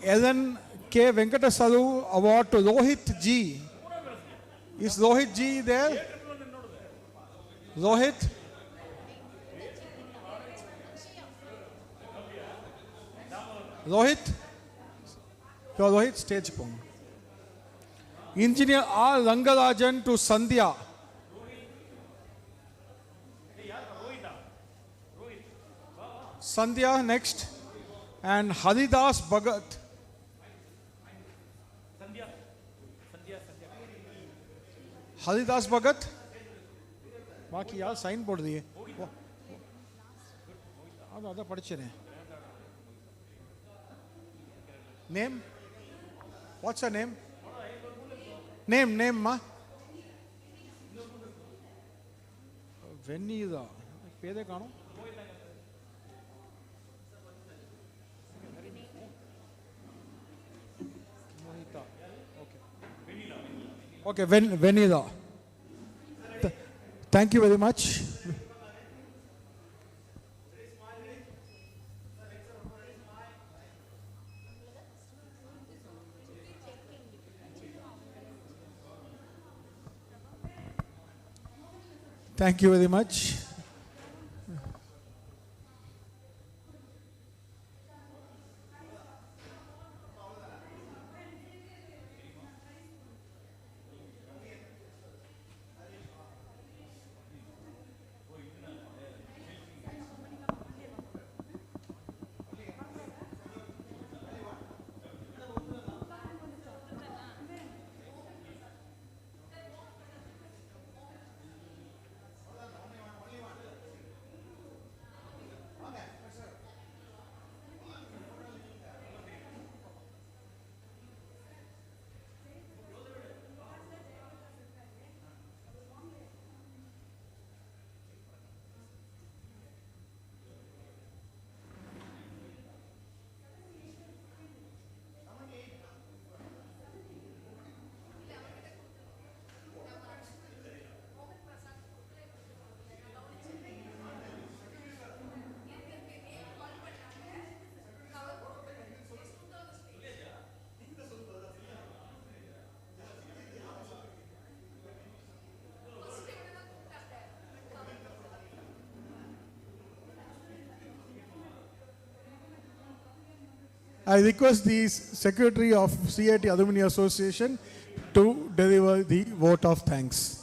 Ellen K. Venkatasalu Award to Rohit G. Is Rohit G there? Rohit? Rohit? Your Rohit, stage pong. Engineer R. Rangarajan to Sandhya. Sandhya next, and Haridas Bhagat. Haridas Bhagat. बाकी यार sign board दिए आधा पढ़चे ने name, what's her name? Name ma Venida పేదే కాను Okay, Venida. Thank you very much. Thank you very much. I request the Secretary of Cit Alumni Association to deliver the vote of thanks.